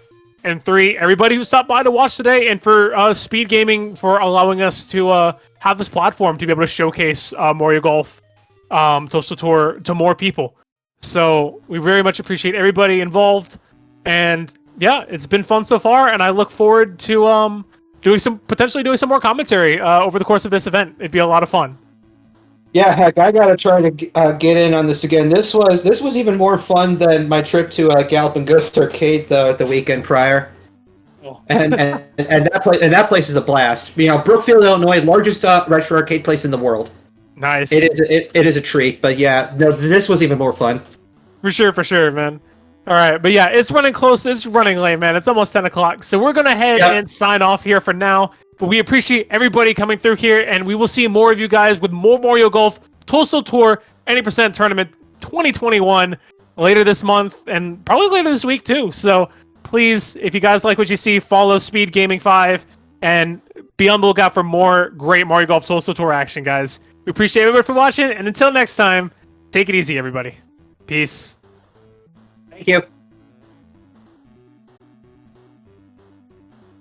B: and 3, everybody who stopped by to watch today, and for SpeedGaming for allowing us to have this platform to be able to showcase Mario Golf Toadstool Tour to more people. So we very much appreciate everybody involved, and yeah, it's been fun so far, and I look forward to potentially doing some more commentary over the course of this event. It'd be a lot of fun.
A: Yeah, heck, I gotta try to get in on this again. This was even more fun than my trip to Galloping Ghost Arcade the weekend prior. Oh. And that place is a blast. Brookfield, Illinois, largest retro arcade place in the world.
B: Nice.
A: It is a treat. But yeah, no, this was even more fun.
B: For sure, man. All right, but yeah, it's running close. It's running late, man. It's almost 10 o'clock. So we're going to head and sign off here for now. But we appreciate everybody coming through here, and we will see more of you guys with more Mario Golf Toadstool Tour 80% Tournament 2021 later this month, and probably later this week too. So please, if you guys like what you see, follow SpeedGaming 5, and be on the lookout for more great Mario Golf Toadstool Tour action, guys. We appreciate everybody for watching, and until next time, take it easy, everybody. Peace.
A: Thank you.